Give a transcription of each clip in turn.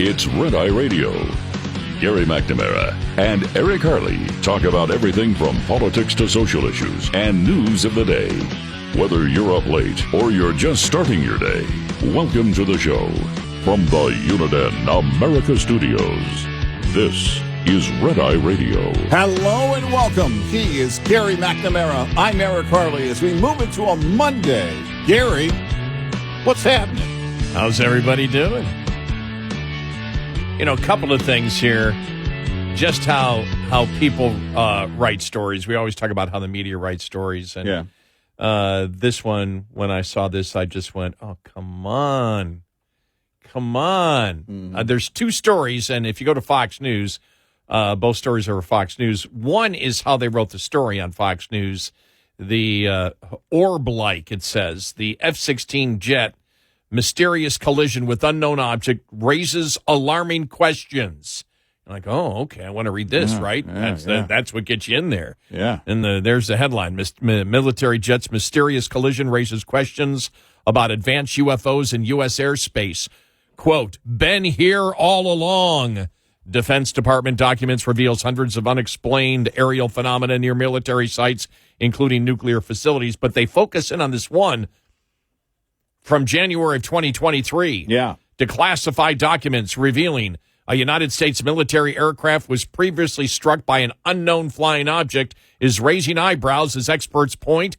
It's Red Eye Radio. Gary McNamara and Eric Harley talk about everything from politics to social issues and news of the day. Whether you're up late or you're just starting your day, welcome to the show. From the Uniden America Studios, this is Red Eye Radio. Hello and welcome. He is Gary McNamara. I'm Eric Harley. As we move into a Monday, Gary, what's happening? How's everybody doing? You know, a couple of things here. Just how people write stories. We always talk about how the media writes stories. And this one, when I saw this, I just went, oh, come on. Come on. Mm-hmm. There's two stories, and if you go to Fox News, both stories are Fox News. One is how they wrote the story on Fox News. The orb-like, it says, the F-16 jet mysterious collision with unknown object raises alarming questions. I'm like, oh, okay, I want to read this, right? That's what gets you in there. Yeah. And there's the headline. Military jet's mysterious collision raises questions about advanced UFOs in U.S. airspace. Quote, been here all along. Defense Department documents reveals hundreds of unexplained aerial phenomena near military sites, including nuclear facilities. But they focus in on this one from January of 2023. Yeah. Declassified documents revealing a United States military aircraft was previously struck by an unknown flying object is raising eyebrows as experts point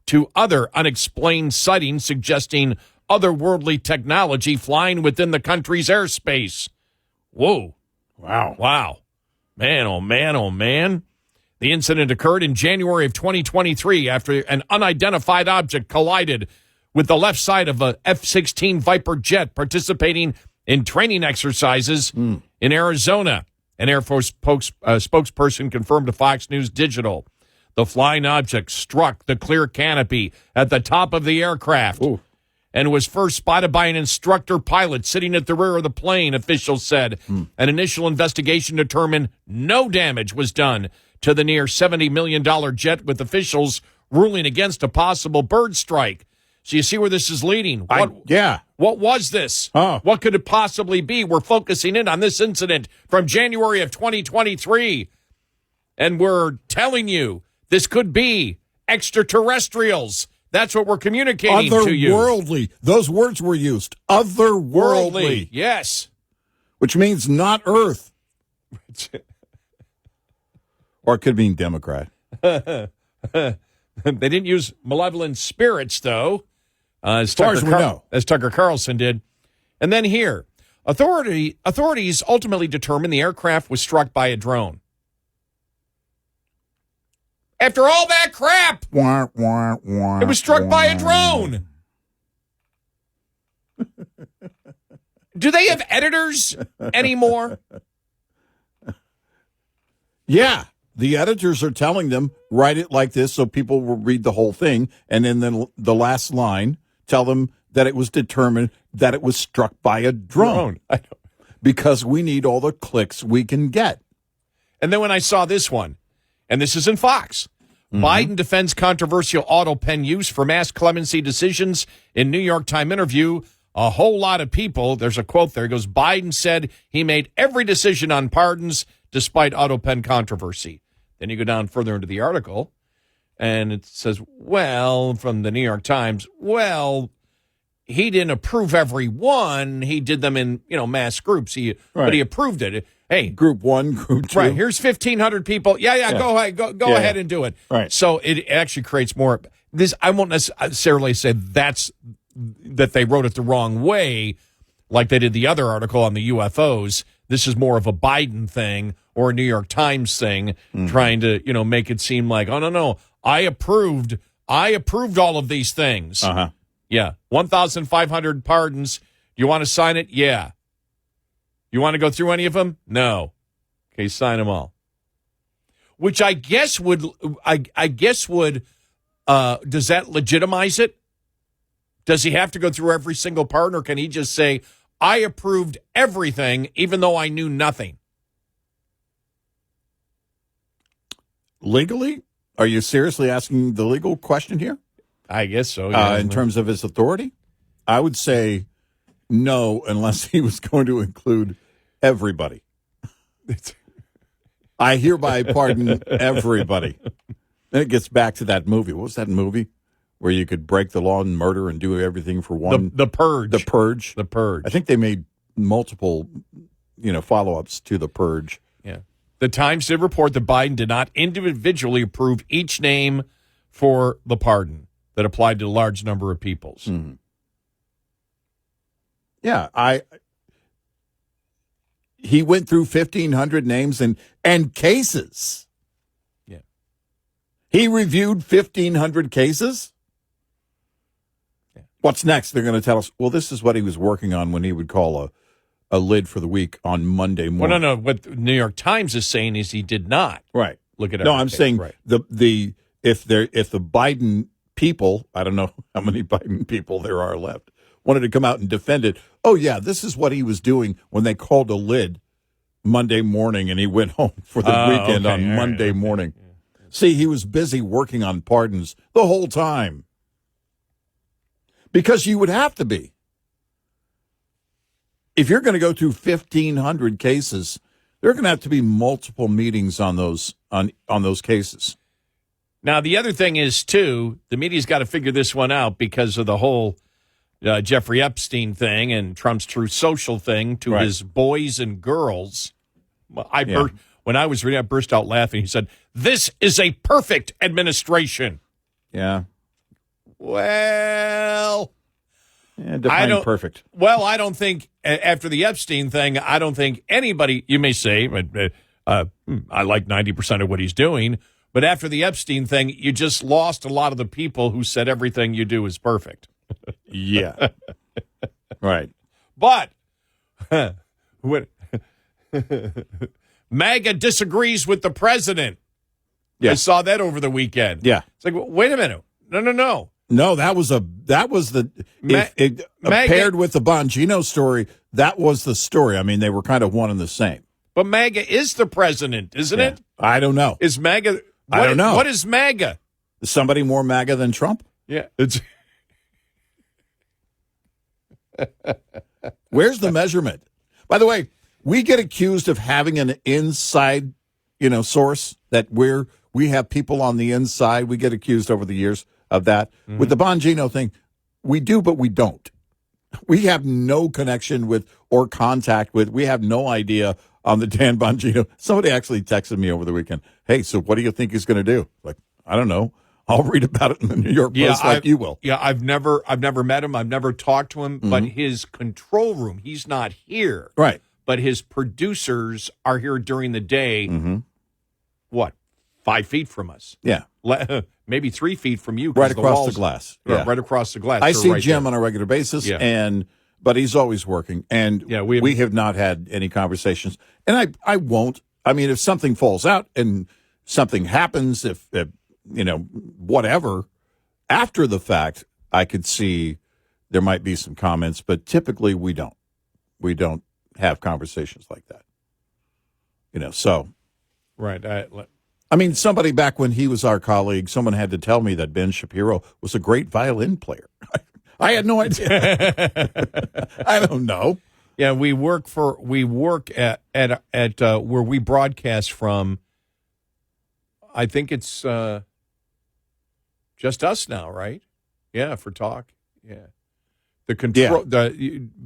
to other unexplained sightings suggesting otherworldly technology flying within the country's airspace. Whoa. Wow. Man, oh, man, oh, man. The incident occurred in January of 2023 after an unidentified object collided with the left side of a F-16 Viper jet participating in training exercises in Arizona. An Air Force spokesperson confirmed to Fox News Digital. The flying object struck the clear canopy at the top of the aircraft and was first spotted by an instructor pilot sitting at the rear of the plane, officials said. An initial investigation determined no damage was done to the near $70 million jet, with officials ruling against a possible bird strike. So you see where this is leading. What was this? What could it possibly be? We're focusing in on this incident from January of 2023. And we're telling you this could be extraterrestrials. That's what we're communicating to you. Otherworldly. Those words were used. Otherworldly. Yes. Which means not Earth. Or it could mean Democrat. They didn't use malevolent spirits, though. As far as we know. As Tucker Carlson did. And then here, authorities ultimately determined the aircraft was struck by a drone. After all that crap, it was struck by a drone. Do they have editors anymore? Yeah. The editors are telling them, write it like this so people will read the whole thing. And then the last line, tell them that it was determined that it was struck by a drone. Because we need all the clicks we can get. And then when I saw this one, and this is in Fox, Biden defends controversial auto pen use for mass clemency decisions in New York Times interview. A whole lot of people, there's a quote there, it goes, Biden said he made every decision on pardons despite auto pen controversy. Then you go down further into the article, and it says, well, from the New York Times, well, he didn't approve every one. He did them in, mass groups. But he approved it. Hey, group one, group two. Right, here's 1,500 people. Yeah. Go ahead, go ahead and do it. Right. So it actually creates more. This I won't necessarily say that they wrote it the wrong way, like they did the other article on the UFOs. This is more of a Biden thing or a New York Times thing, trying to, make it seem like, oh, no, I approved all of these things. Yeah, 1,500 pardons. You want to sign it? Yeah. You want to go through any of them? No. Okay, sign them all. Which I guess would does that legitimize it? Does he have to go through every single pardon, or can he just say, I approved everything, even though I knew nothing? Legally? Are you seriously asking the legal question here? I guess so. Yeah, in terms of his authority? I would say no, unless he was going to include everybody. I hereby pardon everybody. And it gets back to that movie. What was that movie where you could break the law and murder and do everything for one? The Purge. The Purge. The Purge. I think they made multiple, follow-ups to The Purge. Yeah. The Times did report that Biden did not individually approve each name for the pardon that applied to a large number of peoples. Mm-hmm. Yeah, he went through 1,500 names and cases. Yeah. He reviewed 1,500 cases? Yeah. What's next? They're going to tell us, well, this is what he was working on when he would call a lid for the week on Monday morning. Well, no. What the New York Times is saying is he did not. Right. Look at it. No, I'm saying right. if the Biden people, I don't know how many Biden people there are left, wanted to come out and defend it. Oh, yeah, this is what he was doing when they called a lid Monday morning and he went home for the weekend on Monday morning. Yeah. See, he was busy working on pardons the whole time. Because you would have to be. If you're going to go through 1,500 cases, there are going to have to be multiple meetings on those cases. Now, the other thing is, too, the media's got to figure this one out because of the whole Jeffrey Epstein thing and Trump's Truth Social thing to his boys and girls. When I was reading, I burst out laughing. He said, "This is a perfect administration." Yeah. Well, define perfect. Well, I don't think after the Epstein thing, I don't think anybody. You may say, I like 90% of what he's doing, but after the Epstein thing, you just lost a lot of the people who said everything you do is perfect. Yeah. Right. But MAGA disagrees with the president. Yeah. I saw that over the weekend. Yeah. It's like, wait a minute. No. No, that was paired with the Bongino story. That was the story. I mean, they were kind of one and the same. But MAGA is the president, isn't it? I don't know. Is MAGA? I don't know. What is MAGA? Is somebody more MAGA than Trump? Yeah. It's Where's the measurement? By the way, we get accused of having an inside, source that we have people on the inside. We get accused over the years of that. Mm-hmm. With the Bongino thing, we do, but we don't. We have no connection with or contact with. We have no idea on the Dan Bongino. Somebody actually texted me over the weekend. Hey, so what do you think he's going to do? Like, I don't know. I'll read about it in the New York Post like you will. Yeah, I've never met him. I've never talked to him. Mm-hmm. But his control room, he's not here. Right. But his producers are here during the day. Mm-hmm. What? 5 feet from us. Yeah. Maybe 3 feet from you. Right across the glass. Yeah. Right across the glass. I see right Jim there. on a regular basis, Yeah. But he's always working. And we have not had any conversations. And I won't. I mean, if something falls out and something happens, if whatever, after the fact, I could see there might be some comments. But typically we don't. We don't have conversations like that. So. Right. I mean, somebody back when he was our colleague, someone had to tell me that Ben Shapiro was a great violin player. I had no idea. I don't know. Yeah, we work at where we broadcast from. I think it's just us now, right? Yeah, for talk. Yeah, the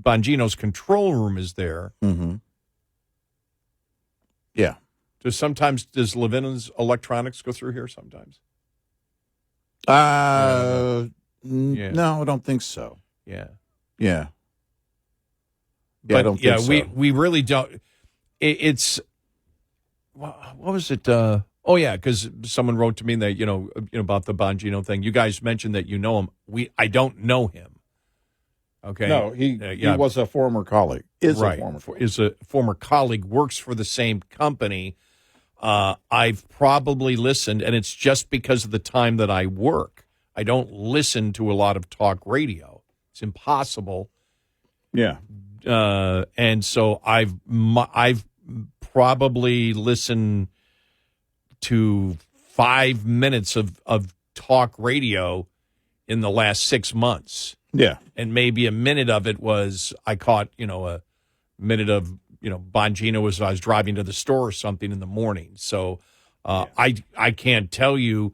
Bongino's control room is there. Mm-hmm. Yeah. Does Levin's electronics go through here sometimes? No, I don't think so. Yeah. Yeah. But, I don't think so. we really don't. It's what was it? Because someone wrote to me that about the Bongino thing. You guys mentioned that you know him. I don't know him. Okay. No, he was a former colleague. Is a former colleague. Works for the same company. I've probably listened, and it's just because of the time that I work. I don't listen to a lot of talk radio. It's impossible. Yeah. And so I've probably listened to 5 minutes of talk radio in the last 6 months. Yeah. And maybe a minute of it was I caught, a minute of Bongino was I was driving to the store or something in the morning. So I can't tell you,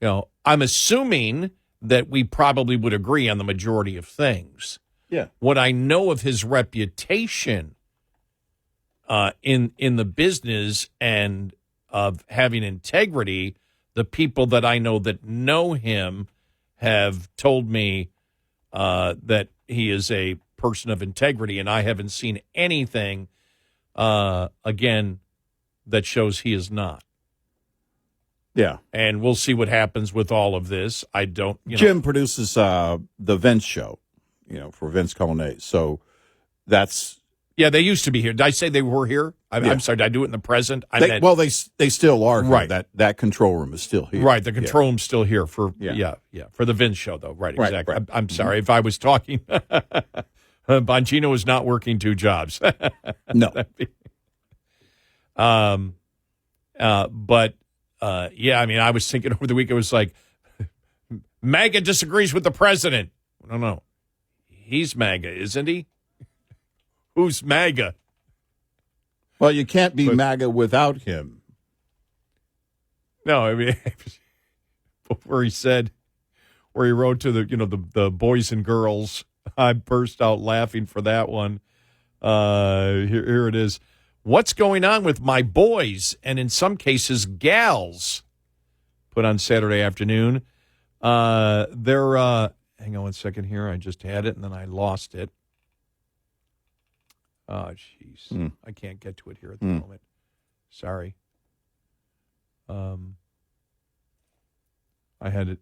I'm assuming that we probably would agree on the majority of things. Yeah. What I know of his reputation in the business and of having integrity, the people that I know him have told me that he is a person of integrity, and I haven't seen anything, again, that shows he is not. Yeah. And we'll see what happens with all of this. I don't, Jim produces the Vince show, for Vince Colonnade. So that's... Yeah, they used to be here. Did I say they were here? I'm sorry, did I do it in the present? They still are here. Right. That control room is still here. Right, the control room's still here for for the Vince show, though. Right, exactly. Right. I'm sorry if I was talking. Bongino is not working two jobs. No. But I was thinking over the week, it was like, MAGA disagrees with the president. No. He's MAGA, isn't he? Who's MAGA? Well, you can't be MAGA without him. No, I mean, where he wrote to the boys and girls, I burst out laughing for that one. Here it is. What's going on with my boys and in some cases gals? Put on Saturday afternoon. They're hang on one second here. I just had it and then I lost it. Oh, jeez. I can't get to it here at the moment. Sorry. I had it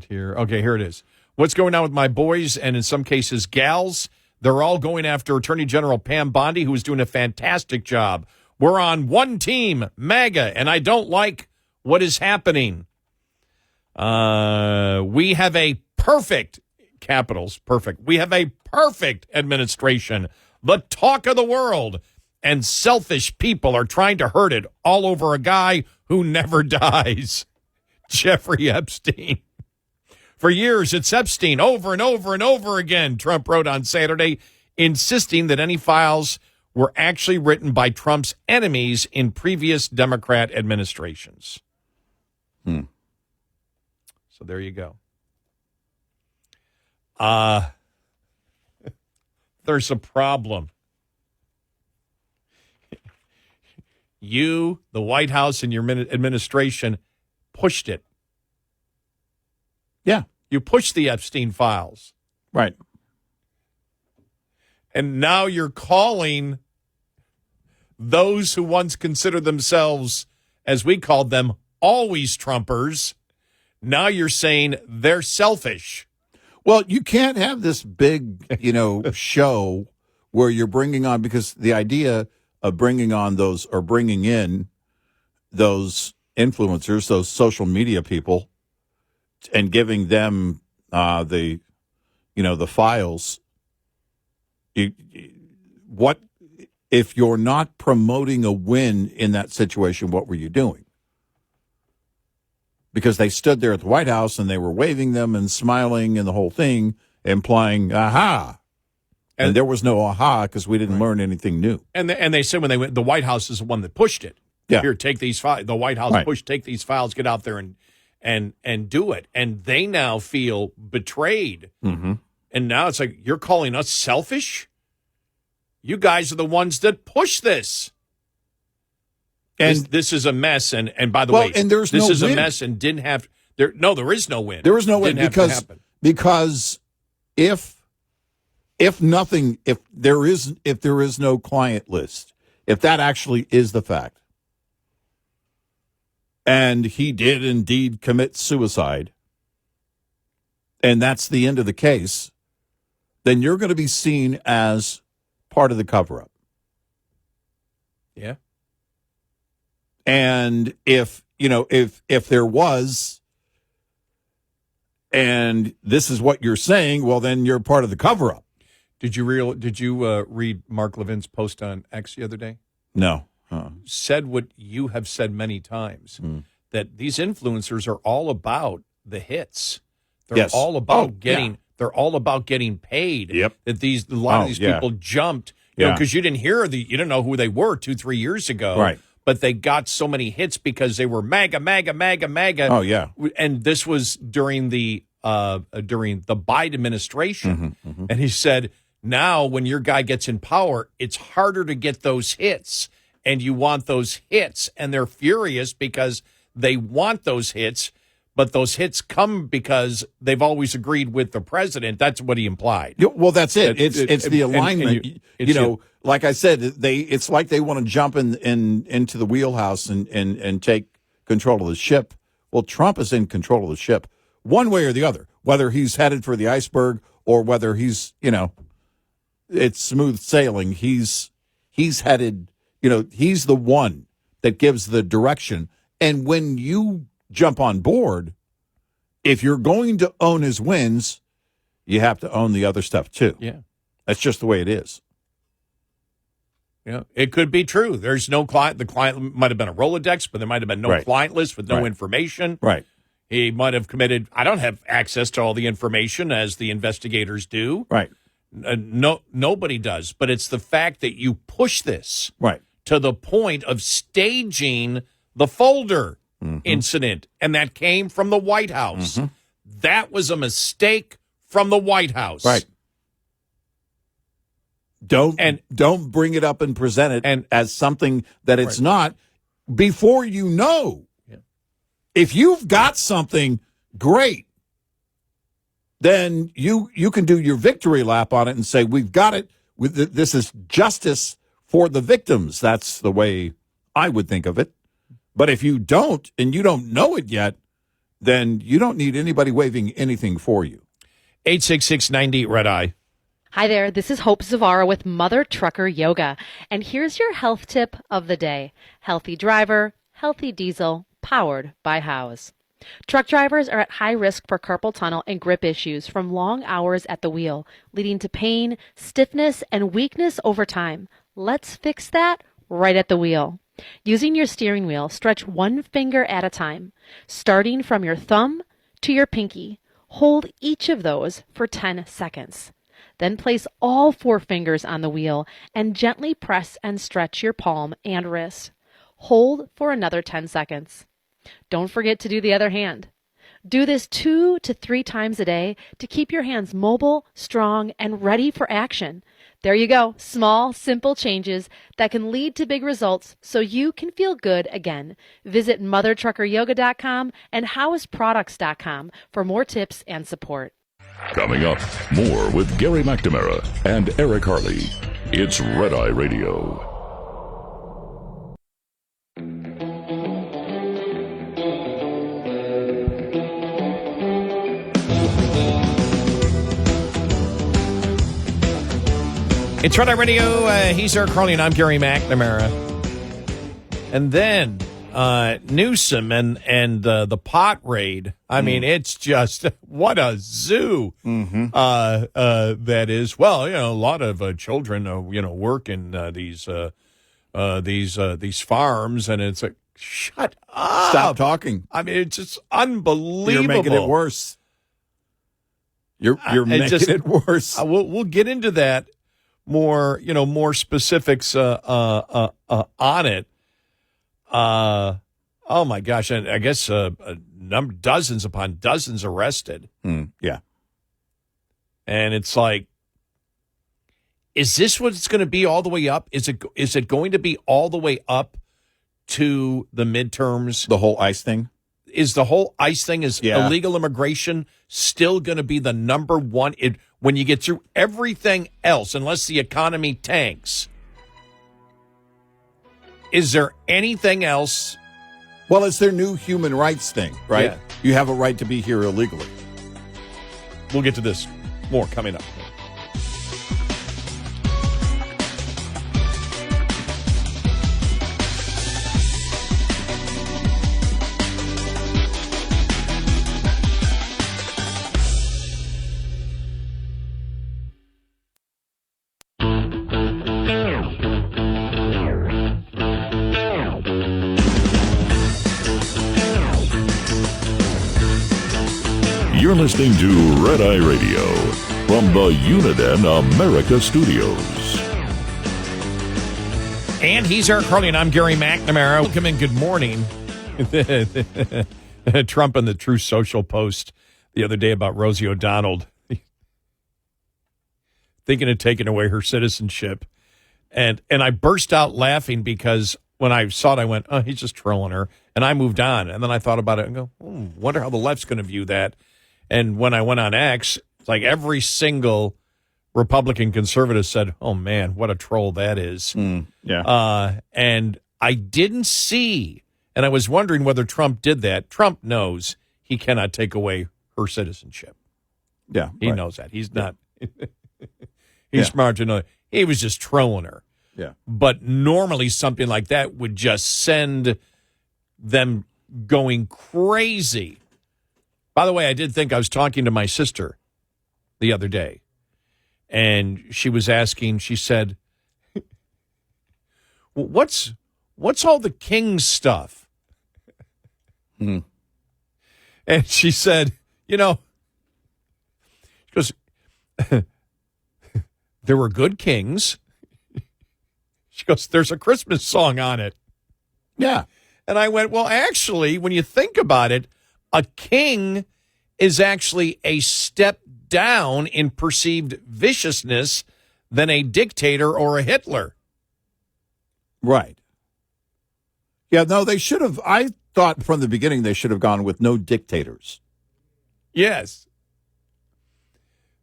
here. Okay, here it is. What's going on with my boys and in some cases gals? They're all going after Attorney General Pam Bondi, who is doing a fantastic job. We're on one team, MAGA, and I don't like what is happening. We have a perfect, capitals, perfect. We have a perfect administration. The talk of the world, and selfish people are trying to hurt it all over a guy who never dies. Jeffrey Epstein. For years, it's Epstein over and over and over again, Trump wrote on Saturday, insisting that any files were actually written by Trump's enemies in previous Democrat administrations. So there you go. There's a problem. You, the White House, and your administration pushed it. Yeah. You pushed the Epstein files. Right. And now you're calling those who once considered themselves, as we called them, always Trumpers. Now you're saying they're selfish. Well, you can't have this big, show where you're bringing on, because the idea of bringing on those or bringing in those influencers, those social media people, and giving them the files. What if you're not promoting a win in that situation? What were you doing? Because they stood there at the White House and they were waving them and smiling and the whole thing, implying aha. And there was no aha because we didn't learn anything new. And they said when they went, the White House is the one that pushed it. Yeah. Here, take these files. The White House pushed, take these files, get out there and do it. And they now feel betrayed. Mm-hmm. And now it's like, you're calling us selfish? You guys are the ones that push this. And this is a mess. And by the way, and there's this no is win. a mess and didn't have there. No, there is no win. There is no win Didn't have to happen. because if there is no client list, if that actually is the fact, and he did indeed commit suicide, and that's the end of the case, then you're going to be seen as part of the cover-up. Yeah. And if there was, and this is what you're saying, well, then you're part of the cover-up. Did you read Mark Levin's post on X the other day? No. Said what you have said many times, that these influencers are all about the hits. They're all about getting. Yeah. They're all about getting paid. Yep. That a lot of these people jumped. Yeah. because you didn't know who they were 2-3 years ago. Right. But they got so many hits because they were MAGA, MAGA, MAGA, MAGA. Oh, yeah. And this was during the Biden administration. And he said, now when your guy gets in power, it's harder to get those hits. And you want those hits. And they're furious because they want those hits. But those hits come because they've always agreed with the president. That's what he implied. Well, that's it. It's the alignment. And like I said, it's like they want to jump into the wheelhouse and take control of the ship. Well, Trump is in control of the ship one way or the other, whether he's headed for the iceberg or whether he's, it's smooth sailing. He's headed, he's the one that gives the direction. And when you jump on board, if you're going to own his wins, you have to own the other stuff too. Yeah. That's just the way it is. Yeah, it could be true. There's no client. The client might have been a Rolodex, but there might have been no client list with no information. Right. He might have committed. I don't have access to all the information as the investigators do. Right. Nobody does. But it's the fact that you push this to the point of staging the folder incident, and that came from the White House. That was a mistake from the White House. Right. Don't bring it up and present it as something that it's not before you know. Yeah. If you've got something great, then you can do your victory lap on it and say, we've got it. This is justice for the victims. That's the way I would think of it. But if you don't, and you don't know it yet, then you don't need anybody waving anything for you. 866-90 Red Eye. Hi there, this is Hope Zavara with Mother Trucker Yoga, and here's your health tip of the day. Healthy driver, healthy diesel, powered by House. Truck drivers are at high risk for carpal tunnel and grip issues from long hours at the wheel, leading to pain, stiffness, and weakness over time. Let's fix that right at the wheel. Using your steering wheel, stretch one finger at a time, starting from your thumb to your pinky. Hold each of those for 10 seconds. Then place all 4 fingers on the wheel and gently press and stretch your palm and wrist. Hold for another 10 seconds. Don't forget to do the other hand. Do this 2 to 3 times a day to keep your hands mobile, strong, and ready for action. There you go. Small, simple changes that can lead to big results so you can feel good again. Visit mothertruckeryoga.com and houseproducts.com for more tips and support. Coming up, more with Gary McNamara and Eric Harley. It's Red Eye Radio. It's Red Eye Radio. He's Eric Harley, and I'm Gary McNamara. And then Newsom and the pot raid. I mean, it's just what a zoo that is. Well, a lot of children, work in these farms, and it's like, shut up, stop talking. I mean, it's just unbelievable. You're making it worse. You're making it worse. We'll get into that more, more specifics on it. Oh my gosh! And I guess dozens upon dozens arrested. Yeah, and it's like, is this what it's going to be all the way up? Is it going to be all the way up to the midterms? The whole ICE thing. Is the whole ICE thing illegal immigration still going to be the number one? When you get through everything else, unless the economy tanks, is there anything else? Well, it's their new human rights thing, right? Yeah. You have a right to be here illegally. We'll get to this more coming up. You're listening to Red Eye Radio from the Uniden America Studios. And he's Eric Harley, and I'm Gary McNamara. Welcome and good morning. Trump on the Truth Social post the other day about Rosie O'Donnell thinking of taking away her citizenship. And I burst out laughing because when I saw it, I went, oh, he's just trolling her. And I moved on. And then I thought about it and go, wonder how the left's going to view that. And when I went on X, it's like every single Republican conservative said, oh, man, what a troll that is. And I didn't see, and I was wondering whether Trump did that. Trump knows he cannot take away her citizenship. Yeah. He knows that. He's not, he's smart to know. He was just trolling her. Yeah. But normally something like that would just send them going crazy. By the way, I did think I was talking to my sister the other day, and she was asking, she said, what's all the king stuff? And she said, she goes, there were good kings. She goes, there's a Christmas song on it. Yeah. And I went, well, actually, when you think about it, a king is actually a step down in perceived viciousness than a dictator or a Hitler. Right. Yeah, no, they should have. I thought from the beginning they should have gone with no dictators. Yes.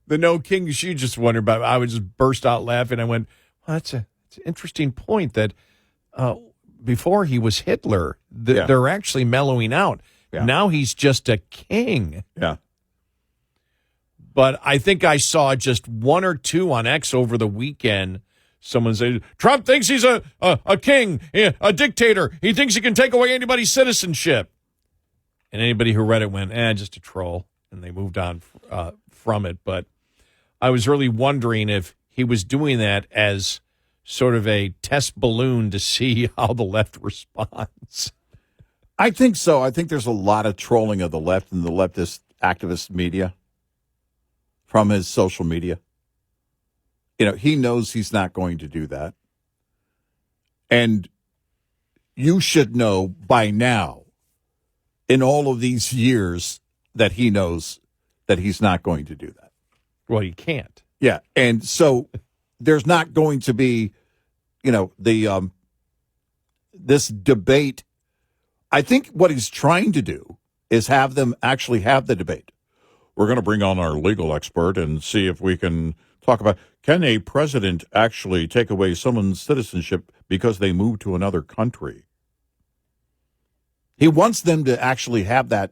The no kings you just wondered about. I would just burst out laughing. I went, well, that's an interesting point that before he was Hitler, they're actually mellowing out. Yeah. Now he's just a king. Yeah. But I think I saw just one or two on X over the weekend. Someone said, Trump thinks he's a king, a dictator. He thinks he can take away anybody's citizenship. And anybody who read it went, just a troll. And they moved on from it. But I was really wondering if he was doing that as sort of a test balloon to see how the left responds. I think so. I think there's a lot of trolling of the left and the leftist activist media from his social media. He knows he's not going to do that. And you should know by now, in all of these years, that he knows that he's not going to do that. Well, he can't. Yeah. And so there's not going to be, this debate. I think what he's trying to do is have them actually have the debate. We're going to bring on our legal expert and see if we can talk about, can a president actually take away someone's citizenship because they moved to another country? He wants them to actually have that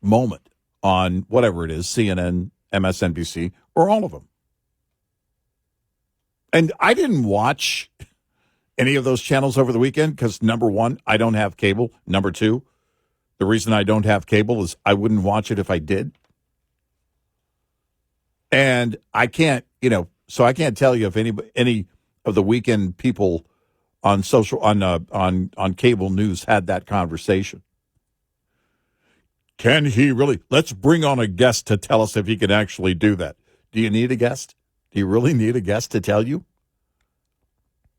moment on whatever it is, CNN, MSNBC, or all of them. And I didn't watch any of those channels over the weekend because, number one, I don't have cable. Number two, the reason I don't have cable is I wouldn't watch it if I did. And I can't, so I can't tell you if any of the weekend people on on cable news had that conversation. Can he really? Let's bring on a guest to tell us if he can actually do that. Do you need a guest? Do you really need a guest to tell you?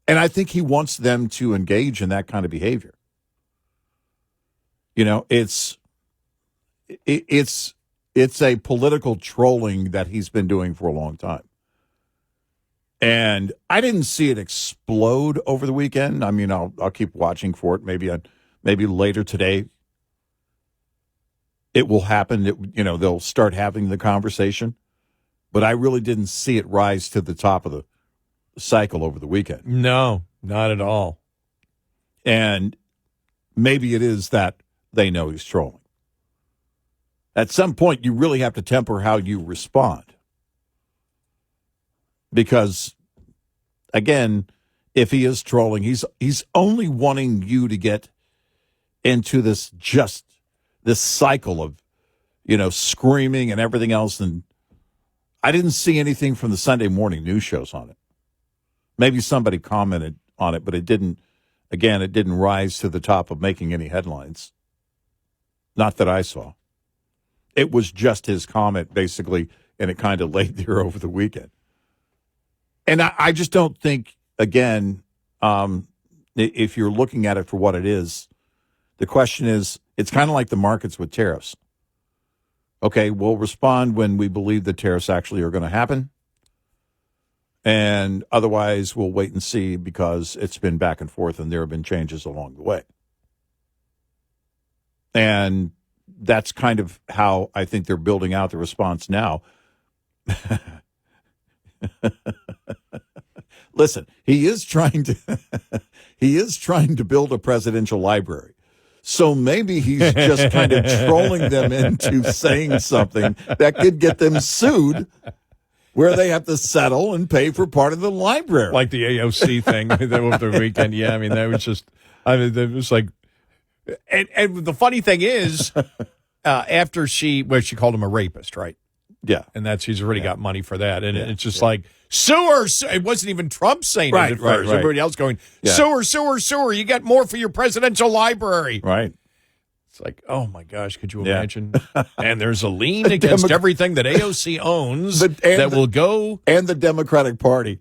And I think he wants them to engage in that kind of behavior. It's a political trolling that he's been doing for a long time. And I didn't see it explode over the weekend. I mean, I'll keep watching for it. Maybe later today it will happen. They'll start having the conversation. But I really didn't see it rise to the top of the cycle over the weekend. No, not at all. And maybe it is that they know he's trolling. At some point, you really have to temper how you respond. Because, again, if he is trolling, he's only wanting you to get into this cycle of, screaming and everything else. And I didn't see anything from the Sunday morning news shows on it. Maybe somebody commented on it, but it didn't rise to the top of making any headlines. Not that I saw. It was just his comment, basically, and it kind of laid there over the weekend. And I just don't think, again, if you're looking at it for what it is, the question is, it's kind of like the markets with tariffs. Okay, we'll respond when we believe the tariffs actually are going to happen. And otherwise, we'll wait and see because it's been back and forth and there have been changes along the way. And that's kind of how I think they're building out the response now. Listen, he is trying to build a presidential library. So maybe he's just kind of trolling them into saying something that could get them sued, where they have to settle and pay for part of the library. Like the AOC thing over the weekend. Yeah, I mean, that was just, it was like, and the funny thing is, after she called him a rapist, right? Yeah. And she's already got money for that. And it's just like, sue her. It wasn't even Trump saying it at first. Right. Everybody else going, sue her. You get more for your presidential library. Right. It's like, oh my gosh, could you imagine? And there's a lien against everything that AOC owns will go. And the Democratic Party.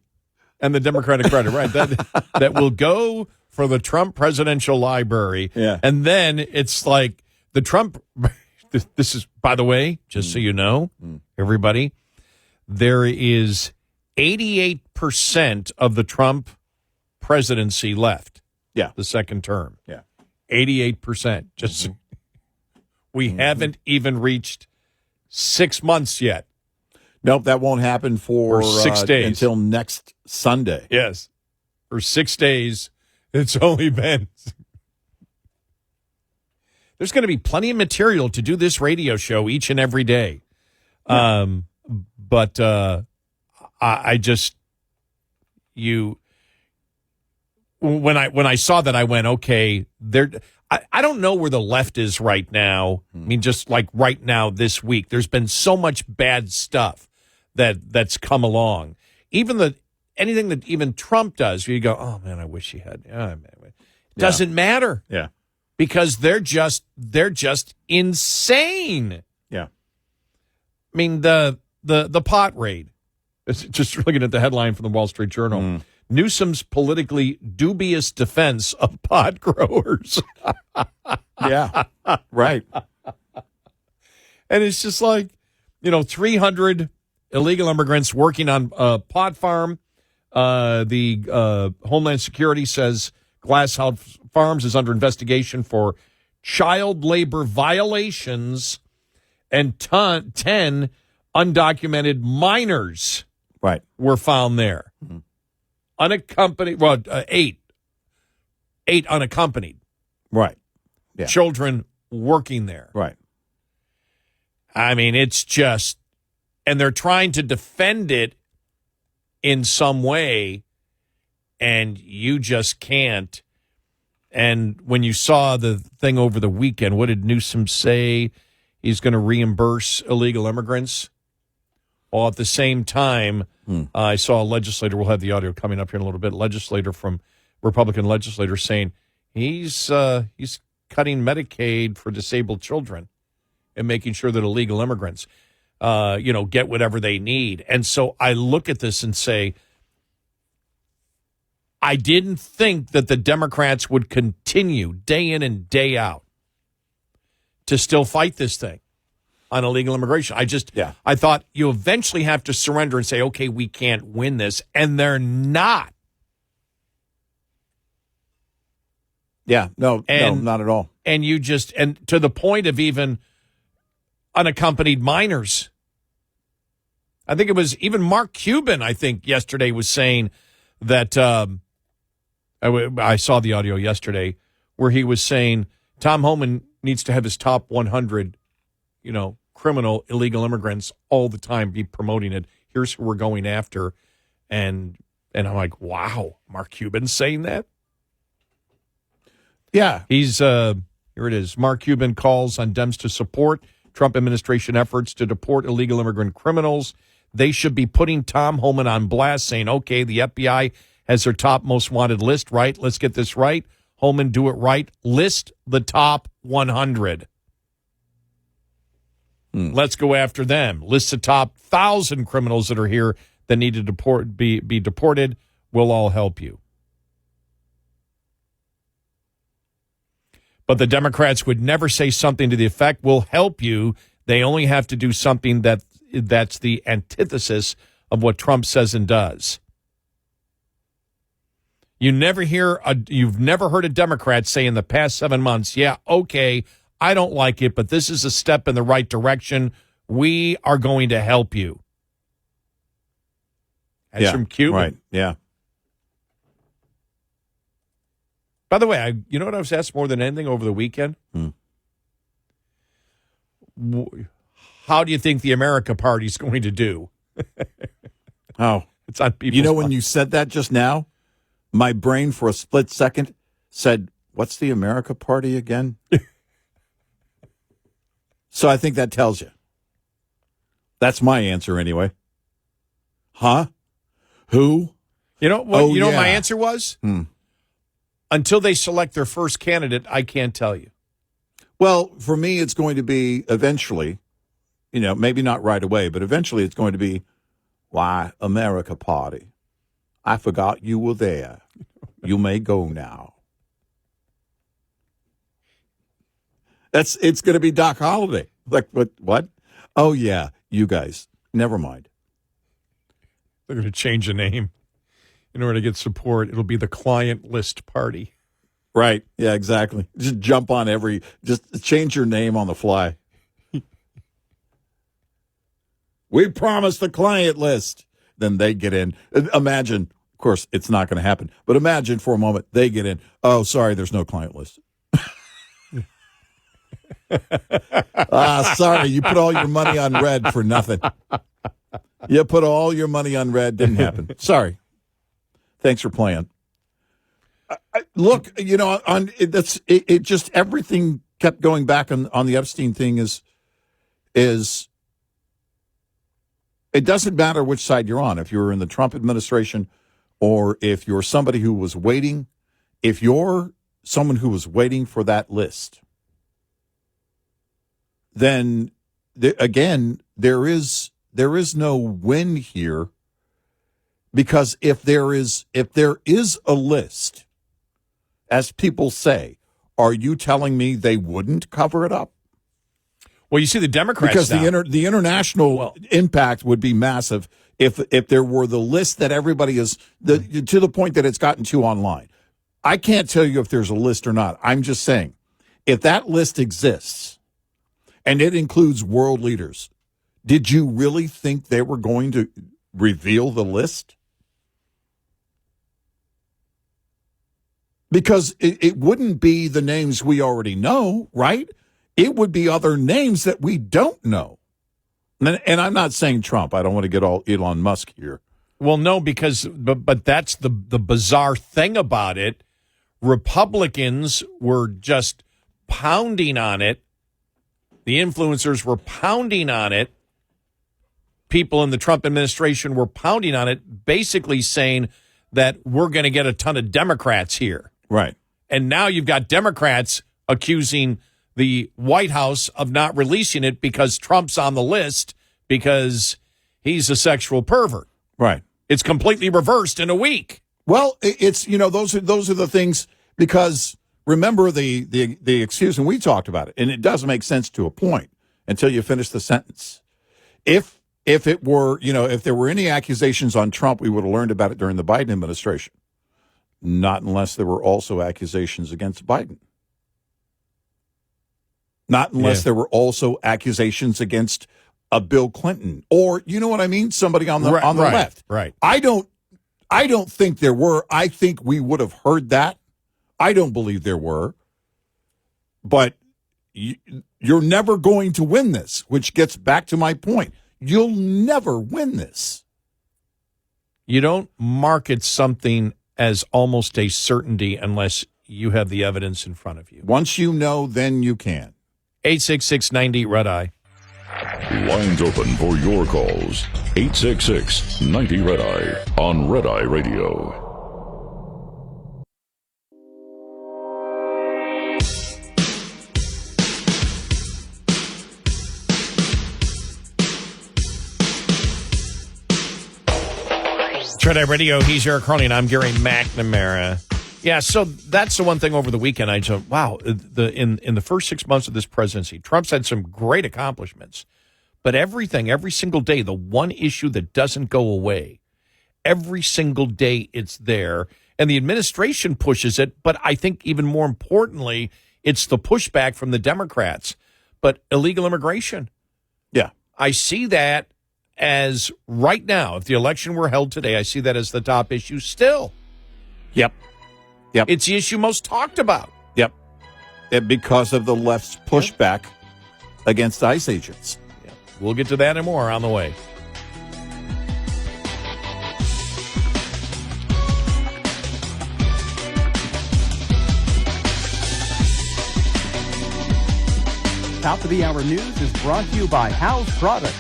And the Democratic Party, right. That will go for the Trump presidential library. Yeah. And then it's like the Trump, this is, by the way, just so you know, everybody, there is 88% of the Trump presidency left. Yeah. The second term. Yeah. 88%. Just we haven't even reached 6 months yet. Nope, that won't happen for 6 days until next Sunday. Yes. For 6 days, it's only been. There's going to be plenty of material to do this radio show each and every day. Yeah. But I just when I saw that, I went, okay, I don't know where the left is right now. I mean, just like right now this week, there's been so much bad stuff that's come along. Even anything that even Trump does, you go, oh man, I wish he had. It doesn't matter. Yeah. Because they're just insane. Yeah. I mean, the pot raid. It's just looking at the headline from the Wall Street Journal. Newsom's politically dubious defense of pot growers. Yeah, right. And it's just like, 300 illegal immigrants working on a pot farm. The Homeland Security says Glass House Farms is under investigation for child labor violations and 10 undocumented minors were found there. Unaccompanied, 8 unaccompanied. Right. Yeah. Children working there. Right. I mean, it's just, and they're trying to defend it in some way, and you just can't. And when you saw the thing over the weekend, what did Newsom say? He's going to reimburse illegal immigrants. Well, at the same time, I saw a legislator, we'll have the audio coming up here in a little bit, Republican legislator saying he's cutting Medicaid for disabled children and making sure that illegal immigrants, get whatever they need. And so I look at this and say, I didn't think that the Democrats would continue day in and day out to still fight this thing on illegal immigration. I thought you eventually have to surrender and say, okay, we can't win this. And they're not. Yeah, no, not at all. And and to the point of even unaccompanied minors. I think it was even Mark Cuban, I think, yesterday was saying that, I saw the audio yesterday where he was saying Tom Homan needs to have his top 100, criminal illegal immigrants all the time, be promoting it. Here's who we're going after. And I'm like, wow, Mark Cuban's saying that? Yeah. He's, here it is. Mark Cuban calls on Dems to support Trump administration efforts to deport illegal immigrant criminals. They should be putting Tom Homan on blast, saying, okay, the FBI has their top most wanted list, right? Let's get this right. Homan, do it right. List the top 100. Let's go after them. List the top 1,000 criminals that are here that need to be deported. We'll all help you. But the Democrats would never say something to the effect, we'll help you. They only have to do something that's the antithesis of what Trump says and does. You've never heard a Democrat say in the past 7 months, yeah, okay, I don't like it, but this is a step in the right direction. We are going to help you. That's from Cuban. Right, yeah. By the way, you know what I was asked more than anything over the weekend? How do you think the America Party is going to do? Oh. It's on people's You know, when minds. you said that just now, my brain for a split second said, what's the America Party again? So I think that tells you. That's my answer anyway. Huh? Who? You know what? Oh, you know what my yeah. answer was? Until they select their first candidate, I can't tell you. Well, for me, it's going to be eventually, maybe not right away, but eventually it's going to be, why, America Party. I forgot you were there. You may go now. It's going to be Doc Holliday. Like, what? Oh, yeah, you guys. Never mind. They're going to change the name. In order to get support, it'll be the Client List Party. Right. Yeah, exactly. Just jump on just change your name on the fly. We promised the client list. Then they get in. Imagine, of course, it's not going to happen, but imagine for a moment they get in. Oh, sorry, there's no client list. Sorry, you put all your money on red for nothing. You put all your money on red, didn't happen. Sorry. Thanks for playing. Look, it just everything kept going back on the Epstein thing is it doesn't matter which side you're on. If you're in the Trump administration or if you're somebody who was waiting, if you're someone who was waiting for that list, then again, there is no win here. Because if there is a list, as people say, are you telling me they wouldn't cover it up? Well, you see the Democrats because now. the international impact would be massive if there were the list that everybody is to the point that it's gotten to online. I can't tell you if there's a list or not. I'm just saying, if that list exists and it includes world leaders, did you really think they were going to reveal the list? Because it wouldn't be the names we already know, right? It would be other names that we don't know. And I'm not saying Trump. I don't want to get all Elon Musk here. Well, no, but that's the bizarre thing about it. Republicans were just pounding on it. The influencers were pounding on it. People in the Trump administration were pounding on it, basically saying that we're going to get a ton of Democrats here. Right. And now you've got Democrats accusing the White House of not releasing it because Trump's on the list because he's a sexual pervert. Right. It's completely reversed in a week. Well, it's those are the things, because remember the excuse, and we talked about it, and it does make sense to a point until you finish the sentence. If it were, if there were any accusations on Trump, we would have learned about it during the Biden administration. Not unless there were also accusations against Biden. Not unless there were also accusations against Bill Clinton, or you know what I mean, somebody on the left. Right. I don't think there were. I think we would have heard that. I don't believe there were. But you're never going to win this, which gets back to my point. You'll never win this. You don't market something as almost a certainty unless you have the evidence in front of you. Once you know, then you can. 866-90 Red Eye. Lines open for your calls. 866-90 Red Eye on Red Eye Radio. Red Eye Radio, he's Eric Harley, and I'm Gary McNamara. Yeah, so that's the one thing over the weekend. I said, wow, in the first 6 months of this presidency, Trump's had some great accomplishments. But every single day, the one issue that doesn't go away, every single day it's there. And the administration pushes it. But I think even more importantly, it's the pushback from the Democrats. But illegal immigration. Yeah. I see that as right now, if the election were held today, I see that as the top issue still. Yep. It's the issue most talked about. Yep. And because of the left's pushback against ICE agents. Yeah. We'll get to that and more on the way. Top of the hour news is brought to you by House Products.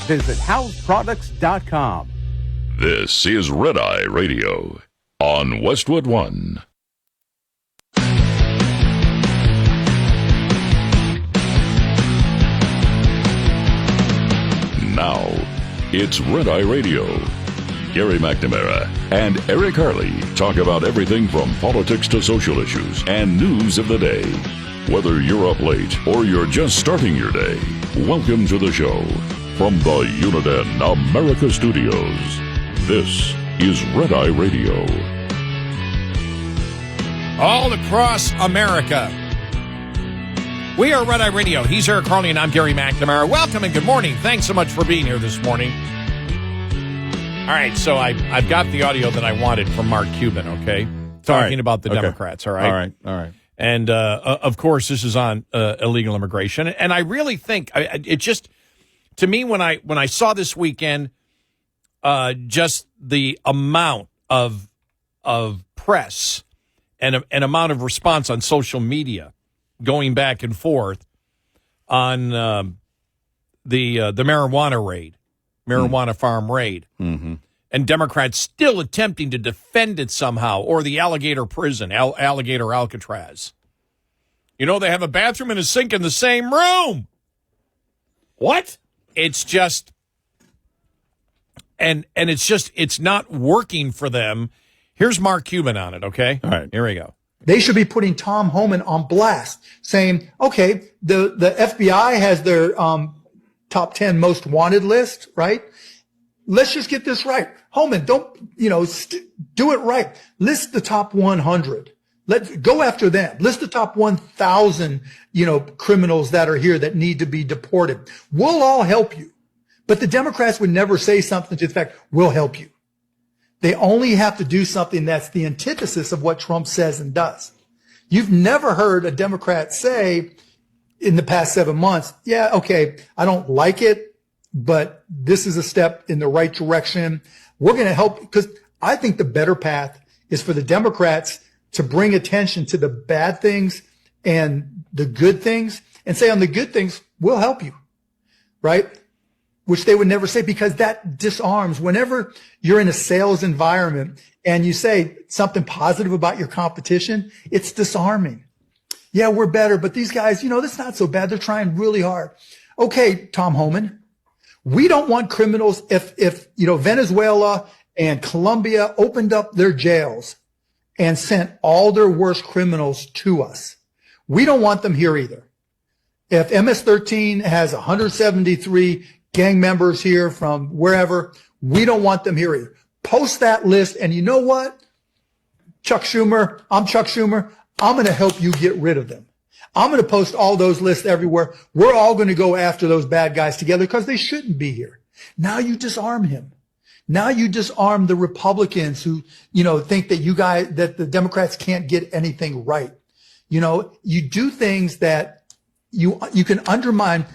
Visit houseproducts.com. This is Red Eye Radio on Westwood One. Now, it's Red Eye Radio. Gary McNamara and Eric Harley talk about everything from politics to social issues and news of the day. Whether you're up late or you're just starting your day, welcome to the show. From the Uniden America Studios, this is Red Eye Radio. All across America. We are Red Eye Radio. He's Eric Harley, and I'm Gary McNamara. Welcome and good morning. Thanks so much for being here this morning. All right, so I've got the audio that I wanted from Mark Cuban, okay? Talking about the Democrats, all right? All right. And, of course, this is on illegal immigration. And I really think it just, to me, when I saw this weekend, just the amount of press and amount of response on social media going back and forth on the marijuana raid, marijuana farm raid, and Democrats still attempting to defend it somehow, or the alligator prison, alligator Alcatraz. You know, they have a bathroom and a sink in the same room. What? It's just, and it's not working for them. Here's Mark Cuban on it, okay? All right. Here we go. They should be putting Tom Homan on blast, saying, okay, the FBI has their top 10 most wanted list, right? Let's just get this right. Homan, don't, do it right. List the top 100. Let's go after them. List the top 1,000, criminals that are here that need to be deported. We'll all help you. But the Democrats would never say something to the fact, we'll help you. They only have to do something that's the antithesis of what Trump says and does. You've never heard a Democrat say in the past 7 months, yeah, okay, I don't like it, but this is a step in the right direction. We're going to help, because I think the better path is for the Democrats to bring attention to the bad things and the good things and say on the good things, we'll help you, right? Which they would never say, because that disarms. Whenever you're in a sales environment and you say something positive about your competition, it's disarming. Yeah, we're better, but these guys, that's not so bad. They're trying really hard. Okay, Tom Homan, we don't want criminals. If Venezuela and Colombia opened up their jails and sent all their worst criminals to us, we don't want them here either. If MS-13 has 173 gang members here from wherever, we don't want them here either. Post that list, and you know what? Chuck Schumer, I'm Chuck Schumer. I'm going to help you get rid of them. I'm going to post all those lists everywhere. We're all going to go after those bad guys together because they shouldn't be here. Now you disarm him. Now you disarm the Republicans who, think that that the Democrats can't get anything right. You do things that you can undermine.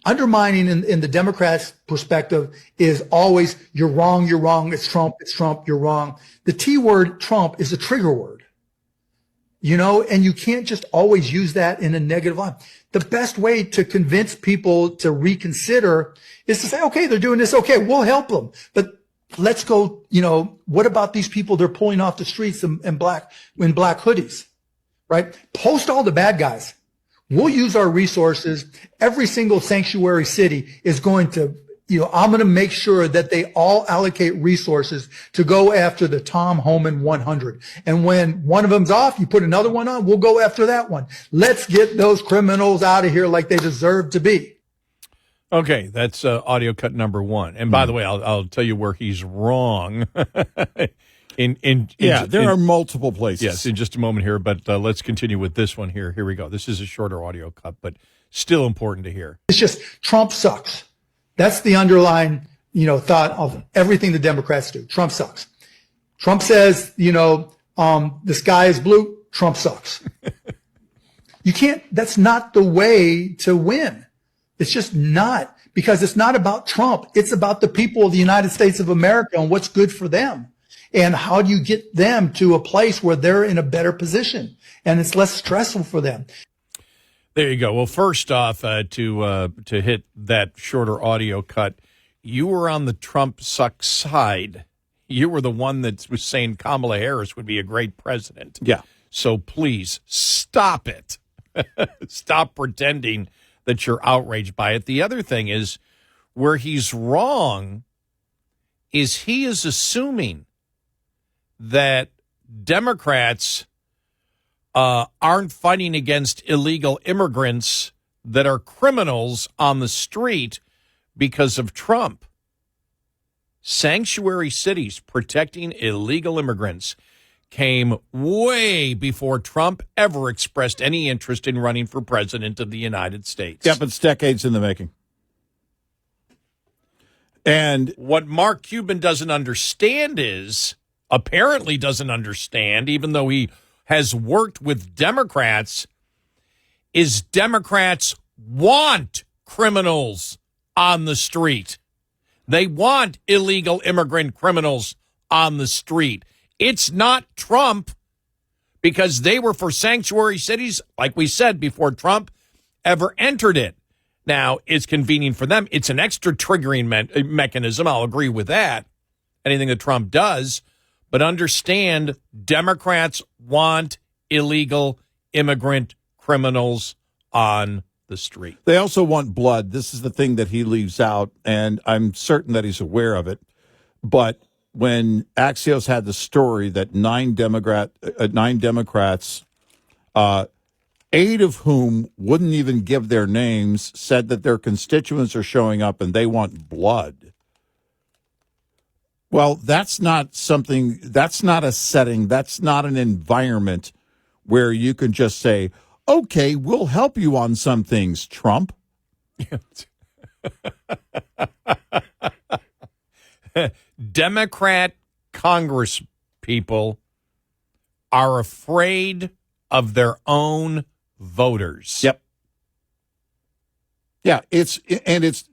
Undermining in the Democrats' perspective is always, you're wrong, it's Trump, you're wrong. The T word, Trump, is a trigger word, and you can't just always use that in a negative light. The best way to convince people to reconsider is to say, okay, they're doing this, okay, we'll help them. But let's go, what about these people they're pulling off the streets in black hoodies, right? Post all the bad guys. We'll use our resources. Every single sanctuary city is going to, I'm going to make sure that they all allocate resources to go after the Tom Homan 100. And when one of them's off, you put another one on, we'll go after that one. Let's get those criminals out of here like they deserve to be. Okay, that's audio cut number one. And by the way, I'll tell you where he's wrong. There are multiple places. Yes, in just a moment here, but let's continue with this one here. Here we go. This is a shorter audio cut, but still important to hear. It's just Trump sucks. That's the underlying, thought of everything the Democrats do. Trump sucks. Trump says, the sky is blue. Trump sucks. That's not the way to win. It's just not, because it's not about Trump. It's about the people of the United States of America and what's good for them. And how do you get them to a place where they're in a better position and it's less stressful for them? There you go. Well, first off, to hit that shorter audio cut, you were on the Trump sucks side. You were the one that was saying Kamala Harris would be a great president. Yeah. So please stop it. Stop pretending that you're outraged by it. The other thing is, where he's wrong is he is assuming that Democrats aren't fighting illegal immigrants that are criminals on the street because of Trump. Sanctuary cities protecting illegal immigrants came way before Trump ever expressed any interest in running for president of the United States. Yep, it's decades in the making. And what Mark Cuban apparently doesn't understand, even though he has worked with Democrats, is Democrats want criminals on the street. They want illegal immigrant criminals on the street. It's not Trump, because they were for sanctuary cities, like we said, before Trump ever entered it. Now, it's convenient for them. It's an extra triggering mechanism. I'll agree with that. Anything that Trump does. But understand, Democrats want illegal immigrant criminals on the street. They also want blood. This is the thing that he leaves out, and I'm certain that he's aware of it. But when Axios had the story that nine Democrats, 8 of whom wouldn't even give their names, said that their constituents are showing up and they want blood. Well, that's not a setting, that's not an environment where you can just say, okay, we'll help you on some things, Trump. Democrat Congress people are afraid of their own voters. Yep. Yeah,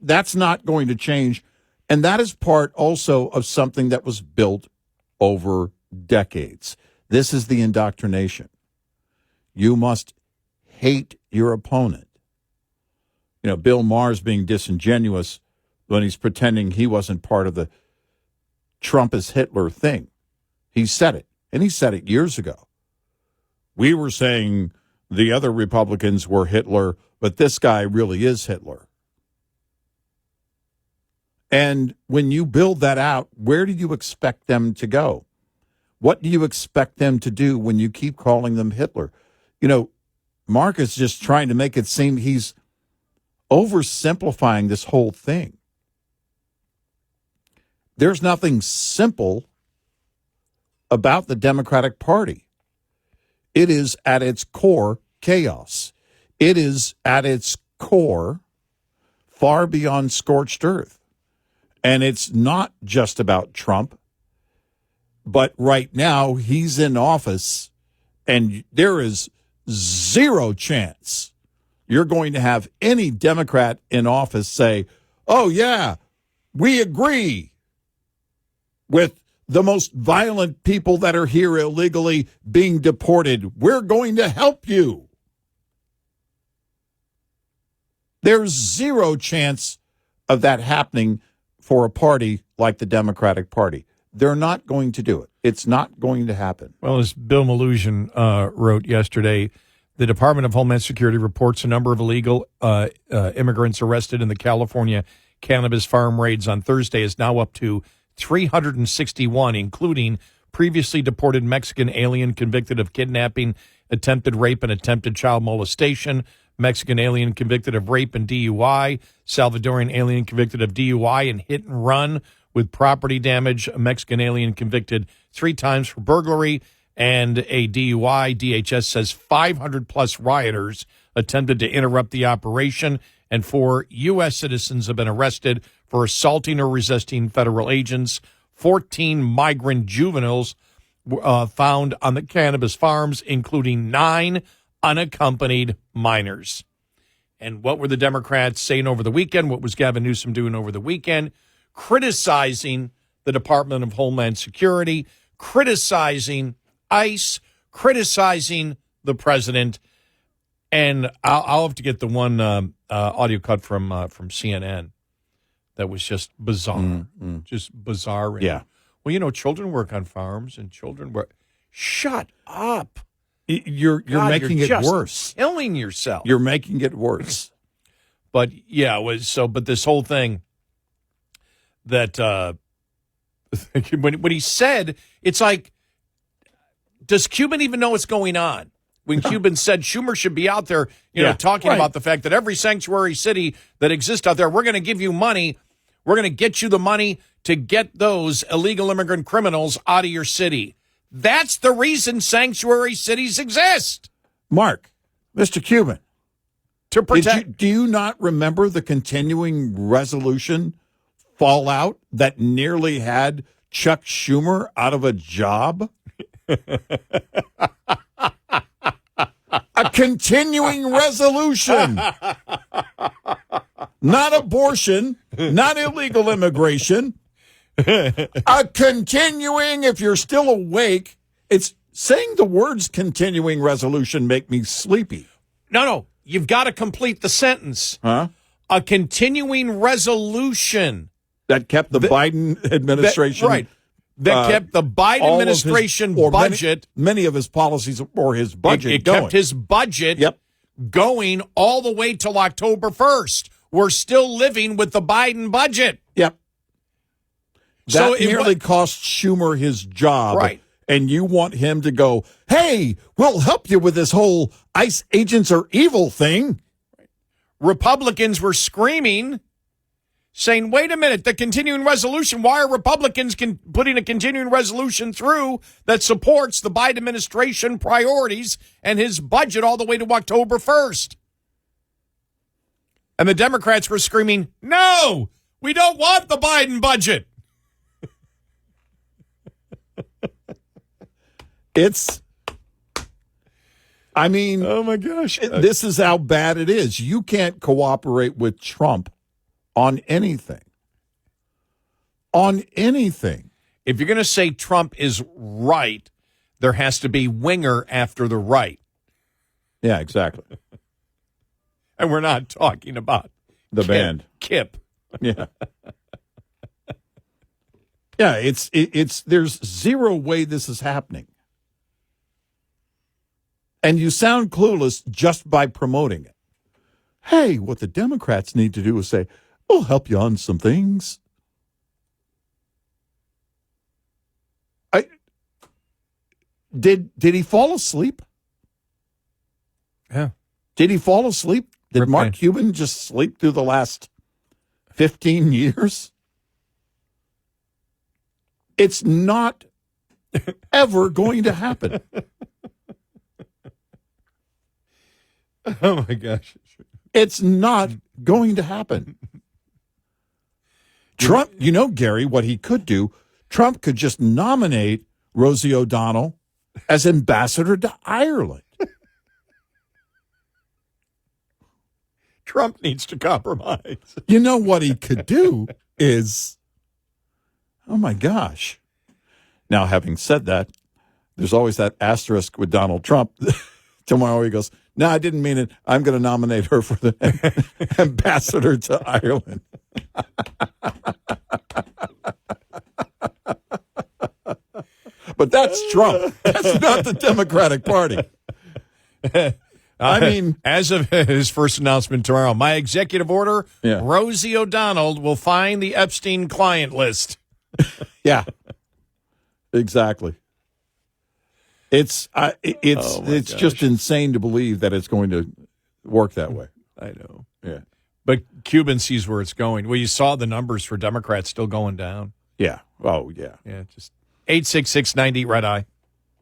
that's not going to change. And that is part also of something that was built over decades. This is the indoctrination. You must hate your opponent. Bill Maher's being disingenuous when he's pretending he wasn't part of the Trump is Hitler thing. He said it, and he said it years ago. We were saying the other Republicans were Hitler, but this guy really is Hitler. And when you build that out, where do you expect them to go? What do you expect them to do when you keep calling them Hitler? Mark is just trying to make it seem he's oversimplifying this whole thing. There's nothing simple about the Democratic Party. It is at its core chaos. It is at its core far beyond scorched earth. And it's not just about Trump, but right now he's in office, and there is zero chance you're going to have any Democrat in office say, oh, yeah, we agree with the most violent people that are here illegally being deported. We're going to help you. There's zero chance of that happening for a party like the Democratic Party. They're not going to do it. It's not going to happen. Well, as Bill Maloogian wrote yesterday, the Department of Homeland Security reports a number of illegal immigrants arrested in the California cannabis farm raids on Thursday is now up to 361, including previously deported Mexican alien convicted of kidnapping, attempted rape, and attempted child molestation, Mexican alien convicted of rape and DUI, Salvadorian alien convicted of DUI and hit and run with property damage, a Mexican alien convicted 3 times for burglary and a DUI. DHS says 500-plus rioters attempted to interrupt the operation, and 4 U.S. citizens have been arrested for assaulting or resisting federal agents. 14 migrant juveniles found on the cannabis farms, including 9 unaccompanied minors. And what were the Democrats saying over the weekend? What was Gavin Newsom doing over the weekend? Criticizing the Department of Homeland Security, criticizing ICE, criticizing the president. And I'll have to get the one audio cut from CNN that was just bizarre, just bizarre. Yeah. Well, children work on farms and children work. Shut up. You're making you're it just worse. Killing yourself. You're making it worse. But yeah, it was so. But this whole thing that when he said, it's like, does Cuban even know what's going on? When Cuban said Schumer should be out there, talking about the fact that every sanctuary city that exists out there, we're going to give you money. We're going to get you the money to get those illegal immigrant criminals out of your city. That's the reason sanctuary cities exist. Mark, Mr. Cuban, To protect. do you not remember the continuing resolution fallout that nearly had Chuck Schumer out of a job? A continuing resolution. Not abortion, not illegal immigration. A continuing, if you're still awake, it's saying the words continuing resolution make me sleepy. No, you've got to complete the sentence. Huh? A continuing resolution. That kept the Biden administration. That kept the Biden administration budget. Many of his policies or his budget It going. kept his budget going all the way till October 1st. We're still living with the Biden budget. Yep. So That nearly cost Schumer his job. Right. And you want him to go, hey, we'll help you with this whole ICE agents are evil thing. Republicans were screaming, saying, wait a minute, the continuing resolution, why are Republicans putting a continuing resolution through that supports the Biden administration priorities and his budget all the way to October 1st? And the Democrats were screaming, no, we don't want the Biden budget. Oh my gosh. This is how bad it is. You can't cooperate with Trump on anything. On anything. If you're going to say Trump is right, there has to be winger after the right. Yeah, exactly. And we're not talking about The band. Kip. Yeah. Yeah, it's there's zero way this is happening. And you sound clueless just by promoting it. Hey, what the Democrats need to do is say, we'll help you on some things. Did he fall asleep? Yeah. Did he fall asleep? Did Rip Mark Payne. Cuban just sleep through the last 15 years? It's not ever going to happen. Oh, my gosh. It's not going to happen. Trump, Gary, what he could do, Trump could just nominate Rosie O'Donnell as ambassador to Ireland. Trump needs to compromise. You know what he could do is, oh my gosh. Now, having said that, there's always that asterisk with Donald Trump. Tomorrow he goes, no, I didn't mean it. I'm going to nominate her for the ambassador to Ireland. But that's Trump. That's not the Democratic Party. I mean, as of his first announcement tomorrow, my executive order, Yeah. Rosie O'Donnell will find the Epstein client list. yeah, exactly. It's just insane to believe that it's going to work that way. I know. Yeah. But Cuban sees where it's going. Well, you saw the numbers for Democrats still going down. Yeah. Oh, yeah. Yeah, just 866-90 Red Eye.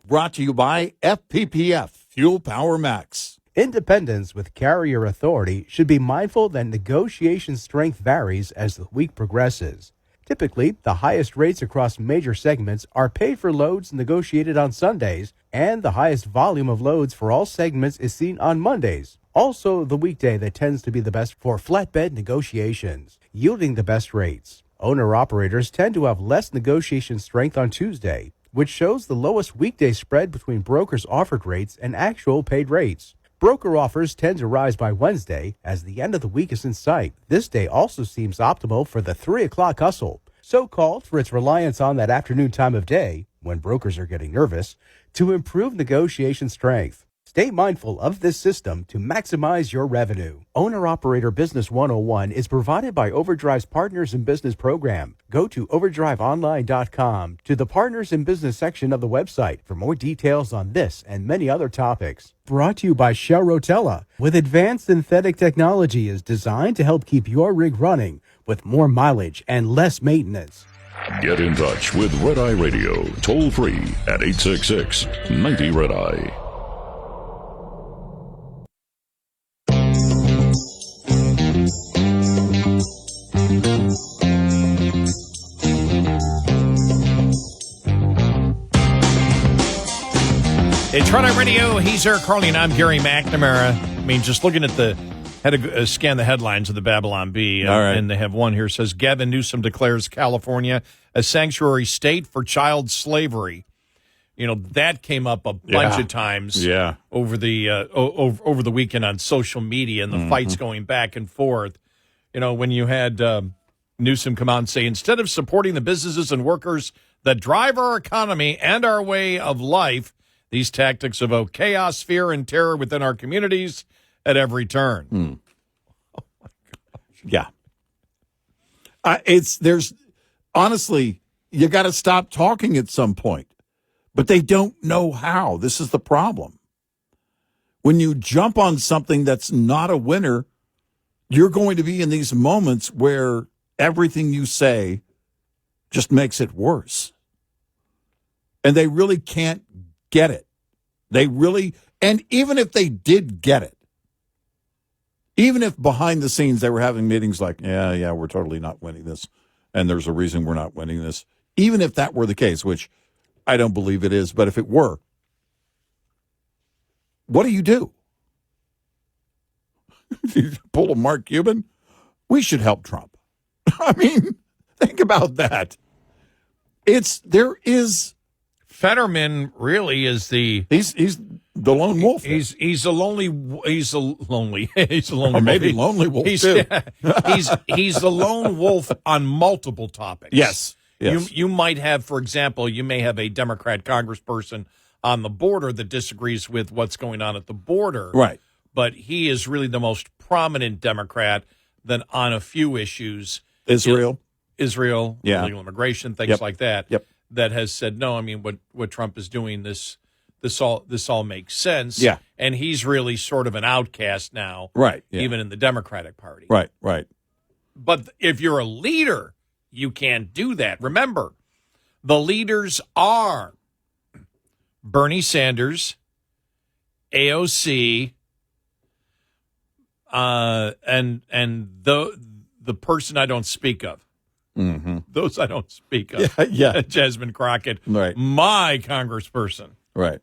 Brought to you by FPPF, Fuel Power Max. Independents with carrier authority should be mindful that negotiation strength varies as the week progresses. Typically, the highest rates across major segments are paid for loads negotiated on Sundays, and the highest volume of loads for all segments is seen on Mondays. Also, the weekday that tends to be the best for flatbed negotiations, yielding the best rates. Owner-operators tend to have less negotiation strength on Tuesday, which shows the lowest weekday spread between brokers' offered rates and actual paid rates. Broker offers tend to rise by Wednesday as the end of the week is in sight. This day also seems optimal for the 3 o'clock hustle, so-called for its reliance on that afternoon time of day, when brokers are getting nervous, to improve negotiation strength. Stay mindful of this system to maximize your revenue. Owner-Operator Business 101 is provided by Overdrive's Partners in Business program. Go to overdriveonline.com to the Partners in Business section of the website for more details on this and many other topics. Brought to you by Shell Rotella, with advanced synthetic technology is designed to help keep your rig running with more mileage and less maintenance. Get in touch with Red Eye Radio, toll free at 866-90 Red Eye. It's Red Eye Radio. He's Eric Harley, and I'm Gary McNamara. I mean, just looking at had to scan the headlines of the Babylon Bee. All right. And they have one here says, Gavin Newsom declares California a sanctuary state for child slavery. You know, that came up a bunch of times over the weekend on social media and the fights going back and forth. You know, when you had Newsom come out and say, instead of supporting the businesses and workers that drive our economy and our way of life, these tactics evoke chaos, fear, and terror within our communities at every turn. Oh, my gosh. Yeah. There's honestly, you got to stop talking at some point, but they don't know how. This is the problem. When you jump on something that's not a winner, you're going to be in these moments where everything you say just makes it worse. And they really can't get it. And even if they did get it, even if behind the scenes they were having meetings like, yeah, we're totally not winning this, and there's a reason we're not winning this, even if that were the case, which I don't believe it is, but if it were, what do? You pull a Mark Cuban? We should help Trump. I mean, think about that. Fetterman really is he's the lone wolf. He's a lonely Or maybe lonely wolf too. He's the lone wolf on multiple topics. Yes. You might have, for example, you may have a Democrat congressperson on the border that disagrees with what's going on at the border. Right. But he is really the most prominent Democrat than on a few issues. Israel, illegal immigration, things like that. Yep. That has said, no, I mean, what Trump is doing, this all makes sense. Yeah. And he's really sort of an outcast now. Right. Yeah. Even in the Democratic Party. Right. But if you're a leader, you can't do that. Remember, the leaders are Bernie Sanders, AOC, and the person I don't speak of. Mm-hmm. Those I don't speak of. Yeah. Jasmine Crockett, right. My congressperson. Right.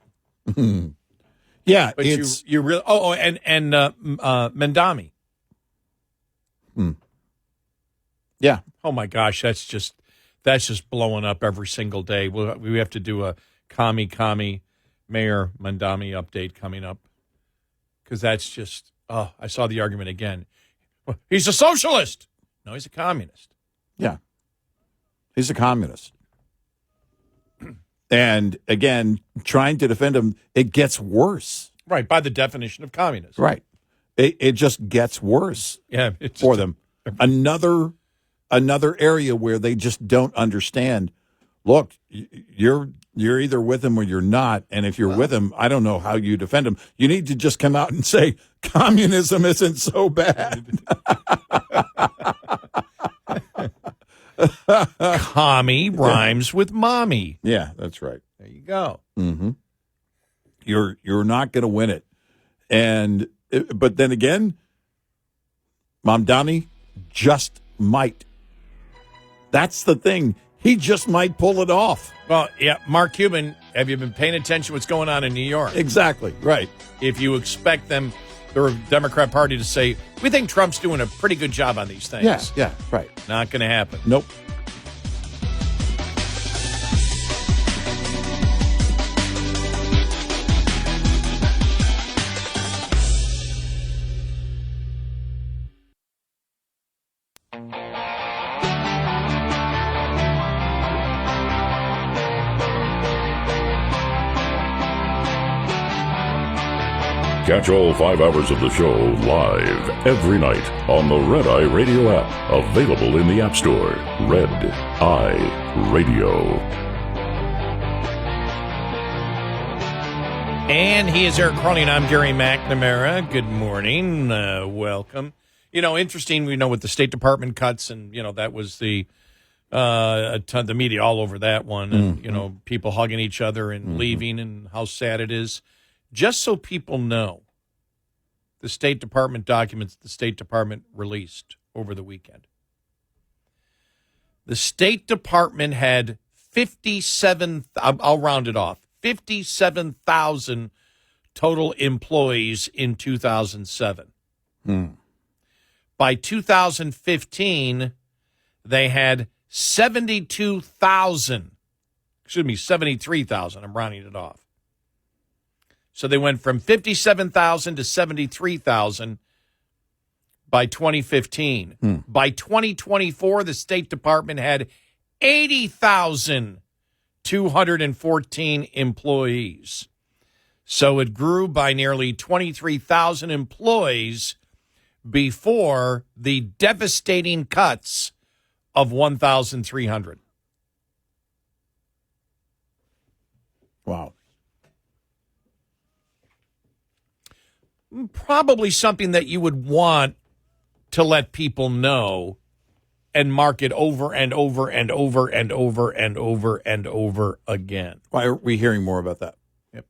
Yeah, but it's you really. And Mamdani. Yeah. Oh my gosh, that's just blowing up every single day. We have to do a commie Mayor Mamdani update coming up because that's just. Oh, I saw the argument again. He's a socialist. No, he's a communist. Yeah. He's a communist. And again, trying to defend him, it gets worse. Right, by the definition of communism. Right. It just gets worse for them. Another area where they just don't understand. Look, you're either with them or you're not, and if you're with them, I don't know how you defend them. You need to just come out and say communism isn't so bad. Commie rhymes with mommy. Yeah, that's right. There you go. Mm-hmm. You're not going to win it, but then again, Mamdani just might. That's the thing. He just might pull it off. Well, yeah, Mark Cuban, have you been paying attention to what's going on in New York? Exactly, right. If you expect them, the Democrat Party, to say, we think Trump's doing a pretty good job on these things. Yeah, right. Not going to happen. Nope. Catch all 5 hours of the show live every night on the Red Eye Radio app, available in the App Store. Red Eye Radio. And he is Eric Harley, and I'm Gary McNamara. Good morning. Welcome. Interesting, with the State Department cuts, and, that was the media all over that one, and, people hugging each other and leaving, and how sad it is. Just so people know, the State Department documents the State Department released over the weekend. The State Department had 57,000 total employees in 2007. By 2015, they had 73,000. I'm rounding it off. So they went from 57,000 to 73,000 by 2015. By 2024, the State Department had 80,214 employees. So it grew by nearly 23,000 employees before the devastating cuts of 1,300. Wow. Probably something that you would want to let people know and mark it over and over and over and over and over and over again. Why are we hearing more about that? Yep.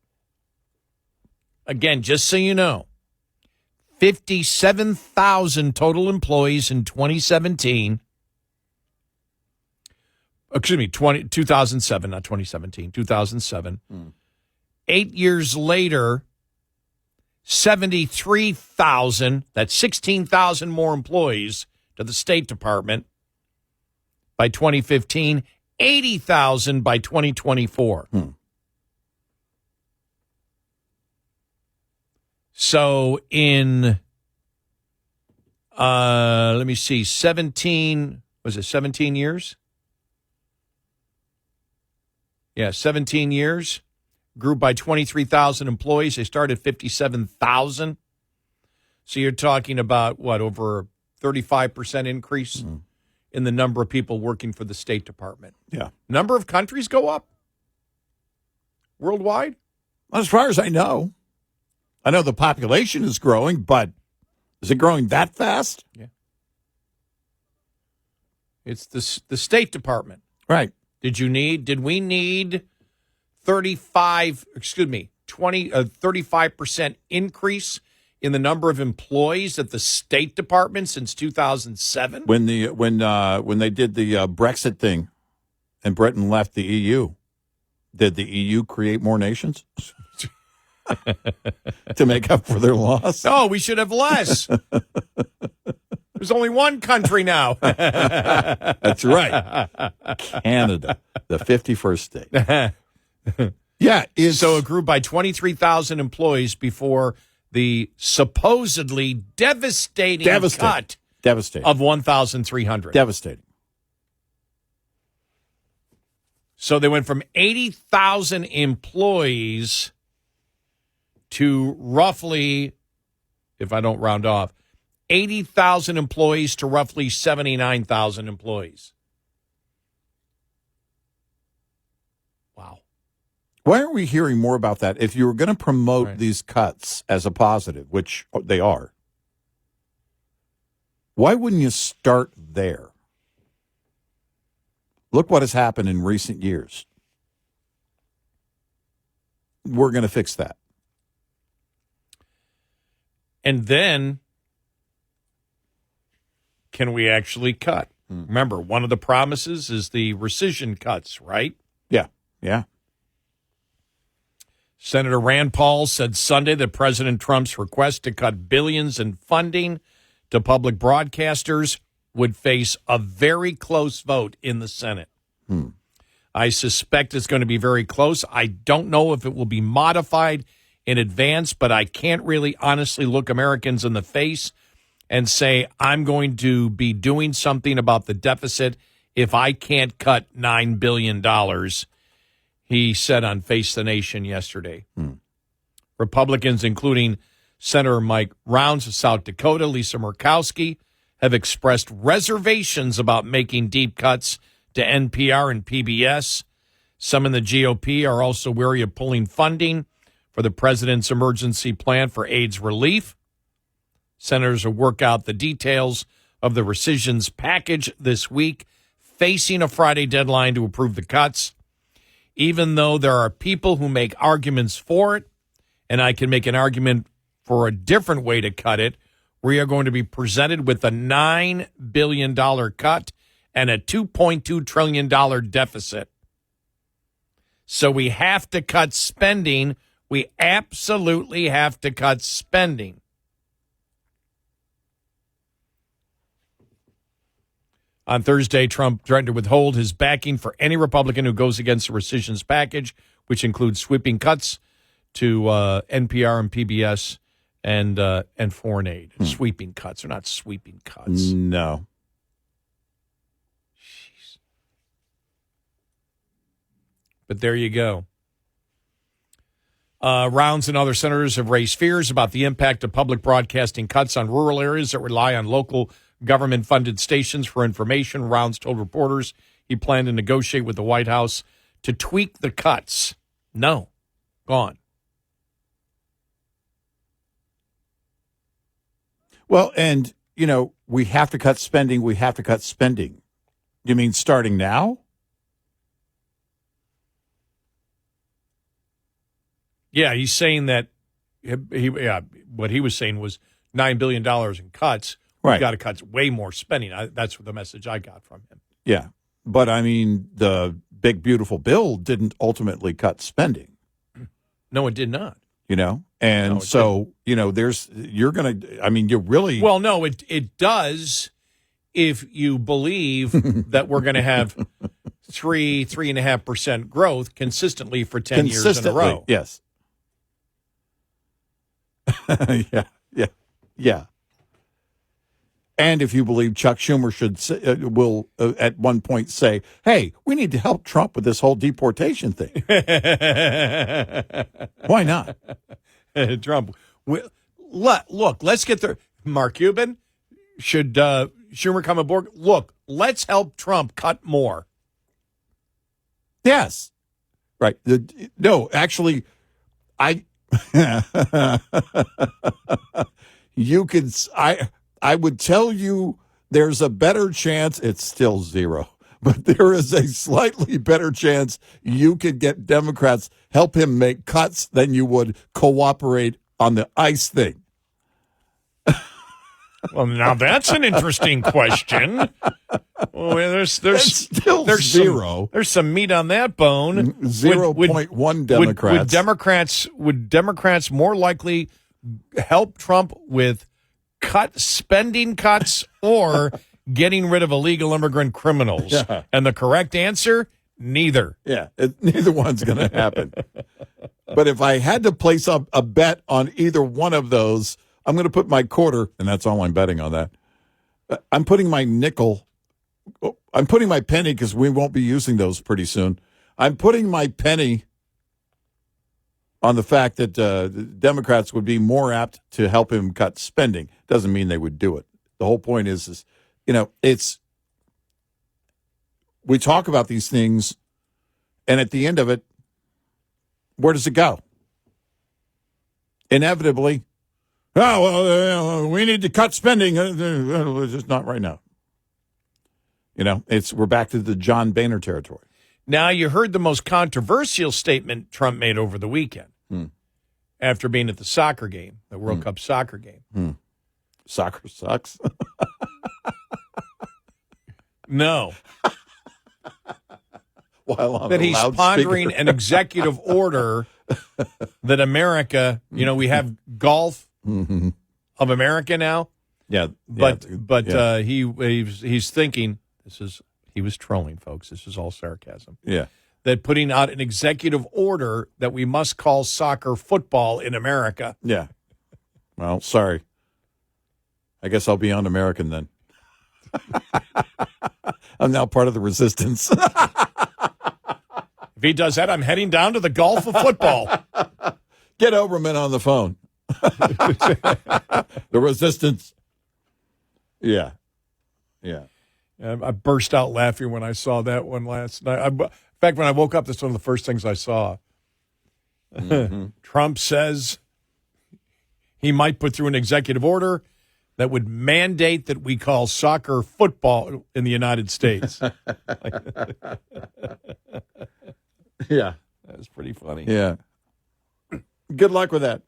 Again, just so you know, 57,000 total employees in 2017. Excuse me, 2007, not 2017, 2007. 8 years later, 73,000, that's 16,000 more employees to the State Department by 2015, 80,000 by 2024. So in, let me see, 17 years? Yeah, 17 years. Grew by 23,000 employees. They started 57,000. So you're talking about, over a 35% increase in the number of people working for the State Department. Yeah. Number of countries go up worldwide? As far as I know the population is growing, but is it growing that fast? Yeah. It's the State Department. Right. Did we need 35% increase in the number of employees at the State Department since 2007? When they did the Brexit thing and Britain left the EU, did the EU create more nations to make up for their loss? No, we should have less. There's only one country now. That's right. Canada, the 51st state. Yeah. So it grew by 23,000 employees before the supposedly devastating cut of 1,300. Devastating. So they went from 80,000 employees to roughly, if I don't round off, 80,000 employees to roughly 79,000 employees. Wow. Why aren't we hearing more about that? If you were going to promote these cuts as a positive, which they are, why wouldn't you start there? Look what has happened in recent years. We're going to fix that. And then, can we actually cut? Remember, one of the promises is the rescission cuts, right? Yeah. Senator Rand Paul said Sunday that President Trump's request to cut billions in funding to public broadcasters would face a very close vote in the Senate. I suspect it's going to be very close. I don't know if it will be modified in advance, but I can't really honestly look Americans in the face and say I'm going to be doing something about the deficit if I can't cut $9 billion, he said on Face the Nation yesterday. Republicans, including Senator Mike Rounds of South Dakota, Lisa Murkowski, have expressed reservations about making deep cuts to NPR and PBS. Some in the GOP are also wary of pulling funding for the president's emergency plan for AIDS relief. Senators will work out the details of the rescissions package this week, facing a Friday deadline to approve the cuts. Even though there are people who make arguments for it, and I can make an argument for a different way to cut it, we are going to be presented with a $9 billion cut and a $2.2 trillion deficit. So we have to cut spending. We absolutely have to cut spending. On Thursday, Trump threatened to withhold his backing for any Republican who goes against the rescissions package, which includes sweeping cuts to NPR and PBS and foreign aid. Sweeping cuts. They're not sweeping cuts. No. Jeez. But there you go. Rounds and other senators have raised fears about the impact of public broadcasting cuts on rural areas that rely on local government-funded stations for information. Rounds told reporters he planned to negotiate with the White House to tweak the cuts. No. Gone. Well, and, you know, we have to cut spending. We have to cut spending. You mean starting now? Yeah, he's saying that what he was saying was $9 billion in cuts. Right. We've got to cut way more spending. That's the message I got from him. Yeah. But, I mean, the big, beautiful bill didn't ultimately cut spending. No, it did not. You know? And so, you know, you're going to, I mean, you really. Well, no, it does if you believe that we're going to have 3.5% growth consistently for 10 years in a row. Yes. Yeah. And if you believe Chuck Schumer will at one point say, hey, we need to help Trump with this whole deportation thing. Why not? Trump. Look, let's get there. Mark Cuban, should Schumer come aboard? Look, let's help Trump cut more. Yes. Right. No, actually, I would tell you there's a better chance, it's still zero, but there is a slightly better chance you could get Democrats help him make cuts than you would cooperate on the ICE thing. Well, now that's an interesting question. Well, there's still zero. There's some meat on that bone. 0.1 Democrats. Would Democrats more likely help Trump with spending cuts or getting rid of illegal immigrant criminals? Yeah. And the correct answer, neither. Yeah, neither one's going to happen. But if I had to place up a bet on either one of those, I'm going to put my quarter, and that's all I'm betting on that. I'm putting my nickel. I'm putting my penny because we won't be using those pretty soon. I'm putting my penny on the fact that the Democrats would be more apt to help him cut spending. Doesn't mean they would do it. The whole point is we talk about these things, and at the end of it, where does it go? Inevitably, we need to cut spending. Just not right now. We're back to the John Boehner territory. Now, you heard the most controversial statement Trump made over the weekend after being at the soccer game, the World Cup soccer game. Soccer sucks. No. While on that the he's loudspeaker. pondering an executive order that America, we have golf of America now. Yeah. But he's thinking, he was trolling, folks. This is all sarcasm. Yeah. That putting out an executive order that we must call soccer football in America. Yeah. Well, sorry. I guess I'll be un-American then. I'm now part of the resistance. If he does that, I'm heading down to the Gulf of football. Get Oberman on the phone. The resistance. Yeah. Yeah. I burst out laughing when I saw that one last night. In fact, when I woke up, that's one of the first things I saw. Trump says he might put through an executive order that would mandate that we call soccer football in the United States. Yeah. That was pretty funny. Yeah. Good luck with that.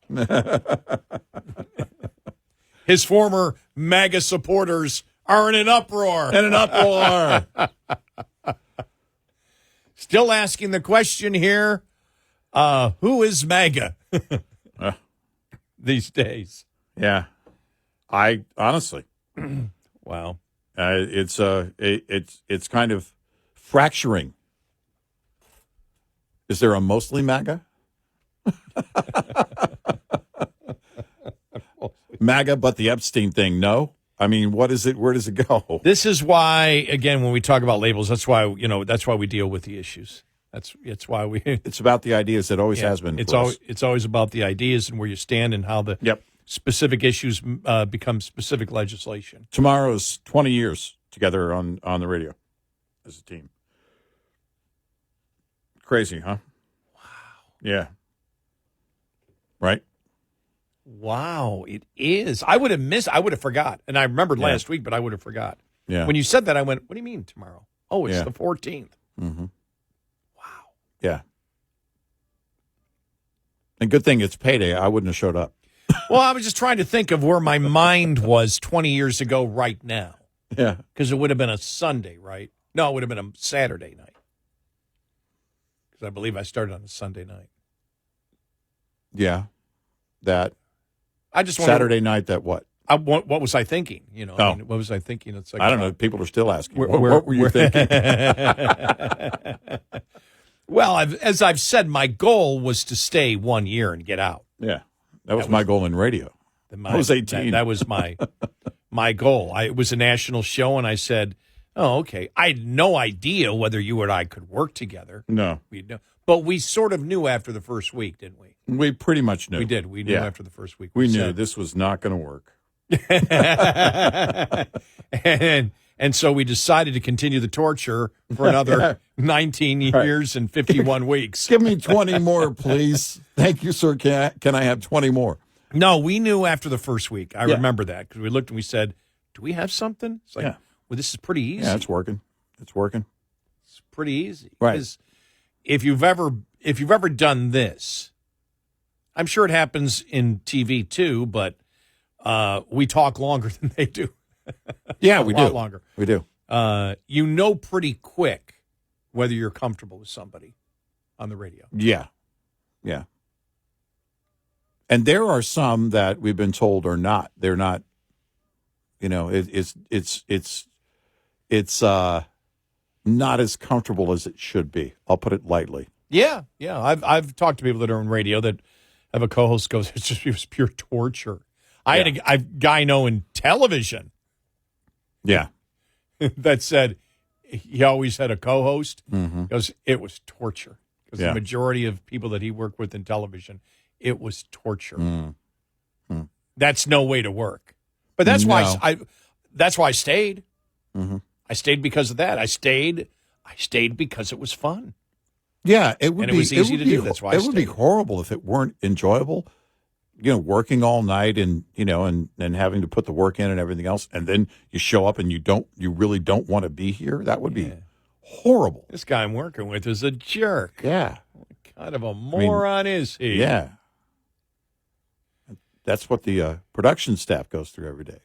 His former MAGA supporters are in an uproar. Still asking the question here, who is MAGA these days? Yeah. I honestly. Wow. It's kind of fracturing. Is there a mostly MAGA? MAGA, but the Epstein thing, no? I mean, what is it? Where does it go? This is why, again, when we talk about labels, that's why we deal with the issues. It's why we. It's about the ideas. It always has been. It's always about the ideas and where you stand and how the specific issues become specific legislation. Tomorrow's 20 years together on the radio as a team. Crazy, huh? Wow. Yeah. Right? Wow, it is. I would have forgot. And I remembered last week, but I would have forgot. Yeah. When you said that, I went, what do you mean tomorrow? Oh, it's the 14th. Mm-hmm. Wow. Yeah. And good thing it's payday. I wouldn't have showed up. Well, I was just trying to think of where my mind was 20 years ago right now. Yeah. Because it would have been a Sunday, right? No, it would have been a Saturday night. Because I believe I started on a Sunday night. Yeah. That. I just Saturday night, that what? What was I thinking? What was I thinking? It's like, I don't know. People are still asking. What were you thinking? Well, as I've said, my goal was to stay 1 year and get out. Yeah. That was my goal in radio. I was 18. That was my goal. It was a national show, and I said, oh, okay. I had no idea whether you and I could work together. No. But we sort of knew after the first week, didn't we? We pretty much knew. We did. We knew after the first week. We knew this was not going to work. And so we decided to continue the torture for another 19 years and 51 weeks. Give me 20 more, please. Thank you, sir. Can I have 20 more? No, we knew after the first week. I remember that because we looked and we said, do we have something? It's like, well, this is pretty easy. Yeah, it's working. It's pretty easy. Right. Because if you've ever done this, I'm sure it happens in TV too, but we talk longer than they do. Yeah, we do. A lot longer. We do. You know pretty quick whether you're comfortable with somebody on the radio. Yeah. Yeah. And there are some that we've been told are not. They're not. It's not as comfortable as it should be. I'll put it lightly. Yeah. I've talked to people that are on radio that have a co-host goes, it was pure torture. I had a guy know in television. Yeah. That said he always had a co-host. Mm-hmm. Goes, it was torture. because the majority of people that he worked with in television, it was torture. That's no way to work. But that's why I stayed. Mm-hmm. I stayed because of that. I stayed because it was fun. Yeah, it would and be. It was easy to do. That's why it would be horrible if it weren't enjoyable. Working all night and and having to put the work in and everything else, and then you show up and you really don't want to be here. That would be horrible. This guy I'm working with is a jerk. Yeah, what kind of a moron is he? Yeah, that's what the production staff goes through every day.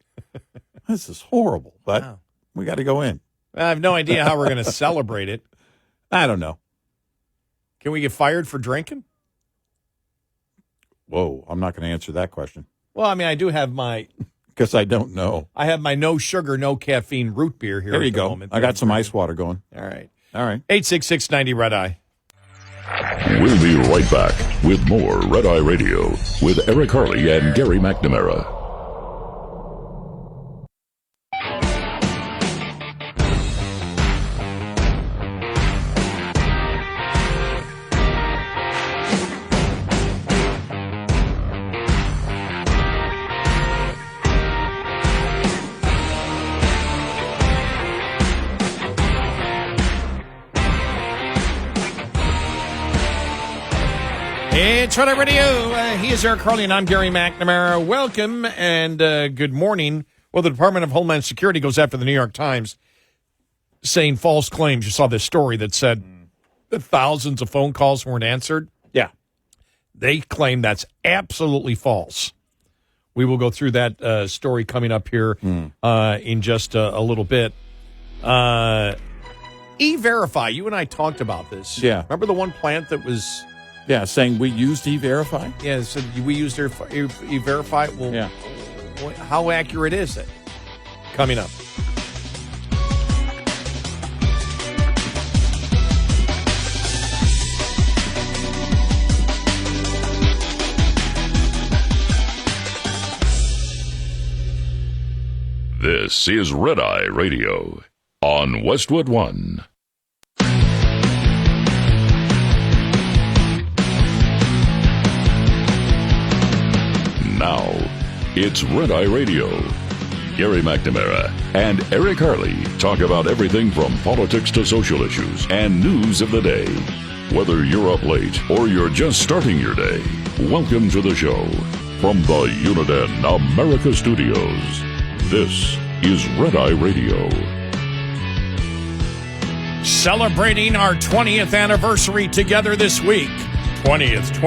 This is horrible, but we got to go in. I have no idea how we're going to celebrate it. I don't know. Can we get fired for drinking? Whoa, I'm not going to answer that question. Well, I mean, I do have my... Because I don't know. I have my no sugar, no caffeine root beer here. There you at the go. moment. I got some ice water going. All right. 866-90 Red Eye. We'll be right back with more Red Eye Radio with Eric Harley and Gary McNamara. It's Red Eye Radio. He is Eric Harley, and I'm Gary McNamara. Welcome and good morning. Well, the Department of Homeland Security goes after the New York Times saying false claims. You saw this story that said that thousands of phone calls weren't answered. Yeah. They claim that's absolutely false. We will go through that story coming up here in just a little bit. E-Verify, you and I talked about this. Yeah. Remember the one plant that was... Yeah, saying we used E-Verify? Yeah, so we used E-Verify. Well, yeah. How accurate is it? Coming up. This is Red Eye Radio on Westwood One. Now, it's Red Eye Radio. Gary McNamara and Eric Harley talk about everything from politics to social issues and news of the day. Whether you're up late or you're just starting your day, welcome to the show. From the Uniden America Studios, this is Red Eye Radio. Celebrating our 20th anniversary together this week. 20th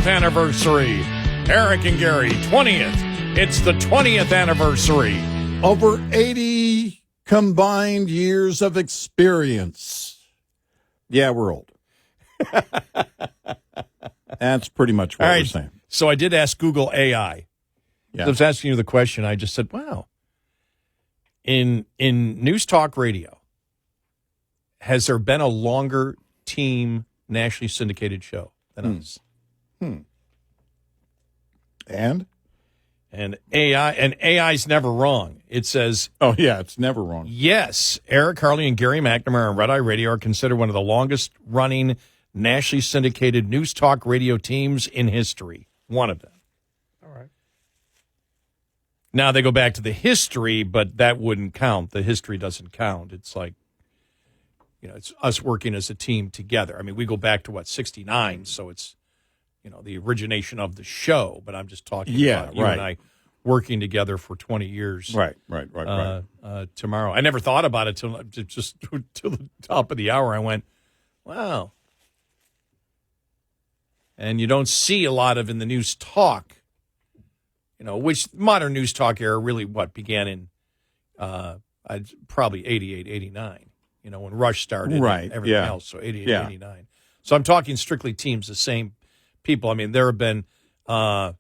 anniversary. Eric and Gary, 20th. It's the 20th anniversary. Over 80 combined years of experience. Yeah, we're old. That's pretty much what we're saying. So I did ask Google AI. Yeah. I was asking you the question. I just said, wow. In News Talk Radio, has there been a longer team nationally syndicated show than us? And AI's never wrong. It says, oh yeah, it's never wrong. Yes, Eric Harley and Gary McNamara on Red Eye Radio are considered one of the longest running nationally syndicated news talk radio teams in history. One of them. All right. Now they go back to the history, but that wouldn't count. The history doesn't count. It's like, it's us working as a team together. I mean, we go back to 69, so it's the origination of the show, but I'm just talking about you and I working together for 20 years. Right. Tomorrow. I never thought about it till the top of the hour. I went, wow. And you don't see a lot of in the news talk, which modern news talk era really began in probably 88, 89, when Rush started and everything else. So 88, 89. So I'm talking strictly teams, the same people. I mean, there have been now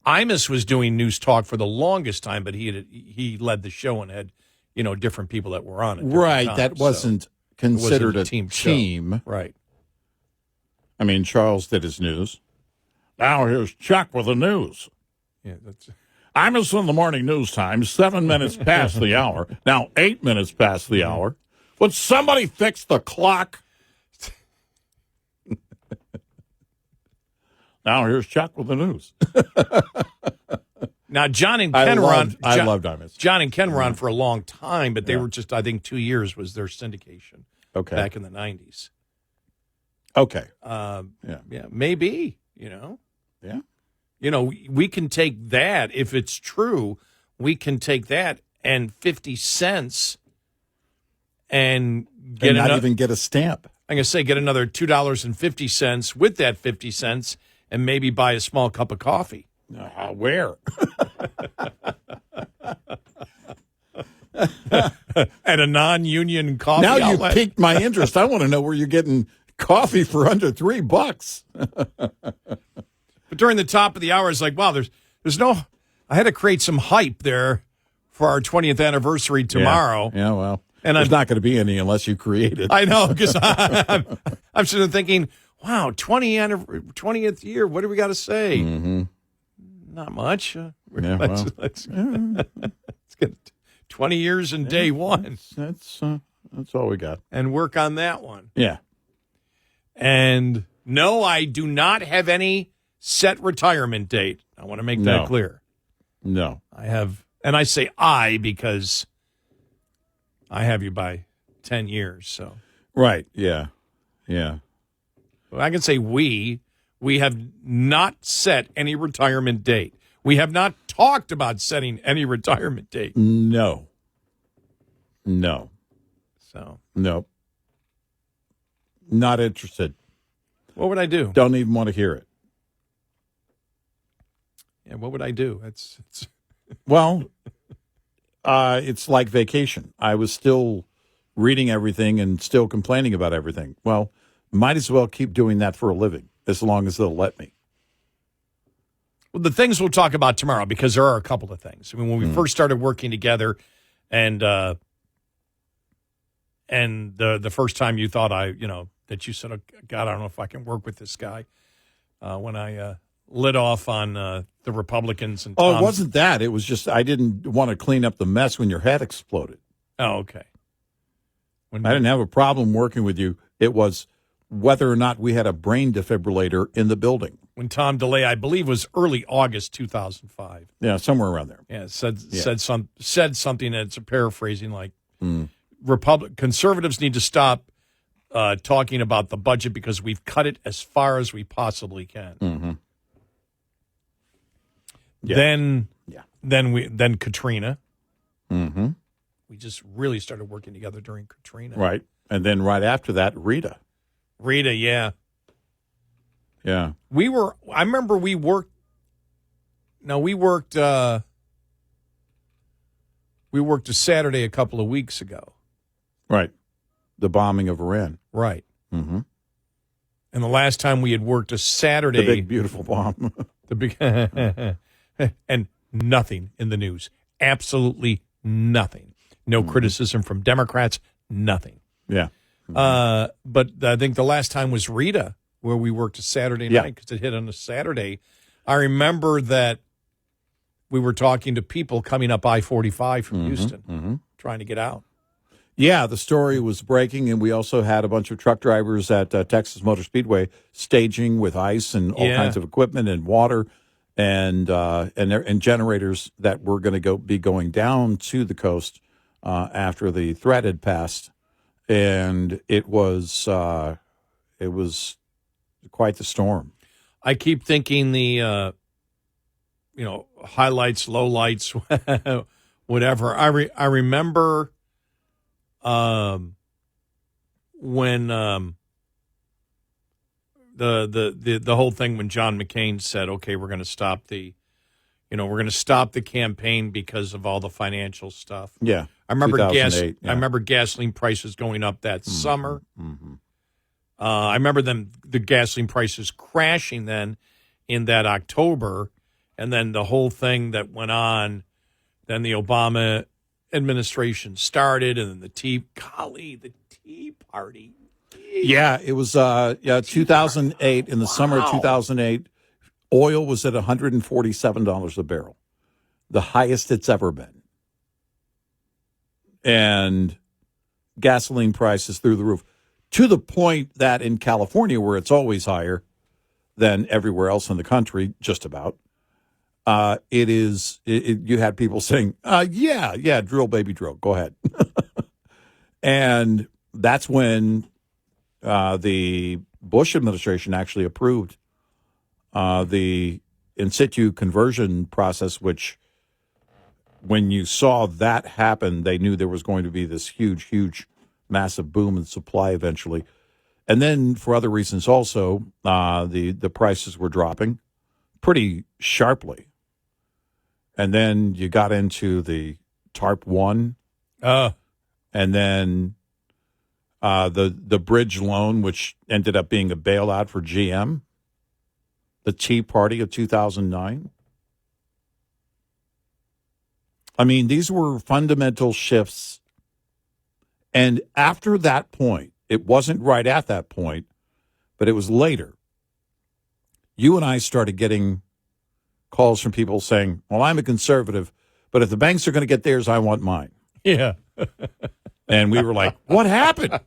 Imus was doing news talk for the longest time, but he led the show and had different people that were on it. Right, times, that wasn't considered a team. Right. I mean, Charles did his news. Now here's Chuck with the news. Yeah, that's. Imus in the morning news time, 7 minutes past the hour. Now 8 minutes past the hour. Would somebody fix the clock? Now here's Chuck with the news. Now, John and Ken were on. I loved Imus. John and Ken were on for a long time, but they were just, I think, 2 years was their syndication. Okay. Back in the 90s. Okay. Yeah, maybe, Yeah. We can take that, if it's true, we can take that and 50 cents and get not even get a stamp. I'm going to say get another $2.50 with that 50 cents and maybe buy a small cup of coffee. Where? At a non-union coffee Now outlet. you piqued my interest. I want to know where you're getting coffee for under $3. But during the top of the hour, it's like, wow, there's no. I had to create some hype there for our 20th anniversary tomorrow. Yeah, well, and there's not going to be any unless you create it. I know, because I'm sort of thinking, wow, 20th year. What do we got to say? Mm-hmm. Not much. Let's get 20 years in day one. That's all we got. And work on that one. Yeah. And no, I do not have any set retirement date. I want to make that clear. No. I have, and I say I because I have you by 10 years. So right. Yeah. Yeah. I can say we have not set any retirement date. We have not talked about setting any retirement date. No. So no. Not interested. What would I do? Don't even want to hear it. Yeah, what would I do? It's Well, it's like vacation. I was still reading everything and still complaining about everything. Well, might as well keep doing that for a living as long as they'll let me. Well, the things we'll talk about tomorrow, because there are a couple of things. I mean, when we first started working together, and the first time you thought that you said, oh, God, I don't know if I can work with this guy. When I lit off on the Republicans and It wasn't that. It was just I didn't want to clean up the mess when your head exploded. Oh, okay. I didn't have a problem working with you. It was whether or not we had a brain defibrillator in the building. When Tom DeLay, I believe, was early August 2005. Yeah, somewhere around there. Yeah, said something that's a paraphrasing like conservatives need to stop talking about the budget because we've cut it as far as we possibly can. Mm-hmm. Yeah. Then Katrina. Mm-hmm. We just really started working together during Katrina. Right. And then right after that, Rita, yeah. Yeah. I remember we worked a Saturday a couple of weeks ago. Right. The bombing of Iran. Right. Mm-hmm. And the last time we had worked a Saturday. The big, beautiful bomb. And nothing in the news. Absolutely nothing. No criticism from Democrats. Nothing. Yeah. But I think the last time was Rita, where we worked a Saturday night because it hit on a Saturday. I remember that we were talking to people coming up I-45 from Houston, trying to get out. Yeah, the story was breaking, and we also had a bunch of truck drivers at Texas Motor Speedway staging with ice and all kinds of equipment and water and generators that were going to be going down to the coast after the threat had passed, and it was quite the storm. I keep thinking the highlights, lowlights, whatever. I remember when the whole thing when John McCain said, "Okay, we're going to stop the campaign because of all the financial stuff." Yeah, I remember 2008, I remember gasoline prices going up that summer. Mm-hmm. I remember the gasoline prices crashing then in that October, and then the whole thing that went on. Then the Obama administration started, and then the Tea Party. Yeah, it was 2008. In the summer of 2008, oil was at $147 a barrel. the highest it's ever been. And gasoline prices through the roof, to the point that in California, where it's always higher than everywhere else in the country, just about, you had people saying, yeah, drill, baby, drill, go ahead. And that's when the Bush administration actually approved the in situ conversion process, which when you saw that happen, they knew there was going to be this huge, massive boom in supply eventually. And then for other reasons also, the prices were dropping pretty sharply. And then you got into the TARP 1. And then the bridge loan, which ended up being a bailout for GM. The Tea Party of 2009. I mean, these were fundamental shifts. And after that point, it wasn't right at that point, but it was later. You and I started getting calls from people saying, well, I'm a conservative, but if the banks are going to get theirs, I want mine. Yeah. And we were like, what happened?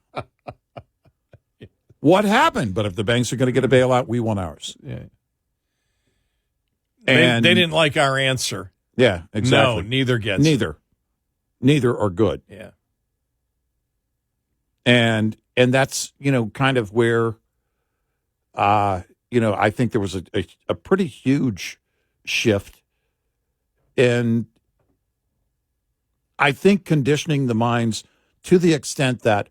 What happened? But if the banks are going to get a bailout, we want ours. Yeah. And they didn't like our answer. Yeah, exactly. No, neither gets Neither. Neither are good. Yeah. And that's, kind of where, I think there was a pretty huge shift in, I think, conditioning the minds to the extent that,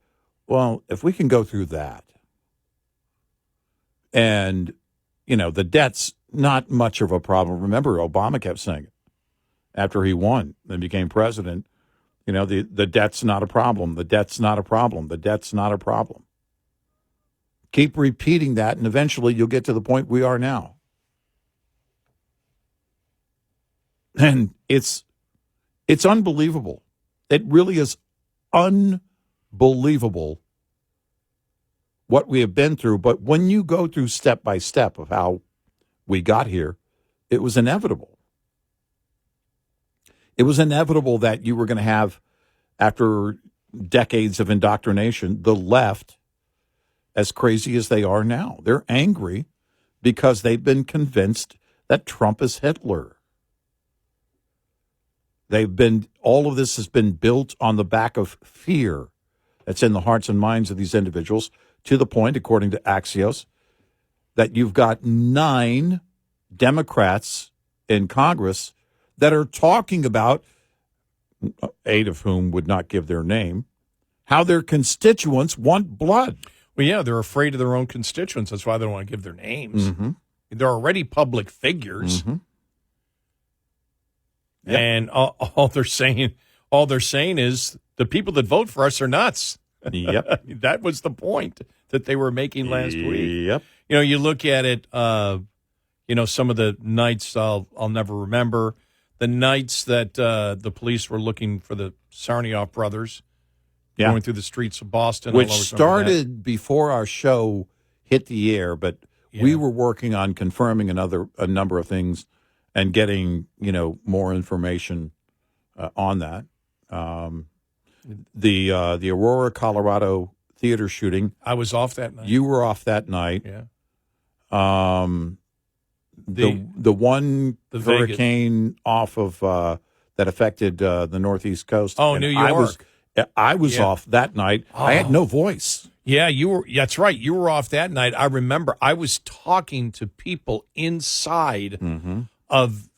well, if we can go through that, and, the debt's not much of a problem. Remember, Obama kept saying it after he won and became president. The debt's not a problem. The debt's not a problem. The debt's not a problem. Keep repeating that, and eventually you'll get to the point we are now. And it's unbelievable. It really is unbelievable what we have been through. But when you go through step by step of how we got here, it was inevitable. It was inevitable that you were going to have, after decades of indoctrination, the left, as crazy as they are now. They're angry because they've been convinced that Trump is Hitler. All of this has been built on the back of fear that's in the hearts and minds of these individuals, to the point, according to Axios, that you've got 9 Democrats in Congress that are talking about, 8 of whom would not give their name, how their constituents want blood. Well, yeah, they're afraid of their own constituents. That's why they don't want to give their names. Mm-hmm. They're already public figures. Mm-hmm. Yep. And all they're saying is the people that vote for us are nuts. Yep. That was the point that they were making last week. Yep. You look at it, some of the nights I'll never remember. The nights that the police were looking for the Sarnioff brothers going through the streets of Boston. Which started before our show hit the air, but we were working on confirming a number of things and getting, more information on that. The Aurora, Colorado theater shooting. I was off that night. You were off that night. Yeah. The one hurricane Vegas. off of that affected the Northeast coast. Oh, New York. I was off that night. Oh. I had no voice. Yeah, you were. That's right. You were off that night. I remember. I was talking to people inside of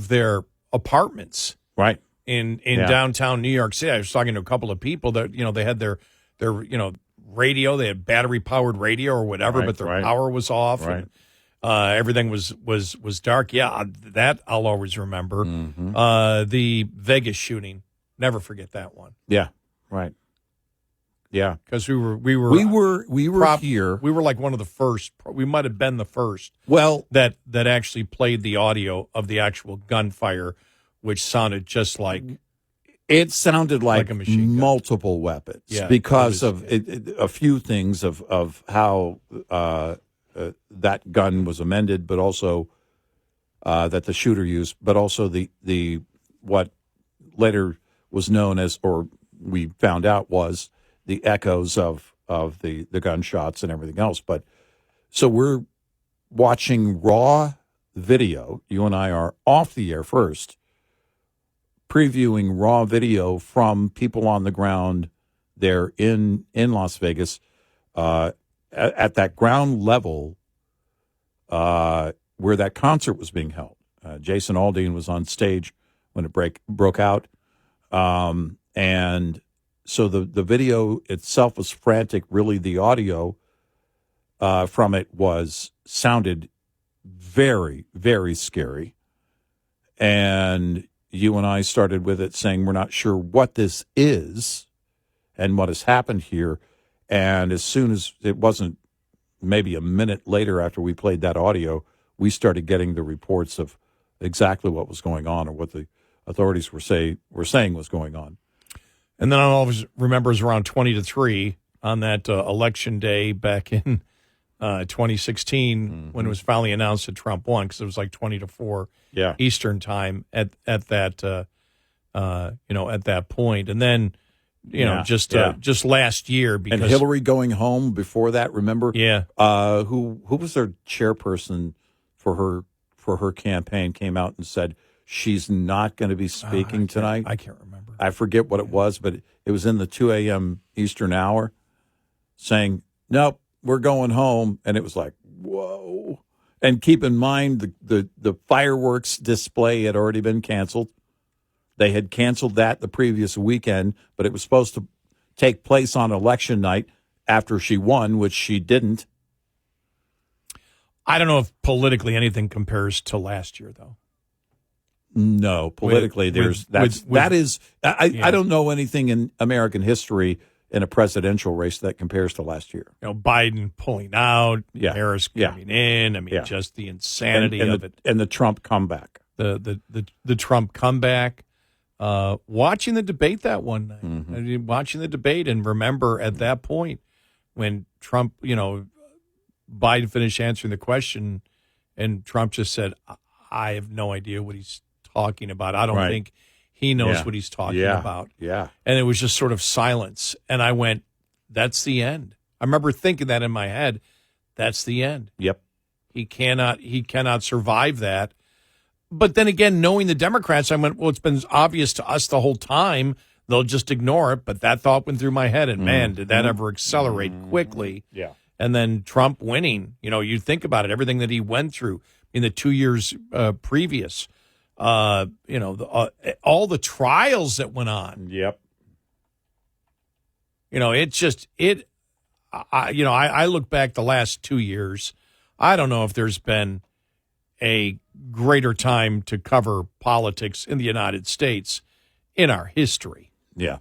their apartments. Right. In downtown New York City. I was talking to a couple of people that, they had their radio, they had battery powered radio or whatever, but their power was off. Right. And, everything was dark. Yeah, that I'll always remember. Mm-hmm. The Vegas shooting. Never forget that one. Yeah. Right. Yeah. Because we were here. We were like one of the first. We might have been the first. Well, that actually played the audio of the actual gunfire, which sounded just like it sounded like a machine gun. Multiple weapons because of a few things of how that gun was amended, but also that the shooter used, but also the what later was known as, or we found out was, the echoes of the gunshots and everything else. But so we're watching raw video. You and I are off the air first, previewing raw video from people on the ground there in Las Vegas, at that ground level where that concert was being held. Jason Aldean was on stage when it broke out. And so the video itself was frantic. Really, the audio from it sounded very, very scary. And you and I started with it saying we're not sure what this is and what has happened here. And as soon as it wasn't maybe a minute later after we played that audio, we started getting the reports of exactly what was going on or what the authorities were saying was going on. And then I always remember it was around 20-3 on that election day back in 2016 when it was finally announced that Trump won, because it was like 20-4 Eastern time at that at that point. And then just last year, because and Hillary going home before that, remember? Yeah. Who was their chairperson for her campaign came out and said she's not going to be speaking tonight. I can't remember. I forget what it was, but it was in the 2 a.m. Eastern hour, saying, nope, we're going home. And it was like, whoa. And keep in mind, the fireworks display had already been canceled. They had canceled that the previous weekend, but it was supposed to take place on election night after she won, which she didn't. I don't know if politically anything compares to last year, though. No, politically, I don't know anything in American history in a presidential race that compares to last year. Biden pulling out, Harris coming in. I mean, just the insanity of it, and the Trump comeback. The Trump comeback. Watching the debate that one night, I mean, watching the debate, and remember at that point when Trump, Biden finished answering the question, and Trump just said, "I have no idea what he's talking about. I don't think he knows what he's talking about." Yeah. And it was just sort of silence. And I went, that's the end. I remember thinking that in my head. That's the end. Yep. He cannot survive that. But then again, knowing the Democrats, I went, well, it's been obvious to us the whole time. They'll just ignore it. But that thought went through my head. And man, did that ever accelerate quickly. Yeah. And then Trump winning, you think about it, everything that he went through in the 2 years previous. All the trials that went on. Yep. I look back the last 2 years. I don't know if there's been a greater time to cover politics in the United States in our history. Yeah.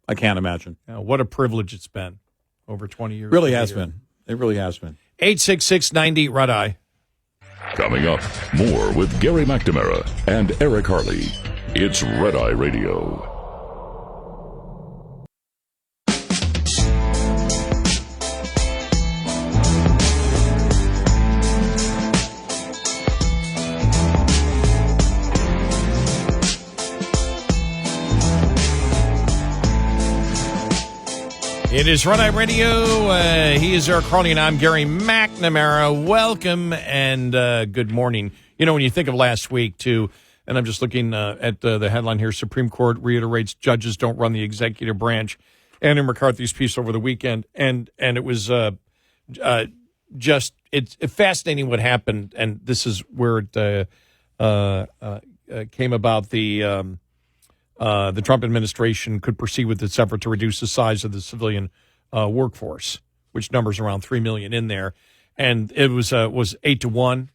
I can't imagine. What a privilege it's been over 20 years. Really has been. It really has been. 866-90 Red Eye. Coming up, more with Gary McNamara and Eric Harley. It's Red Eye Radio. It is Red Eye Radio. He is Eric Harley, and I'm Gary McNamara. Welcome and good morning. When you think of last week, too, and I'm just looking at the headline here, Supreme Court reiterates judges don't run the executive branch. Andrew McCarthy's piece over the weekend, and it was it's fascinating what happened, and this is where it came about. The Trump administration could proceed with its effort to reduce the size of the civilian workforce, which numbers around 3 million in there, and it was 8-1.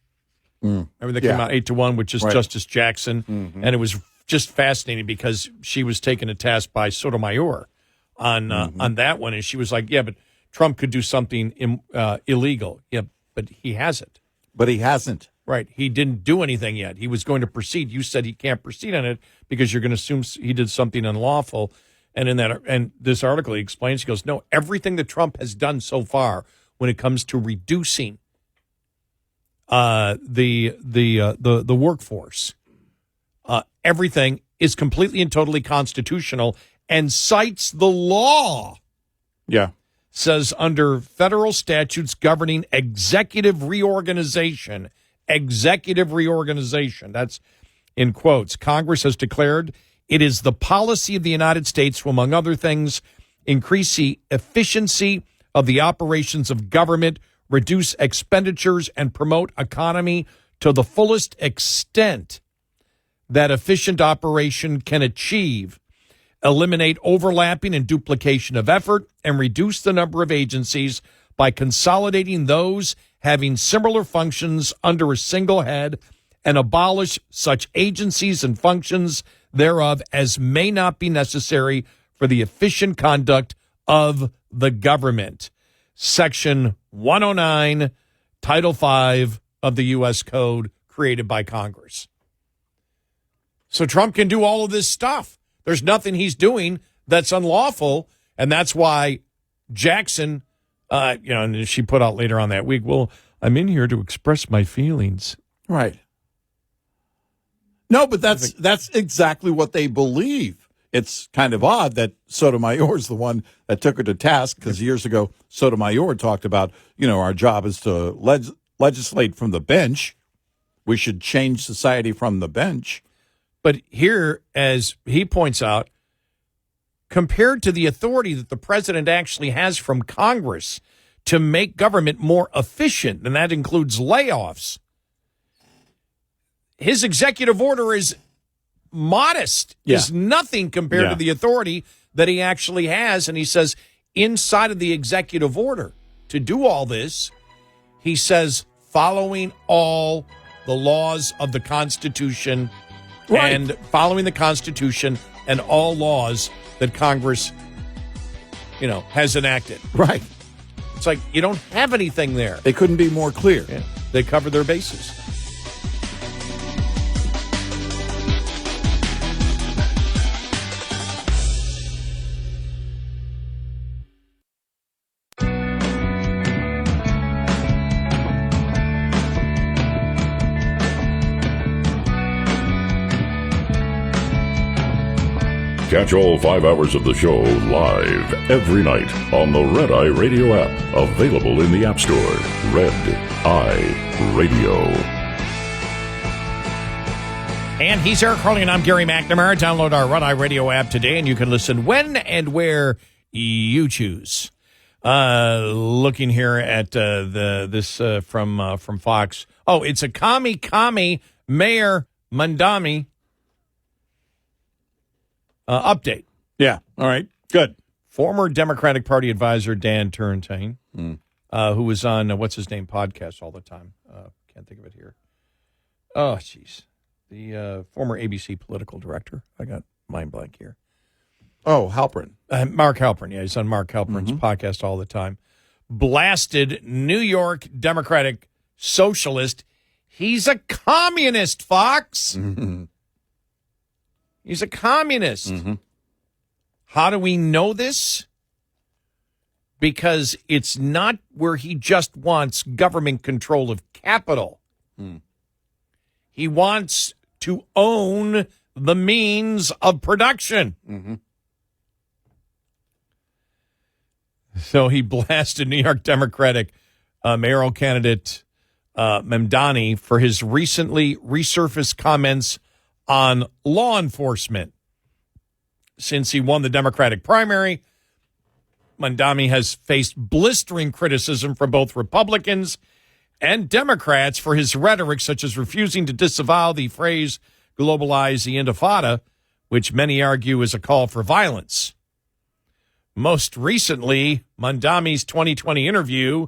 Remember, they came out 8-1, which is Justice Jackson, and it was just fascinating because she was taken to task by Sotomayor on that one, and she was like, "Yeah, but Trump could do something illegal." Yeah, but he hasn't. But he hasn't. Right. He didn't do anything yet. He was going to proceed. You said he can't proceed on it because you're going to assume he did something unlawful. And this article, he explains, he goes, no, everything that Trump has done so far when it comes to reducing the workforce. Everything is completely and totally constitutional, and cites the law. Yeah. Says under federal statutes governing executive reorganization, that's in quotes, Congress has declared it is the policy of the United States to, among other things, increase the efficiency of the operations of government, reduce expenditures, and promote economy to the fullest extent that efficient operation can achieve, eliminate overlapping and duplication of effort, and reduce the number of agencies by consolidating those having similar functions under a single head, and abolish such agencies and functions thereof as may not be necessary for the efficient conduct of the government. Section 109, Title 5 of the U.S. Code, created by Congress. So Trump can do all of this stuff. There's nothing he's doing that's unlawful, and that's why Jackson, and she put out later on that week, well, I'm in here to express my feelings. Right. No, but that's exactly what they believe. It's kind of odd that Sotomayor is the one that took her to task, because years ago Sotomayor talked about, our job is to legislate from the bench. We should change society from the bench. But here, as he points out, compared to the authority that the president actually has from Congress to make government more efficient, and that includes layoffs, his executive order is modest, is nothing compared to the authority that he actually has. And he says inside of the executive order to do all this, he says following all the laws of the Constitution, and following the Constitution and all laws that Congress, has enacted. Right. It's like you don't have anything there. They couldn't be more clear. Yeah. They cover their bases. Catch all 5 hours of the show live every night on the Red Eye Radio app. Available in the App Store. Red Eye Radio. And he's Eric Harley, and I'm Gary McNamara. Download our Red Eye Radio app today, and you can listen when and where you choose. Looking here at this from Fox. Oh, it's a commie Mayor Mamdani update. Yeah. All right. Good. Former Democratic Party advisor Dan Turrentine, who was on what's his name podcast all the time. Can't think of it here. Oh, jeez. The former ABC political director. I got mind blank here. Oh, Halperin. Mark Halperin. Yeah, he's on Mark Halperin's podcast all the time. Blasted New York Democratic socialist. He's a communist, Fox. Mm-hmm. He's a communist. Mm-hmm. How do we know this? Because it's not where he just wants government control of capital. He wants to own the means of production. Mm-hmm. So he blasted New York Democratic mayoral candidate Mamdani for his recently resurfaced comments on law enforcement. Since he won the Democratic primary, Mamdani has faced blistering criticism from both Republicans and Democrats for his rhetoric, such as refusing to disavow the phrase globalize the intifada, which many argue is a call for violence. Most recently, Mamdani's 2020 interview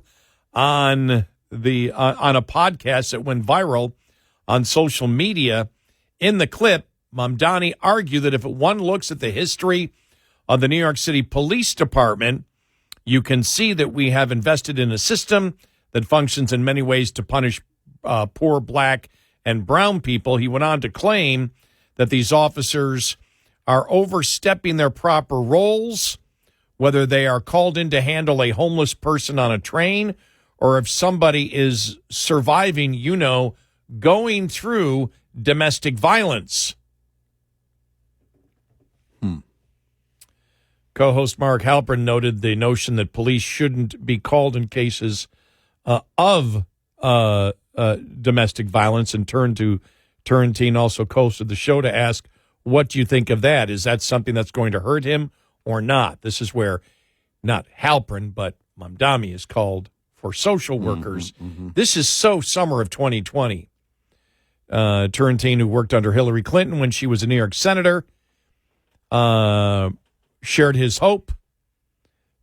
on a podcast that went viral on social media. In the clip, Mamdani argued that if one looks at the history of the New York City Police Department, you can see that we have invested in a system that functions in many ways to punish poor black and brown people. He went on to claim that these officers are overstepping their proper roles, whether they are called in to handle a homeless person on a train or if somebody is surviving, going through domestic violence. Co-host Mark Halpern noted the notion that police shouldn't be called in cases of domestic violence, and turned to Turrentine, also hosted the show, to ask, what do you think of that? Is that something that's going to hurt him or not? This is where not Halpern, but Mamdani is called for social workers. This is so summer of 2020. Turrentine, who worked under Hillary Clinton when she was a New York senator, shared his hope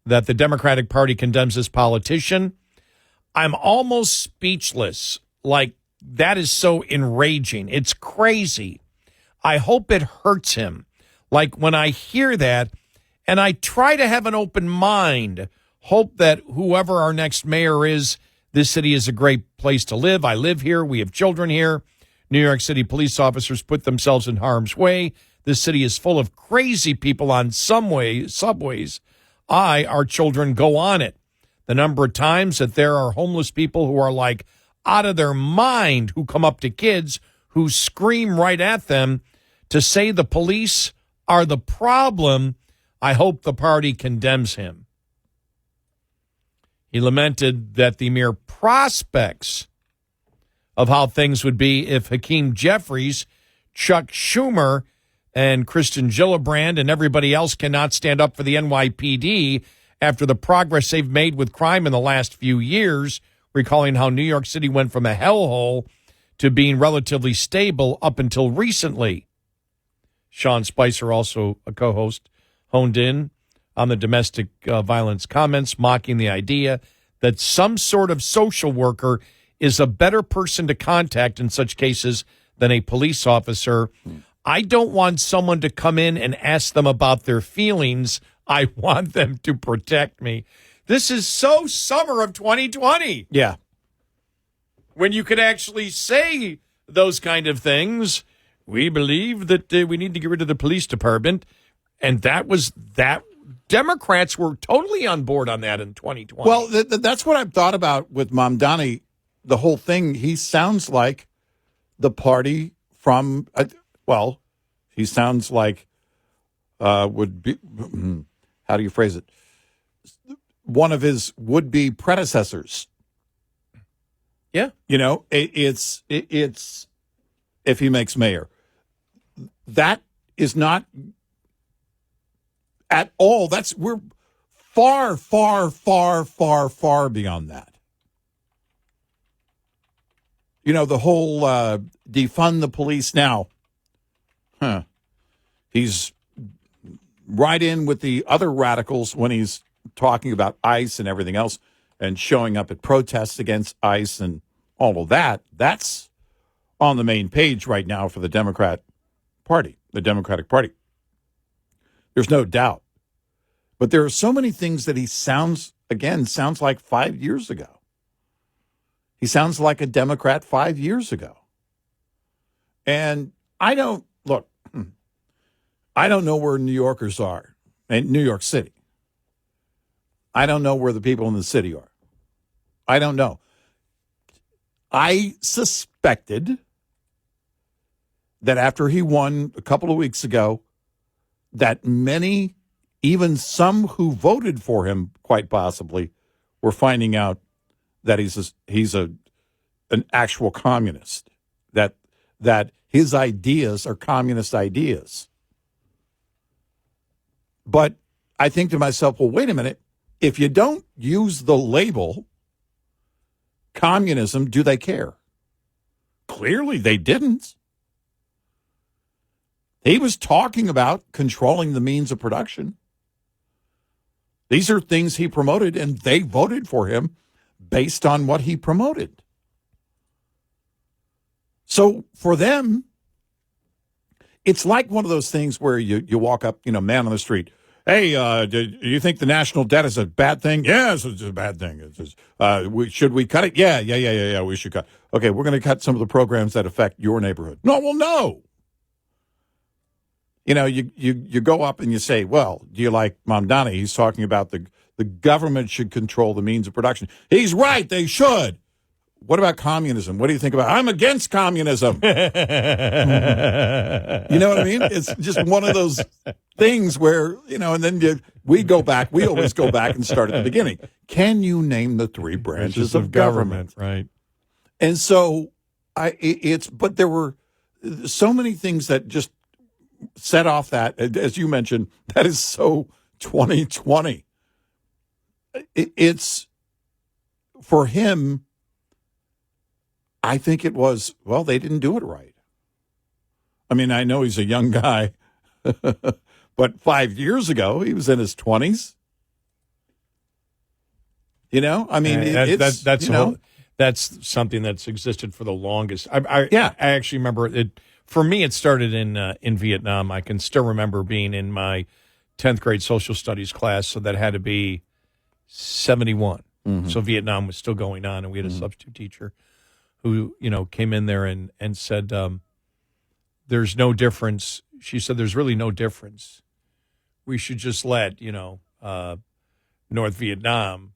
that the Democratic Party condemns this politician. I'm almost speechless. Like, that is so enraging. It's crazy. I hope it hurts him. Like, when I hear that, and I try to have an open mind, hope that whoever our next mayor is, this city is a great place to live. I live here. We have children here. New York City police officers put themselves in harm's way. This city is full of crazy people on subways. Our children go on it. The number of times that there are homeless people who are like out of their mind, who come up to kids who scream right at them, to say the police are the problem. I hope the party condemns him. He lamented that the mere prospects of how things would be if Hakeem Jeffries, Chuck Schumer, and Kristen Gillibrand and everybody else cannot stand up for the NYPD after the progress they've made with crime in the last few years, recalling how New York City went from a hellhole to being relatively stable up until recently. Sean Spicer, also a co-host, honed in on the domestic violence comments, mocking the idea that some sort of social worker is a better person to contact in such cases than a police officer. I don't want someone to come in and ask them about their feelings. I want them to protect me. This is so summer of 2020. Yeah. When you could actually say those kind of things. We believe that we need to get rid of the police department. And that Democrats were totally on board on that in 2020. Well, that's what I've thought about with Mamdani. The whole thing, he sounds like the party from, he sounds like would be, how do you phrase it? One of his would-be predecessors. Yeah. It's if he makes mayor. That is not at all. We're far, far, far, far, far beyond that. The whole defund the police now. He's right in with the other radicals when he's talking about ICE and everything else and showing up at protests against ICE and all of that. That's on the main page right now for the Democratic Party. There's no doubt. But there are so many things that he sounds like 5 years ago. He sounds like a Democrat 5 years ago. And I don't know where New Yorkers are in New York City. I don't know where the people in the city are. I don't know. I suspected that after he won a couple of weeks ago, that many, even some who voted for him, quite possibly, were finding out that he's an actual communist, that his ideas are communist ideas. But I think to myself, well, wait a minute. If you don't use the label communism, do they care? Clearly they didn't. He was talking about controlling the means of production. These are things he promoted, and they voted for him based on what he promoted. So for them, it's like one of those things where you walk up, man on the street. Hey, do you think the national debt is a bad thing? Yes, it's a bad thing. Should we cut it? Yeah, we should cut. Okay, we're going to cut some of the programs that affect your neighborhood. No. You know, you go up and you say, well, do you like Mamdani? He's talking about the government should control the means of production. He's right. They should. What about communism? What do you think about? I'm against communism. You know what I mean? It's just one of those things where, and then we always go back and start at the beginning. Can you name the three branches of government? Right. And so but there were so many things that just set off that, as you mentioned, that is so 2020. It's for him. I think it was, well, they didn't do it right. I mean, I know he's a young guy, but 5 years ago, he was in his 20s. I mean, that's something that's existed for the longest. I actually remember it. For me, it started in Vietnam. I can still remember being in my 10th grade social studies class, so that had to be 71. Mm-hmm. So Vietnam was still going on, and we had a substitute teacher who, came in there and said, there's no difference. She said, there's really no difference. We should just let, North Vietnam,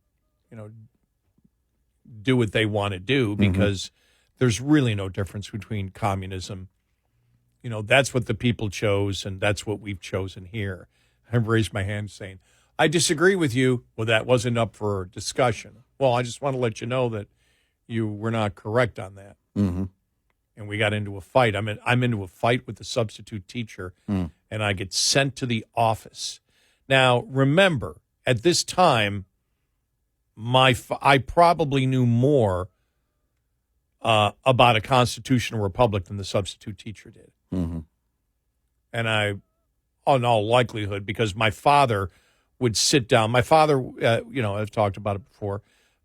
do what they want to do, because there's really no difference between communism. That's what the people chose, and that's what we've chosen here. I raised my hand saying, I disagree with you. Well, that wasn't up for discussion. Well, I just want to let you know that you were not correct on that. Mm-hmm. And we got into a fight. I'm into a fight with the substitute teacher, and I get sent to the office. Now, remember, at this time, I probably knew more about a constitutional republic than the substitute teacher did. Mm-hmm. And in all likelihood, because my father would sit down. My father, I've talked about it before,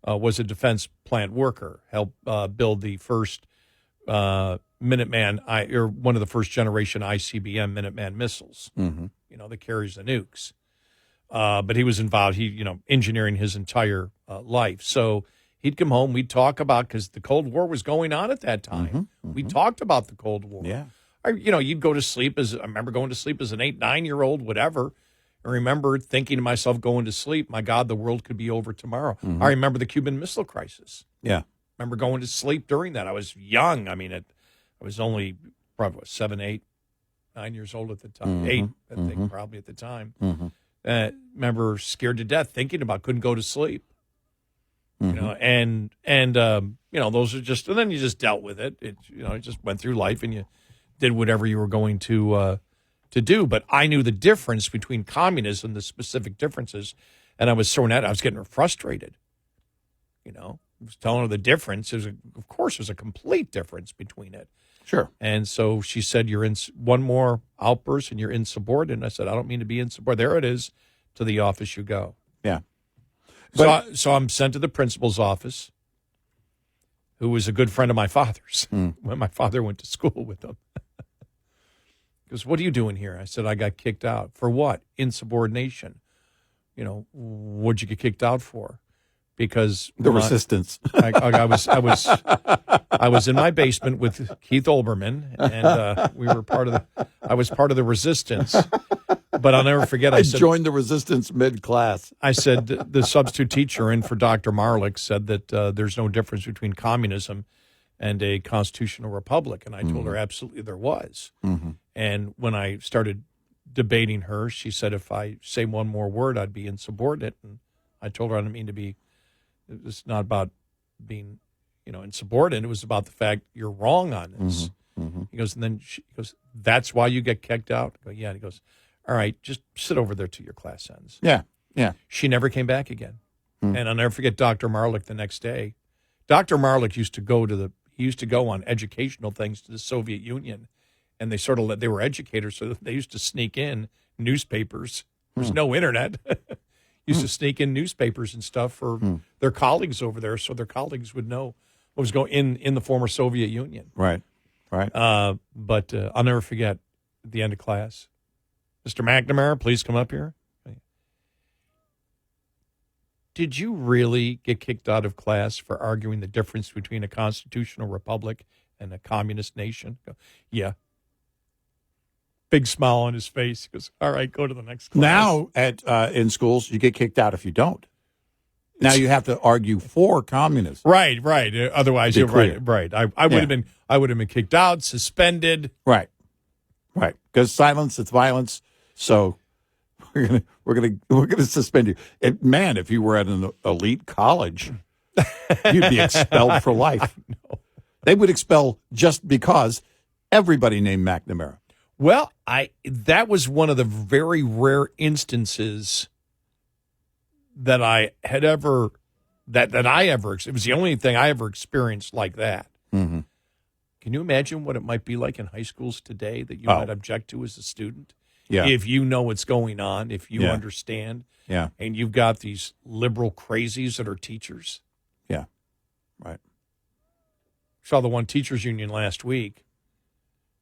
was a defense plant worker, helped build the first Minuteman, or one of the first generation ICBM Minuteman missiles, that carries the nukes. But he was involved, engineering his entire life. So he'd come home, we'd talk about, because the Cold War was going on at that time. We talked about the Cold War. Yeah. You'd go to sleep I remember going to sleep as an 8, 9-year-old, whatever. I remember thinking to myself, going to sleep, my God, the world could be over tomorrow. I remember the Cuban Missile Crisis. Yeah. I remember going to sleep during that. I was young. I mean, I was only probably 7, 8, 9 years old at the time. 8, I think, probably at the time. Remember scared to death, thinking about, couldn't go to sleep. And those are just, and then you just dealt with it. You just went through life and you did whatever you were going to do. But I knew the difference between communism, the specific differences, and I was throwing at it. I was getting frustrated. I was telling her the difference. There's a complete difference between it. Sure. And so she said, you're in one more outburst and you're insubordinate. And I said, I don't mean to be insubordinate. There it is. To the office you go. Yeah. But, so I'm sent to the principal's office, who was a good friend of my father's when my father went to school with him. He goes, what are you doing here? I said, I got kicked out. For what? Insubordination. What'd you get kicked out for? Because the resistance. I was in my basement with Keith Olbermann, and I was part of the resistance. But I'll never forget. I joined the resistance mid-class. I said the substitute teacher in for Dr. Marlick said that there's no difference between communism and a constitutional republic, and I told her absolutely there was. And when I started debating her, she said if I say one more word, I'd be insubordinate. And I told her I didn't mean to be. It's not about being, insubordinate. It was about the fact you're wrong on this. He goes, and then she goes, that's why you get kicked out? I go, yeah. And he goes, all right, just sit over there till your class ends. Yeah, yeah. She never came back again. And I'll never forget Dr. Marlick the next day. Dr. Marlick used to go on educational things to the Soviet Union, and they were educators, so they used to sneak in newspapers. There's no internet. Used to sneak in newspapers and stuff for their colleagues over there, so their colleagues would know what was going in the former Soviet Union. Right. But I'll never forget at the end of class, Mr. McNamara, please come up here. Did you really get kicked out of class for arguing the difference between a constitutional republic and a communist nation? Yeah. big smile on his face. He goes, all right, go to the next class. Now, in schools, you get kicked out if you don't. Now you have to argue for communism. Right. Otherwise, you're clear. right. I would have been kicked out, suspended. Right. Because silence is violence. So we're gonna suspend you. And man, if you were at an elite college, you'd be expelled for life. They would expel just because everybody named McNamara. Well, that was one of the very rare instances that I had ever, it was the only thing I ever experienced like that. Mm-hmm. Can you imagine what it might be like in high schools today that you might object to as a student? Yeah. If you know what's going on, if you understand. Yeah. And you've got these liberal crazies that are teachers. Yeah. Right. Saw the one teachers union last week.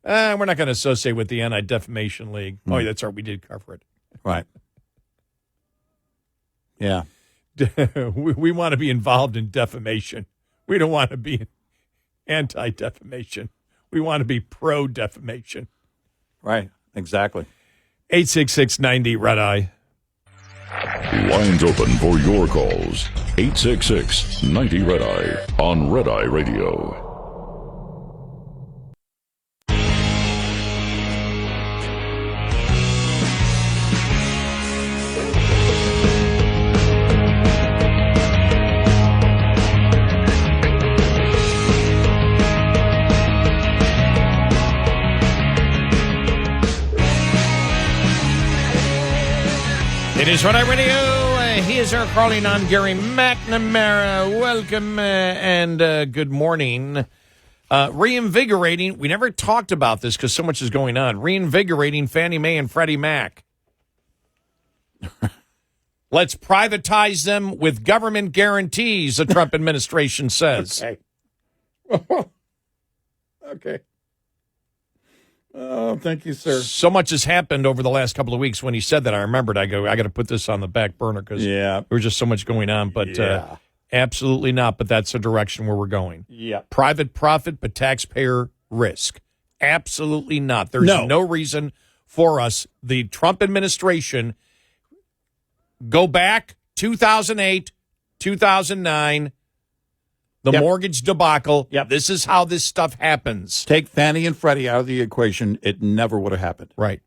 We're not going to associate with the Anti-Defamation League. Oh, yeah, that's right. We did cover it. Right. Yeah. we want to be involved in defamation. We don't want to be anti-defamation. We want to be pro-defamation. Right. Exactly. 866-90-RED-EYE. Lines open for your calls. 866-90-RED-EYE on Red Eye Radio. It is Red Eye Radio. He is our calling on Gary McNamara. Welcome and good morning. Reinvigorating. We never talked about this because so much is going on. Reinvigorating Fannie Mae and Freddie Mac. Let's privatize them with government guarantees, the Trump administration says. Okay. Oh, thank you, sir. So much has happened over the last couple of weeks. When he said that, I remembered. I got to put this on the back burner because there was just so much going on. But absolutely not. But that's the direction where we're going. Yeah. Private profit, but taxpayer risk. Absolutely not. There's no reason for us, the Trump administration, go back 2008, 2009, the mortgage debacle. Yep. This is how this stuff happens. Take Fannie and Freddie out of the equation. It never would have happened. Right.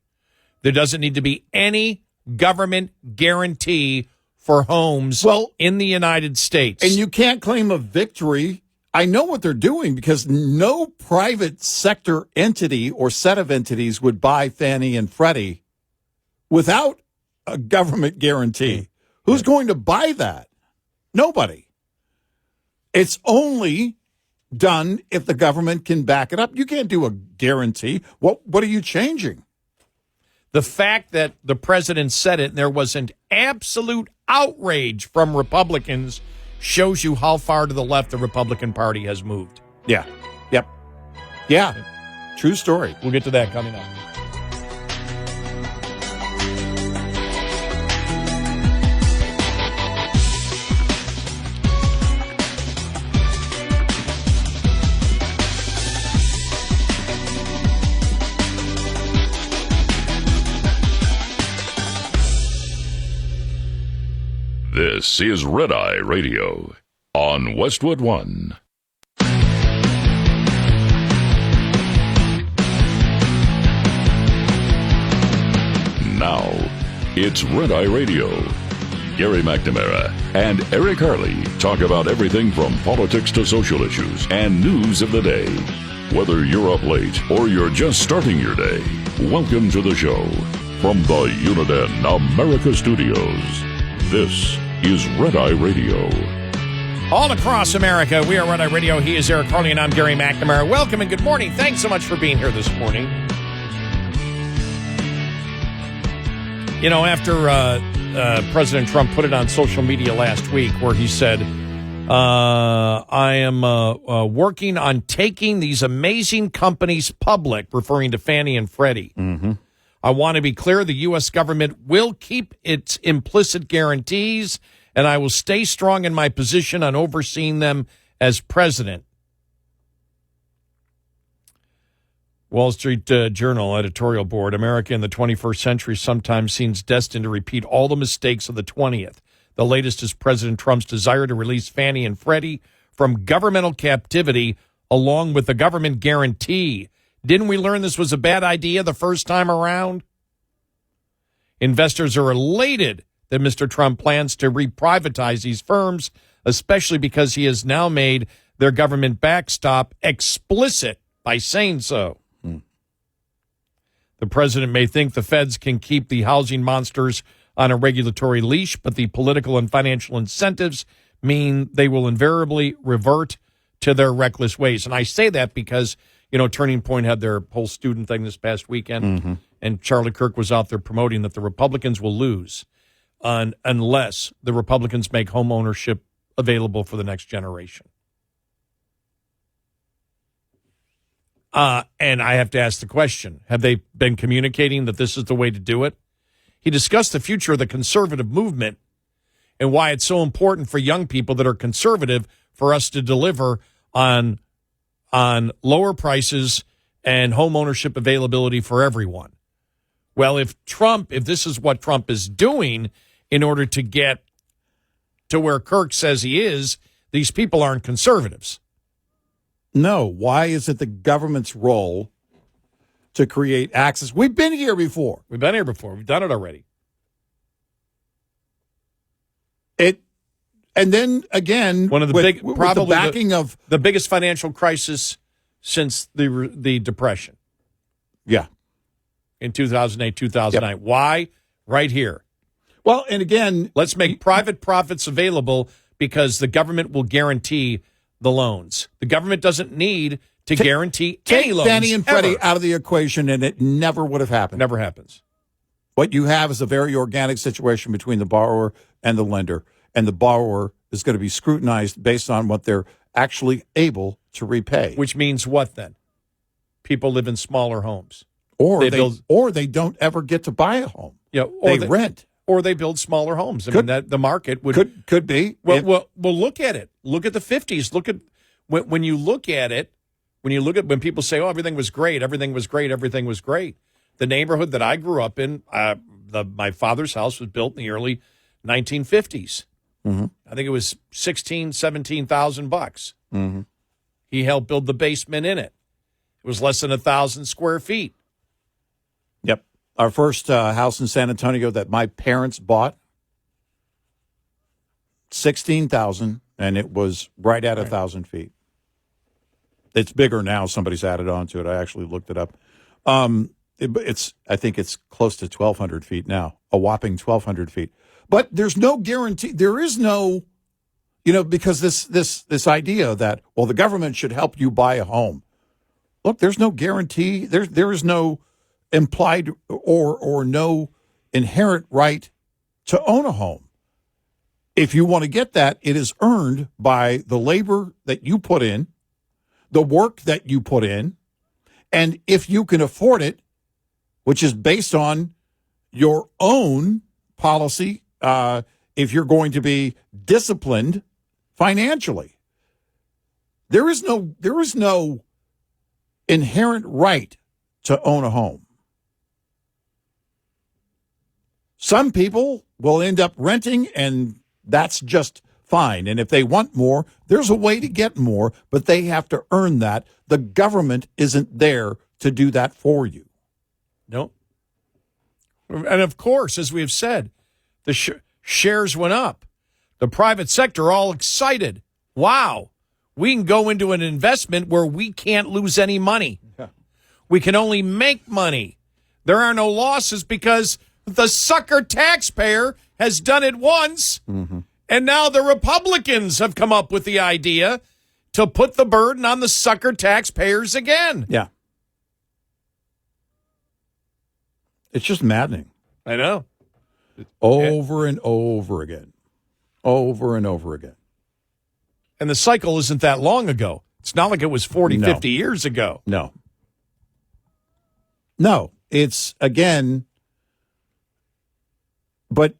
There doesn't need to be any government guarantee for homes in the United States. And you can't claim a victory. I know what they're doing because no private sector entity or set of entities would buy Fannie and Freddie without a government guarantee. Who's going to buy that? Nobody. It's only done if the government can back it up. You can't do a guarantee. What are you changing? The fact that the president said it and there was an absolute outrage from Republicans shows you how far to the left the Republican Party has moved. Yeah. Yep. Yeah. True story. We'll get to that coming up. This is Red Eye Radio on Westwood One. Now, it's Red Eye Radio. Gary McNamara and Eric Harley talk about everything from politics to social issues and news of the day. Whether you're up late or you're just starting your day, welcome to the show. From the Uniden America Studios, this is Red Eye Radio. All across America, we are Red Eye Radio. He is Eric Harley, and I'm Gary McNamara. Welcome and good morning. Thanks so much for being here this morning. You know, after President Trump put it on social media last week where he said, I am working on taking these amazing companies public, referring to Fannie and Freddie. Mm-hmm. I want to be clear, the U.S. government will keep its implicit guarantees, and I will stay strong in my position on overseeing them as president. Wall Street Journal editorial board, America in the 21st century sometimes seems destined to repeat all the mistakes of the 20th. The latest is President Trump's desire to release Fannie and Freddie from governmental captivity along with the government guarantee. Didn't we learn this was a bad idea the first time around? Investors are elated that Mr. Trump plans to reprivatize these firms, especially because he has now made their government backstop explicit by saying so. The president may think the feds can keep the housing monsters on a regulatory leash, but the political and financial incentives mean they will invariably revert to their reckless ways. And I say that because, Turning Point had their whole student thing this past weekend, and Charlie Kirk was out there promoting that the Republicans will lose unless the Republicans make home ownership available for the next generation. And I have to ask the question, have they been communicating that this is the way to do it? He discussed the future of the conservative movement and why it's so important for young people that are conservative for us to deliver on lower prices and home ownership availability for everyone. Well, if this is what Trump is doing in order to get to where Kirk says he is, these people aren't conservatives. No. Why is it the government's role to create access? We've been here before. We've done it already. And then again, one of the with the backing of the biggest financial crisis since the Depression. Yeah. In 2008, 2009. Yep. Why? Right here. Well, and again, let's make private profits available because the government will guarantee the loans. The government doesn't need to guarantee any loans. Take Fannie and Freddie out of the equation, and it never would have happened. Never happens. What you have is a very organic situation between the borrower and the lender, and the borrower is going to be scrutinized based on what they're actually able to repay. Which means what then? People live in smaller homes. Or they don't ever get to buy a home. Yeah, they rent. Or they build smaller homes. I mean, that the market would... Could be. Well, look at it. Look at the 50s. Look at... When you look at it, when people say, everything was great, everything was great, everything was great. The neighborhood that I grew up in, my father's house was built in the early 1950s. Mm-hmm. I think it was $17,000 bucks. Mm-hmm. He helped build the basement in it. It was less than 1,000 square feet. Yep. Our first house in San Antonio that my parents bought, $16,000, and it was right at 1,000 feet. It's bigger now. Somebody's added on to it. I actually looked it up. I think it's close to 1,200 feet now, a whopping 1,200 feet. But there's no guarantee. There is no, because this idea that, the government should help you buy a home. Look, there's no guarantee. There is no implied or no inherent right to own a home. If you want to get that, it is earned by the labor that you put in, the work that you put in, and if you can afford it, which is based on your own policy, if you're going to be disciplined financially. There is no inherent right to own a home. Some people will end up renting, and that's just fine. And if they want more, there's a way to get more, but they have to earn that. The government isn't there to do that for you. No. And of course, as we have said, the shares went up. The private sector all excited. Wow, we can go into an investment where we can't lose any money. Yeah. We can only make money. There are no losses because the sucker taxpayer has done it once. Mm-hmm. And now the Republicans have come up with the idea to put the burden on the sucker taxpayers again. Yeah. It's just maddening. I know. Over and over again. Over and over again. And the cycle isn't that long ago. It's not like it was 40, 50 years ago. No. No. It's, again, but,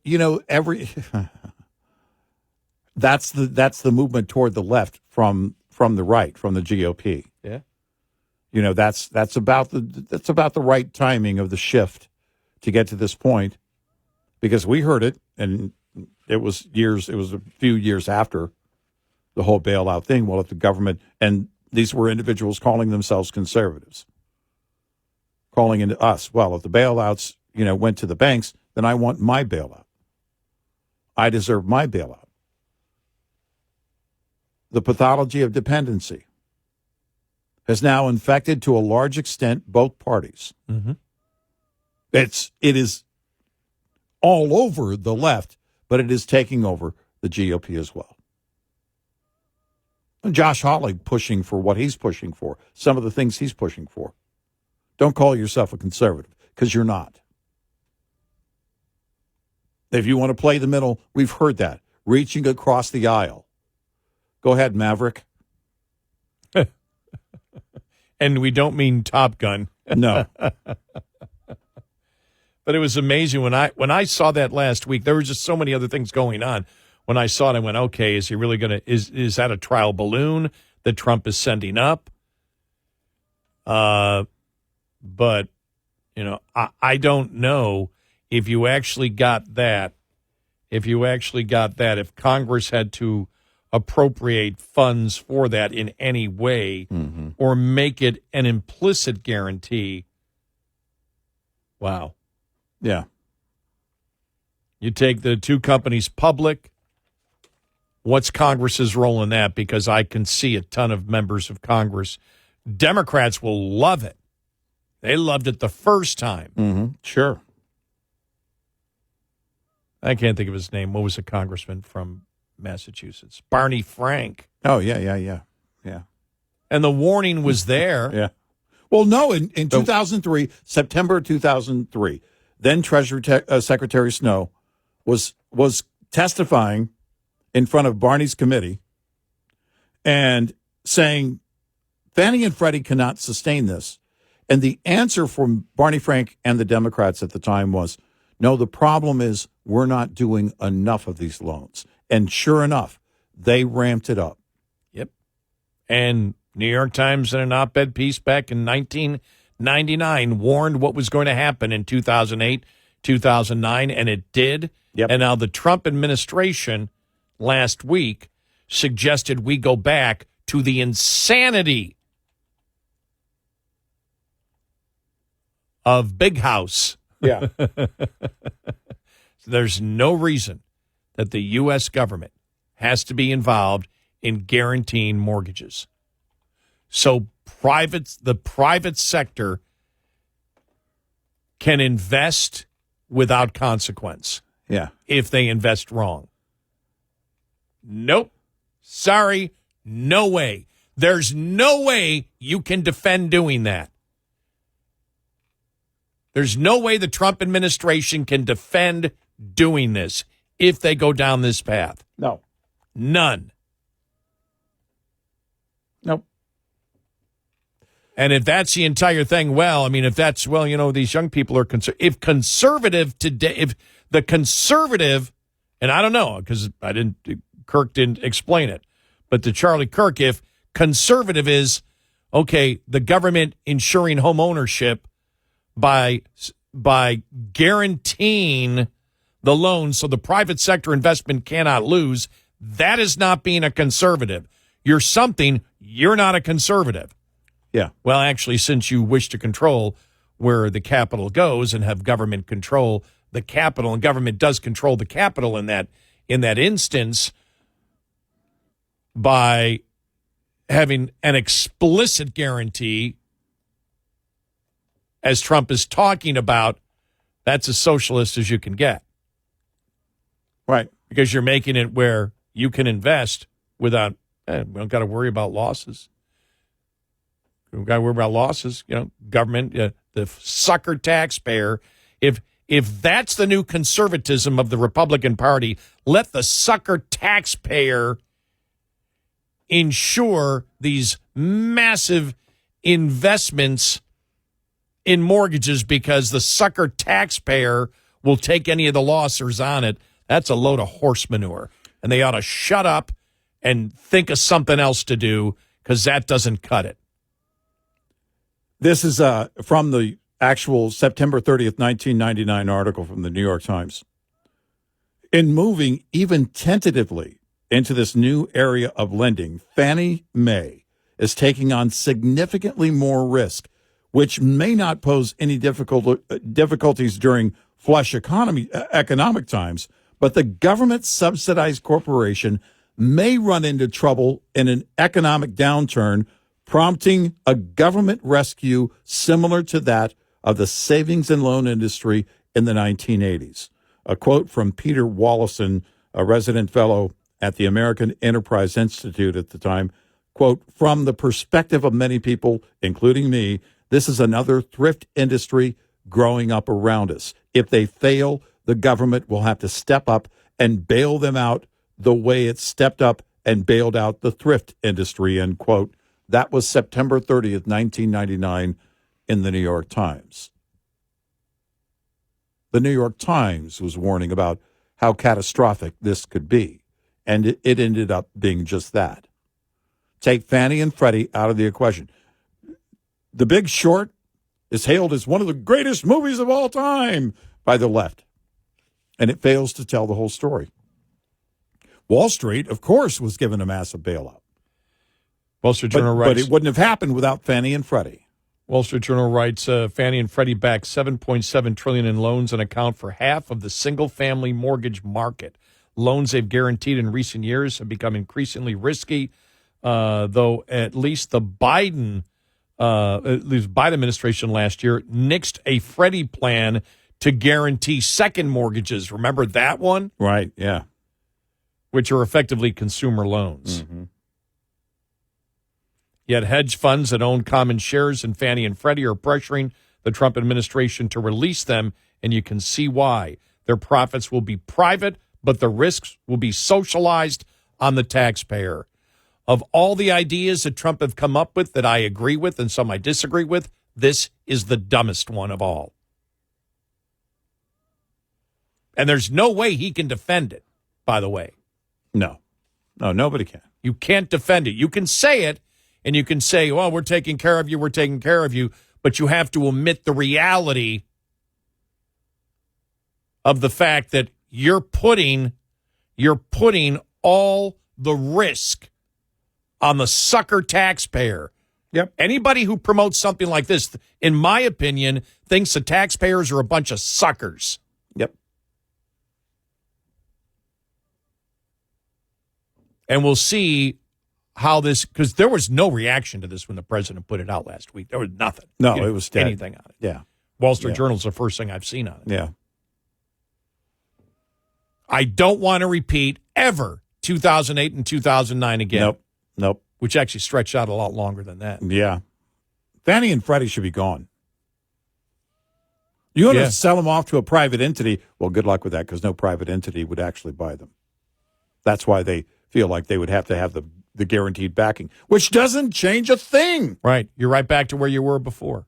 that's the movement toward the left from the right, from the GOP. Yeah. That's about the right timing of the shift to get to this point, because we heard it, and it was a few years after the whole bailout thing. Well, if the government, and these were individuals calling themselves conservatives, calling into us, well, if the bailouts, went to the banks, then I want my bailout. I deserve my bailout. The pathology of dependency has now infected, to a large extent, both parties. Mm-hmm. It is all over the left, but it is taking over the GOP as well. And Josh Hawley pushing for what he's pushing for, some of the things he's pushing for. Don't call yourself a conservative, because you're not. If you want to play the middle, we've heard that. Reaching across the aisle. Go ahead, Maverick. And we don't mean Top Gun. No. But it was amazing when I saw that last week. There were just so many other things going on. When I saw it, I went, okay, is he really going to, is that a trial balloon that Trump is sending up? But, I don't know if you actually got that, if Congress had to appropriate funds for that in any way, mm-hmm. or make it an implicit guarantee. Wow. Yeah. You take the two companies public. What's Congress's role in that? Because I can see a ton of members of Congress. Democrats will love it. They loved it the first time. Mm-hmm. Sure. I can't think of his name. What was a congressman from Massachusetts? Barney Frank. Oh, yeah. And the warning was there. Yeah. Well, no, in 2003, September 2003, then Treasury Secretary Snow was testifying in front of Barney's committee and saying Fannie and Freddie cannot sustain this. And the answer from Barney Frank and the Democrats at the time was, no, the problem is we're not doing enough of these loans. And sure enough, they ramped it up. Yep. And New York Times, in an op-ed piece back in 1999, warned what was going to happen in 2008, 2009, and it did. Yep. And now the Trump administration last week suggested we go back to the insanity of Big House. Yeah. There's no reason that the U.S. government has to be involved in guaranteeing mortgages. So the private sector can invest without consequence. Yeah. If they invest wrong. Nope. Sorry. No way. There's no way you can defend doing that. There's no way the Trump administration can defend doing this if they go down this path. No. None. Nope. And if that's the entire thing, these young people are concerned. If conservative today, if the conservative, and I don't know, because Kirk didn't explain it, but to Charlie Kirk, if conservative is, okay, the government ensuring home ownership by guaranteeing the loan so the private sector investment cannot lose, that is not being a conservative. You're something, you're not a conservative. Yeah. Well, actually, since you wish to control where the capital goes and have government control the capital, and government does control the capital in that instance by having an explicit guarantee, as Trump is talking about, that's as socialist as you can get. Right. Because you're making it where you can invest without, we don't got to worry about losses. We don't got to worry about losses. Government, the sucker taxpayer. If that's the new conservatism of the Republican Party, let the sucker taxpayer ensure these massive investments in mortgages because the sucker taxpayer will take any of the losses on it. That's a load of horse manure. And they ought to shut up and think of something else to do because that doesn't cut it. This is from the actual September 30th, 1999 article from the New York Times. In moving even tentatively into this new area of lending, Fannie Mae is taking on significantly more risk, which may not pose any difficulties during flush economic times, but the government-subsidized corporation may run into trouble in an economic downturn, prompting a government rescue similar to that of the savings and loan industry in the 1980s. A quote from Peter Wallison, a resident fellow at the American Enterprise Institute at the time, quote, "From the perspective of many people, including me, this is another thrift industry growing up around us. If they fail, the government will have to step up and bail them out the way it stepped up and bailed out the thrift industry," end quote. That was September 30th, 1999 in the New York Times. The New York Times was warning about how catastrophic this could be, and it ended up being just that. Take Fannie and Freddie out of the equation. The Big Short is hailed as one of the greatest movies of all time by the left, and it fails to tell the whole story. Wall Street, of course, was given a massive bailout. Wall Street Journal writes, but it wouldn't have happened without Fannie and Freddie. Wall Street Journal writes, Fannie and Freddie back $7.7 trillion in loans and account for half of the single-family mortgage market. Loans they've guaranteed in recent years have become increasingly risky, though at least the Biden administration last year nixed a Freddie plan to guarantee second mortgages. Remember that one? Right, yeah. Which are effectively consumer loans. Mm-hmm. Yet hedge funds that own common shares in Fannie and Freddie are pressuring the Trump administration to release them, and you can see why. Their profits will be private, but the risks will be socialized on the taxpayer. Of all the ideas that Trump have come up with that I agree with and some I disagree with, this is the dumbest one of all. And there's no way he can defend it, by the way. No, nobody can. You can't defend it. You can say it, and you can say, well, we're taking care of you, but you have to omit the reality of the fact that you're putting all the risk on the sucker taxpayer. Yep. Anybody who promotes something like this, in my opinion, thinks the taxpayers are a bunch of suckers. Yep. And we'll see how this, because there was no reaction to this when the president put it out last week. There was nothing. No, it was dead. Anything on it. Yeah. Wall Street Journal's the first thing I've seen on it. Yeah. I don't want to repeat ever 2008 and 2009 again. Nope. Which actually stretched out a lot longer than that. Yeah. Fannie and Freddie should be gone. You want to sell them off to a private entity? Well, good luck with that, because no private entity would actually buy them. That's why they feel like they would have to have the guaranteed backing, which doesn't change a thing. Right. You're right back to where you were before.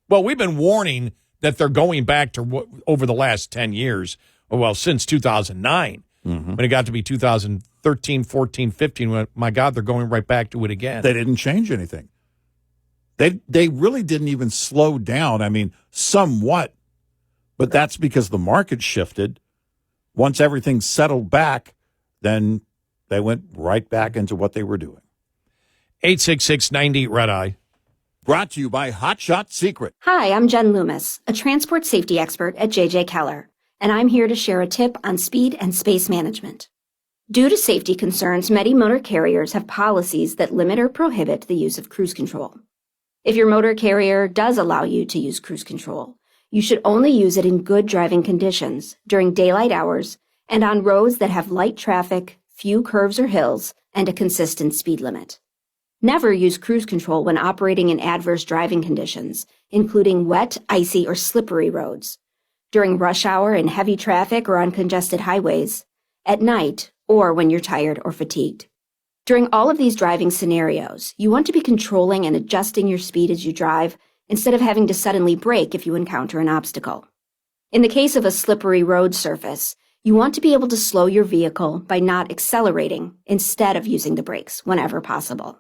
Well, we've been warning that they're going back to over the last 10 years, well, since 2009, when it got to be 2013, 14, 15. My God, they're going right back to it again. They didn't change anything. They really didn't even slow down. I mean, somewhat, but that's because the market shifted. Once everything settled back, then they went right back into what they were doing. 866-98 Red Eye. Brought to you by Hot Shot Secret. Hi, I'm Jen Loomis, a transport safety expert at J.J. Keller, and I'm here to share a tip on speed and space management. Due to safety concerns, many motor carriers have policies that limit or prohibit the use of cruise control. If your motor carrier does allow you to use cruise control, you should only use it in good driving conditions during daylight hours and on roads that have light traffic, few curves or hills, and a consistent speed limit. Never use cruise control when operating in adverse driving conditions, including wet, icy, or slippery roads, during rush hour in heavy traffic or on congested highways, at night, or when you're tired or fatigued. During all of these driving scenarios, you want to be controlling and adjusting your speed as you drive instead of having to suddenly brake if you encounter an obstacle. In the case of a slippery road surface, you want to be able to slow your vehicle by not accelerating instead of using the brakes whenever possible.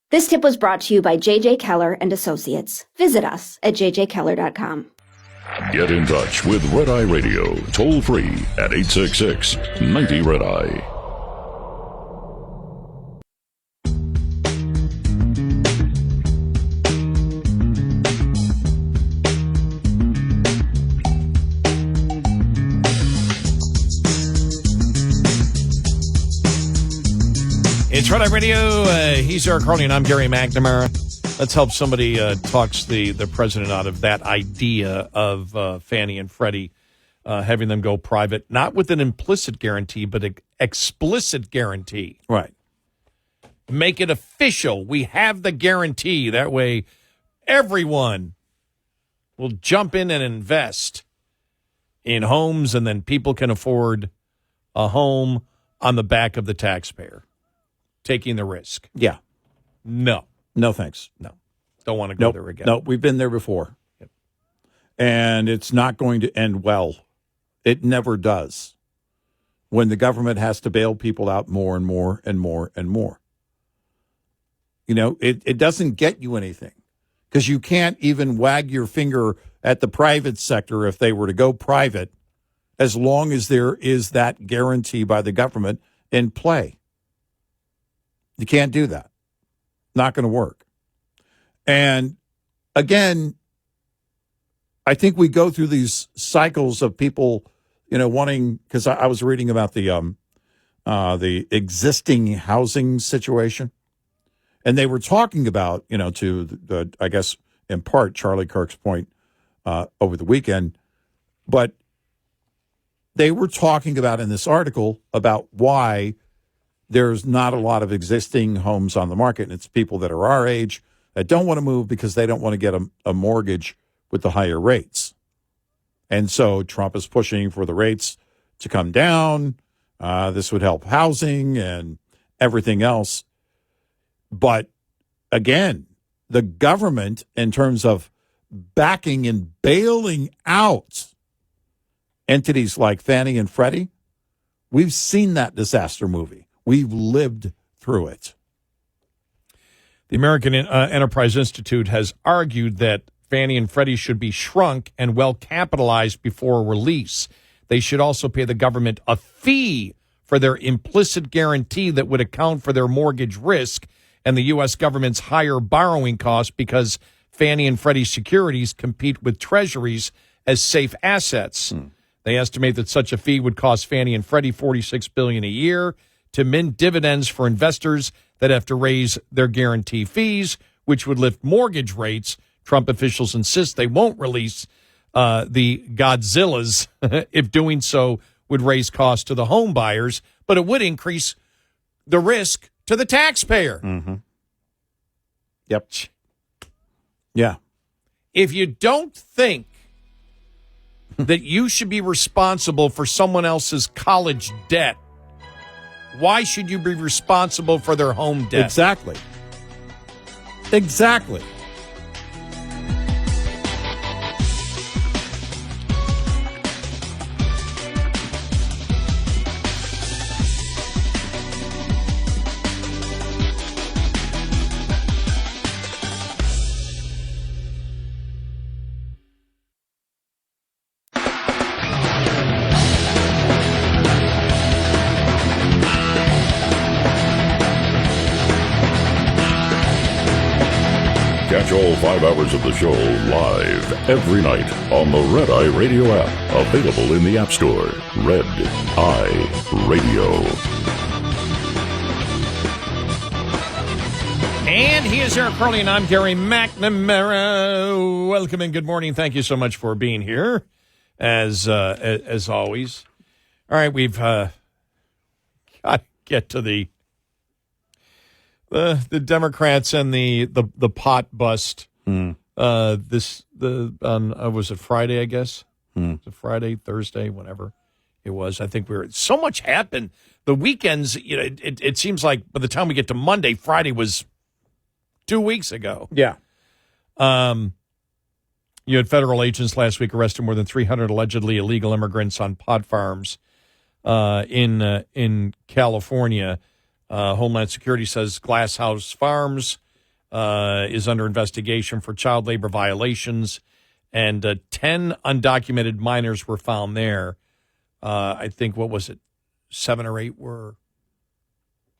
This tip was brought to you by J.J. Keller and Associates. Visit us at jjkeller.com. Get in touch with Red Eye Radio, toll free at 866-90-RED-EYE. It's Red Eye Radio. He's Eric Harley, and I'm Gary McNamara. Let's help somebody talks the president out of that idea of Fannie and Freddie having them go private, not with an implicit guarantee, but an explicit guarantee. Right. Make it official. We have the guarantee. That way, everyone will jump in and invest in homes, and then people can afford a home on the back of the taxpayer. Taking the risk. Yeah. No, thanks. no. Don't want to go there again. No, we've been there before. Yep. And it's not going to end well. It never does. When the government has to bail people out more and more and more and more. You know, it doesn't get you anything. Because you can't even wag your finger at the private sector if they were to go private, as long as there is that guarantee by the government in play. You can't do that. Not going to work. And again, I think we go through these cycles of people, you know, wanting, because I was reading about the existing housing situation, and they were talking about, you know, to the I guess in part Charlie Kirk's point over the weekend, but they were talking about in this article about why there's not a lot of existing homes on the market, and it's people that are our age that don't want to move because they don't want to get a mortgage with the higher rates. And so Trump is pushing for the rates to come down. This would help housing and everything else. But again, the government, in terms of backing and bailing out entities like Fannie and Freddie, we've seen that disaster movie. We've lived through it. The American Enterprise Institute has argued that Fannie and Freddie should be shrunk and well capitalized before release. They should also pay the government a fee for their implicit guarantee that would account for their mortgage risk and the U.S. government's higher borrowing costs, because Fannie and Freddie securities compete with treasuries as safe assets. They estimate that such a fee would cost Fannie and Freddie $46 billion a year to mint dividends for investors that have to raise their guarantee fees, which would lift mortgage rates. Trump officials insist they won't release the Godzillas if doing so would raise costs to the home buyers, but it would increase the risk to the taxpayer. Mm-hmm. Yep. Yeah. If you don't think that you should be responsible for someone else's college debt, why should you be responsible for their home debt? Exactly. Catch all 5 hours of the show live every night on the Red Eye Radio app. Available in the App Store. Red Eye Radio. And he is Eric Harley, and I'm Gary McNamara. Welcome and good morning. Thank you so much for being here, as always. All right, we've got to get to the Democrats and the pot bust. Was it Friday? I guess was it Friday, Thursday, whenever it was. I think so much happened. The weekends, you know, it seems like by the time we get to Monday, Friday was 2 weeks ago. Yeah. You had federal agents last week arrested more than 300 allegedly illegal immigrants on pot farms in California. Homeland Security says Glass House Farms is under investigation for child labor violations, and 10 undocumented minors were found there. I think, what was it, 7 or 8 were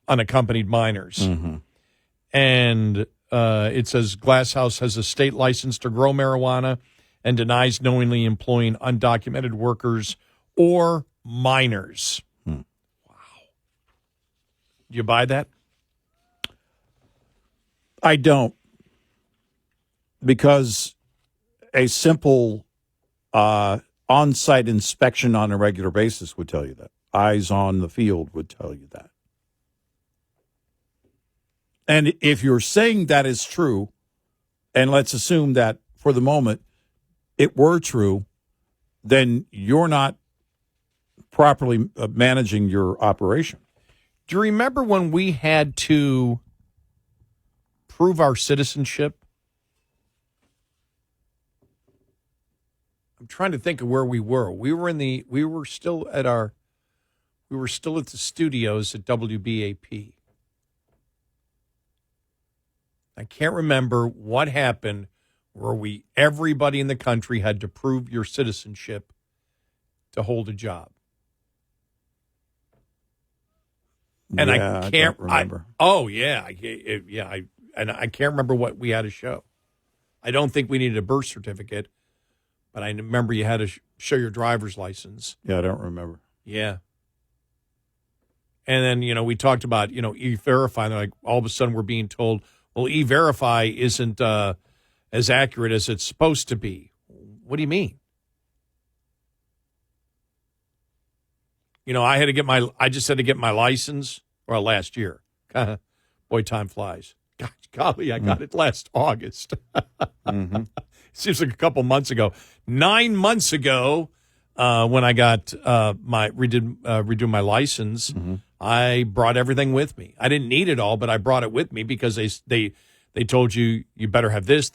unaccompanied minors. Mm-hmm. And it says Glass House has a state license to grow marijuana and denies knowingly employing undocumented workers or minors. Wow. Do you buy that? I don't, because a simple on-site inspection on a regular basis would tell you that. Eyes on the field would tell you that. And if you're saying that is true, and let's assume that for the moment it were true, then you're not properly managing your operation. Do you remember when we had to prove our citizenship? I'm trying to think of where we were. We were still at the studios at WBAP. I can't remember what happened where everybody in the country had to prove your citizenship to hold a job. And yeah, I can't remember. I can't remember what we had to show. I don't think we needed a birth certificate, but I remember you had to show your driver's license. Yeah, I don't remember. Yeah. And then, we talked about, E-Verify. Like, all of a sudden we're being told, well, E-Verify isn't as accurate as it's supposed to be. What do you mean? I just had to get my license, last year. Boy, time flies. Gosh, golly, I got it last August. Mm-hmm. Seems like a couple months ago. 9 months ago, when I got redo my license, Mm-hmm. I brought everything with me. I didn't need it all, but I brought it with me because they told you better have this,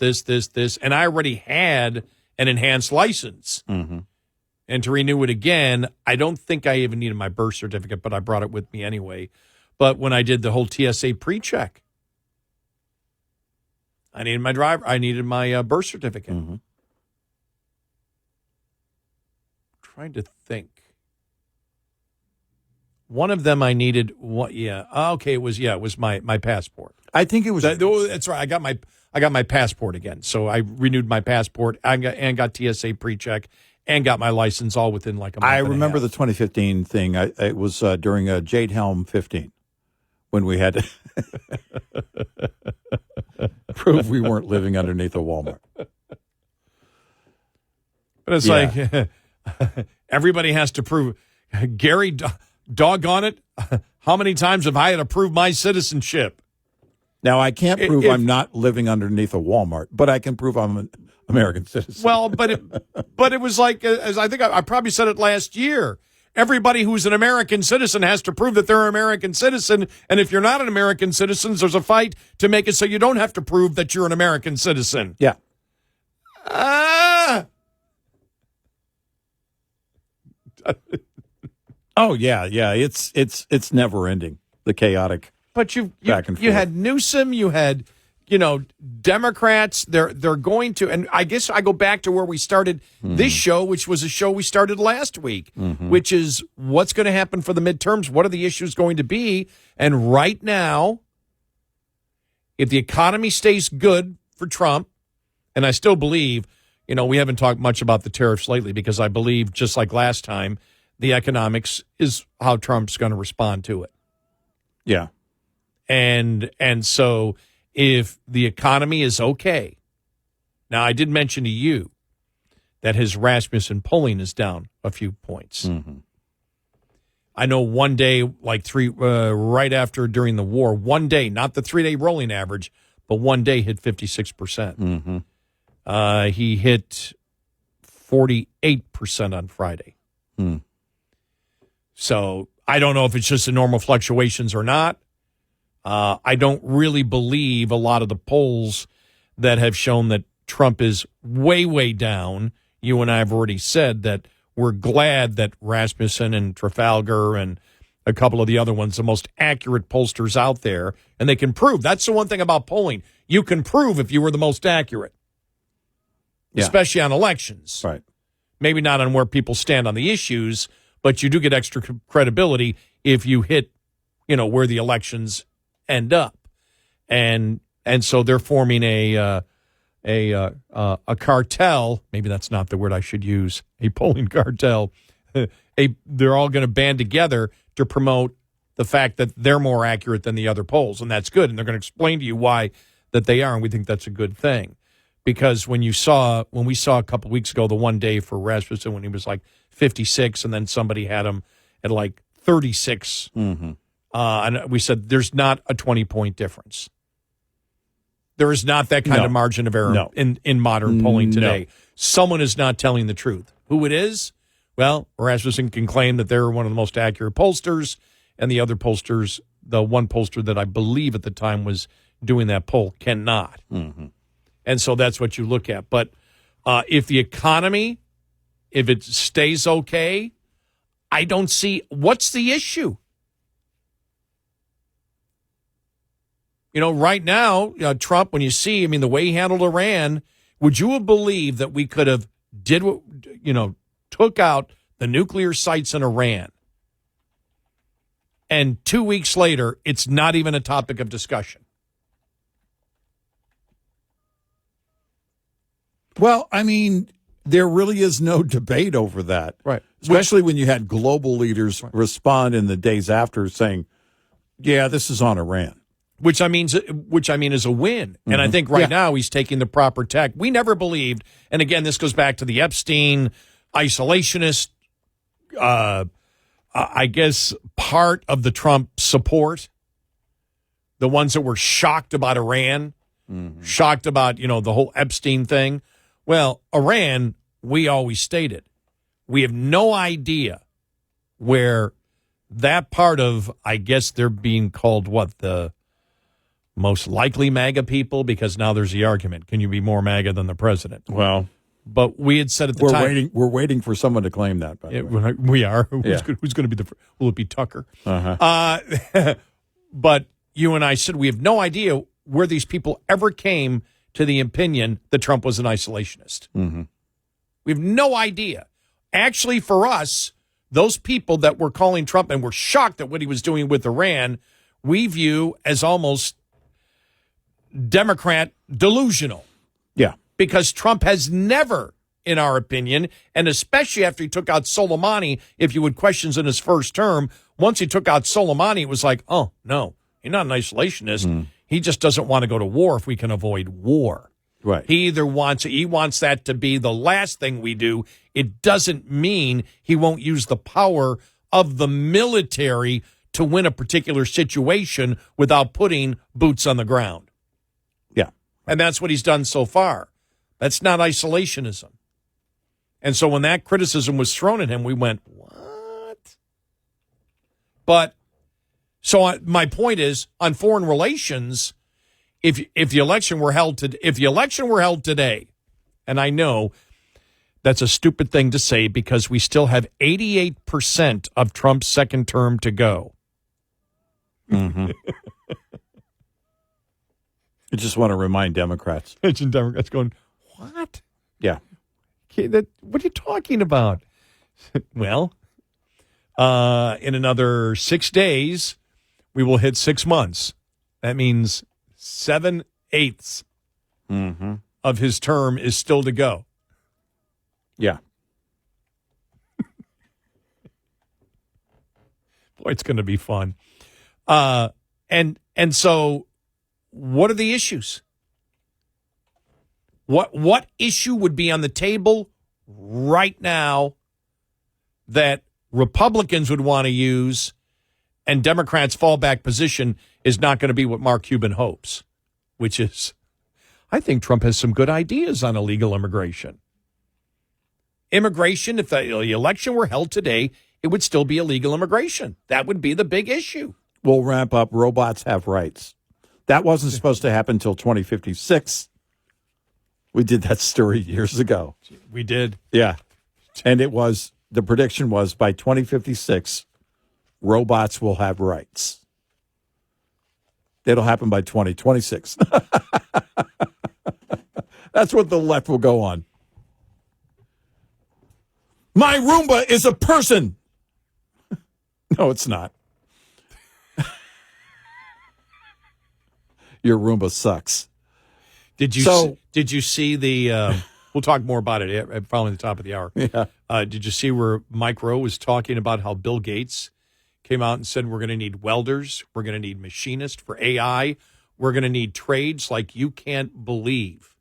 and I already had an enhanced license. Mm-hmm. And to renew it again, I don't think I even needed my birth certificate, but I brought it with me anyway. But when I did the whole TSA pre-check, I needed my birth certificate. Mm-hmm. Trying to think. One of them I needed. What? Yeah. Okay. It was my passport. I think it was. That's right. I got my passport again. So I renewed my passport and got TSA pre-check and got my license all within like a month. I remember the 2015 thing. It was during Jade Helm 15 when we had to prove we weren't living underneath a Walmart. But it's like everybody has to prove. Gary, doggone it, how many times have I had to prove my citizenship? Now, I can't prove I'm not living underneath a Walmart, but I can prove I'm an American citizen. Well, but it was like, as I think I probably said it last year, everybody who's an American citizen has to prove that they're an American citizen, and if you're not an American citizen, there's a fight to make it so you don't have to prove that you're an American citizen. Yeah. Oh, yeah. It's never ending, the chaotic. But you back and forth. You had Newsom, you had, Democrats. They're going to, and I guess I go back to where we started this show, which was a show we started last week, which is what's going to happen for the midterms. What are the issues going to be? And right now, if the economy stays good for Trump, and I still believe, we haven't talked much about the tariffs lately because I believe, just like last time, the economics is how Trump's going to respond to it. Yeah. And so if the economy is okay, now I did mention to you that his Rasmussen polling is down a few points. Mm-hmm. I know one day, like right after during the war, one day, not the 3-day rolling average, but one day hit 56%. Mm-hmm. He hit 48% on Friday. Mm. So I don't know if it's just the normal fluctuations or not. I don't really believe a lot of the polls that have shown that Trump is way, way down. You and I have already said that we're glad that Rasmussen and Trafalgar and a couple of the other ones, the most accurate pollsters out there, and they can prove. That's the one thing about polling. You can prove if you were the most accurate, especially on elections. Right. Maybe not on where people stand on the issues, but you do get extra credibility if you hit, where the elections end up. And so they're forming a cartel. Maybe that's not the word I should use. A polling cartel. They're all going to band together to promote the fact that they're more accurate than the other polls, and that's good. And they're going to explain to you why that they are, and we think that's a good thing. Because when we saw a couple of weeks ago the one day for Rasmussen when he was like 56, and then somebody had him at like 36, and we said there's not a 20-point difference. There is not that kind of margin of error in modern polling today. Someone is not telling the truth. Who it is? Well, Rasmussen can claim that they're one of the most accurate pollsters, and the other pollsters, the one pollster that I believe at the time was doing that poll, cannot. And so that's what you look at. But if the economy, if it stays okay, I don't see what's the issue. Right now, Trump, when you see, the way he handled Iran, would you have believed that we could have took out the nuclear sites in Iran, and 2 weeks later, it's not even a topic of discussion? Well, there really is no debate over that. Right. Especially when you had global leaders respond in the days after saying, yeah, this is on Iran. Which I mean is a win. And I think right now he's taking the proper tack. We never believed, and again, this goes back to the Epstein isolationist, I guess, part of the Trump support. The ones that were shocked about Iran, shocked about, the whole Epstein thing. Well, Iran, we always stated, we have no idea where that part of, I guess they're being called the most likely MAGA people, because now there's the argument, can you be more MAGA than the president? Well, but we had said at the time, we're waiting for someone to claim that. By the way. We are. Who's going to be will it be Tucker? But you and I said we have no idea where these people ever came to the opinion that Trump was an isolationist. We have no idea. Actually, for us, those people that were calling Trump and were shocked at what he was doing with Iran, we view as almost Democrat delusional. Yeah. Because Trump has never, in our opinion, and especially after he took out Soleimani, if you had questions in his first term, once he took out Soleimani, it was like, oh, no, he's not an isolationist. He just doesn't want to go to war if we can avoid war. Right. He wants that to be the last thing we do. It doesn't mean he won't use the power of the military to win a particular situation without putting boots on the ground. Yeah. And that's what he's done so far. That's not isolationism. And so when that criticism was thrown at him, we went, what? But so my point is, on foreign relations, if the election were held today, and I know that's a stupid thing to say because we still have 88% of Trump's second term to go. I just want to remind Democrats. Democrats going, what? Yeah. What are you talking about? Well, in another 6 days, we will hit 6 months. That means 7/8 of his term is still to go. Yeah. Boy, it's going to be fun. And so what are the issues? What issue would be on the table right now that Republicans would want to use and Democrats' fallback position is not going to be what Mark Cuban hopes, which is, I think Trump has some good ideas on illegal immigration. Immigration, if the election were held today, it would still be illegal immigration. That would be the big issue. We'll ramp up. Robots have rights. That wasn't supposed to happen until 2056. We did that story years ago. We did. Yeah. And the prediction was by 2056, robots will have rights. It'll happen by 2026. That's what the left will go on. My Roomba is a person. No, it's not. Your Roomba sucks. Did you see the? We'll talk more about it following the top of the hour. Yeah. Did you see where Mike Rowe was talking about how Bill Gates came out and said we're going to need welders, we're going to need machinists for AI, we're going to need trades like you can't believe.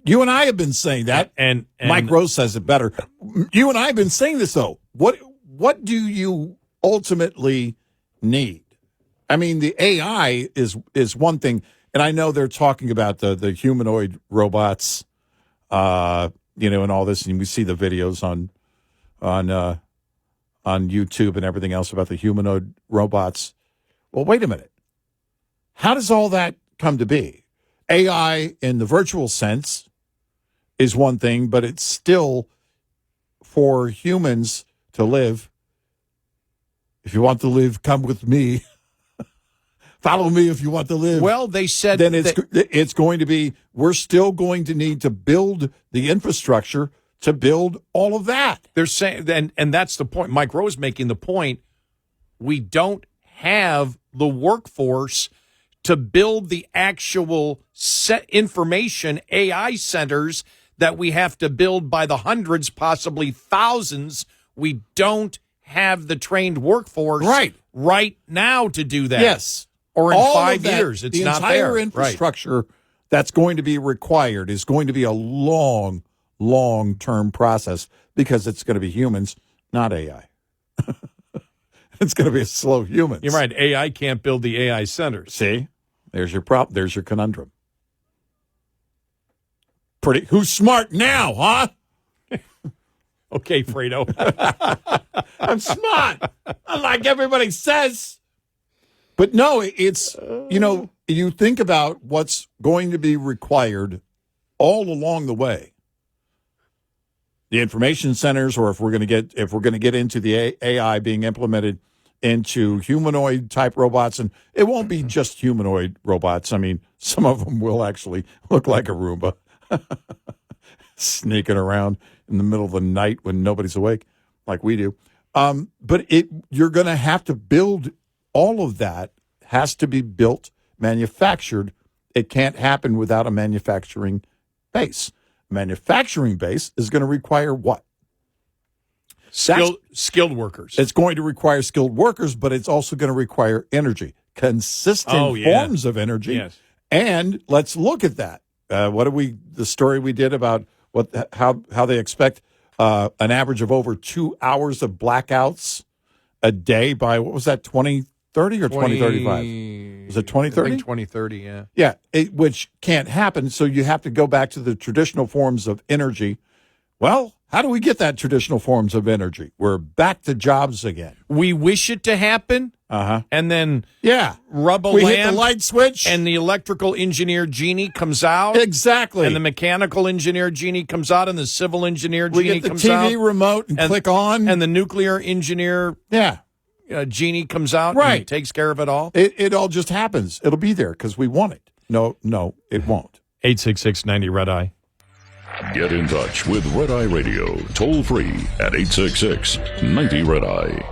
You and I have been saying that, and Mike Rowe says it better. You and I have been saying this, though. What do you ultimately need? I mean, the AI is one thing, and I know they're talking about the humanoid robots, and all this, and we see the videos on YouTube and everything else about the humanoid robots. Well, wait a minute. How does all that come to be? AI in the virtual sense is one thing, but it's still for humans to live. If you want to live, come with me. Follow me if you want to live. Well, they said then it's going to be, we're still going to need to build the infrastructure to build all of that. They're saying, and that's the point. Mike Rowe's making the point. We don't have the workforce to build the actual set information AI centers that we have to build by the hundreds, possibly thousands. We don't have the trained workforce right now to do that. Yes. Or in all 5 years, it's not there. The entire infrastructure that's going to be required is going to be a long-term process because it's going to be humans, not AI. It's going to be a slow humans. You're right. AI can't build the AI centers. See? There's your problem. There's your conundrum. Who's smart now, huh? Okay, Fredo. I'm smart, unlike everybody says. But no, it's, you think about what's going to be required all along the way. The information centers, or if we're going to get into the AI being implemented into humanoid type robots, and it won't be just humanoid robots. I mean, some of them will actually look like a Roomba. Sneaking around in the middle of the night when nobody's awake, like we do. But you're going to have to build all of that. Has to be built, manufactured. It can't happen without a manufacturing base. Manufacturing base is going to require what? Skilled workers. It's going to require skilled workers, but it's also going to require energy, consistent forms of energy. Yes. And let's look at that. The story we did about how they expect an average of over 2 hours of blackouts a day by, what was that, 2030 or 2035? Was it 2030? I think 2030, yeah. Yeah, which can't happen, so you have to go back to the traditional forms of energy. Well, how do we get that traditional forms of energy? We're back to jobs again. We wish it to happen. And then rub a we lamp, hit the light switch, and the electrical engineer genie comes out. Exactly. And the mechanical engineer genie comes out, and the civil engineer genie comes out. We get the TV remote and click on. And the nuclear engineer genie comes out and takes care of it all. It all just happens. It'll be there because we want it. No, it won't. 866-90-RED-EYE. Get in touch with Red Eye Radio, toll free at 866-90-RED-EYE.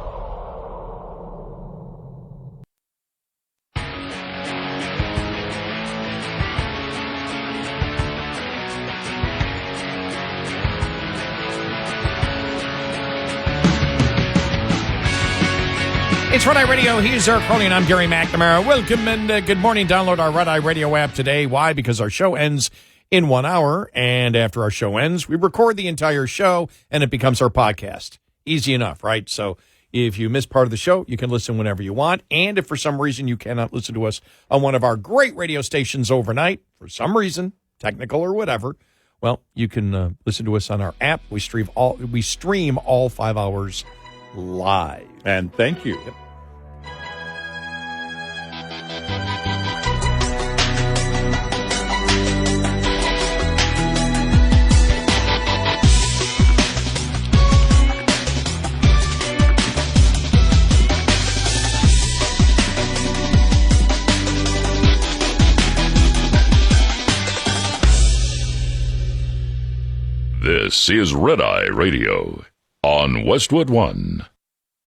It's Red Eye Radio. He's Eric Harley, and I'm Gary McNamara. Welcome and good morning. Download our Red Eye Radio app today. Why? Because our show ends in 1 hour, and after our show ends, we record the entire show, and it becomes our podcast. Easy enough, right? So if you miss part of the show, you can listen whenever you want, and if for some reason you cannot listen to us on one of our great radio stations overnight, for some reason, technical or whatever, well, you can listen to us on our app. We stream all 5 hours live. And thank you. Yep. This is Red Eye Radio on Westwood One.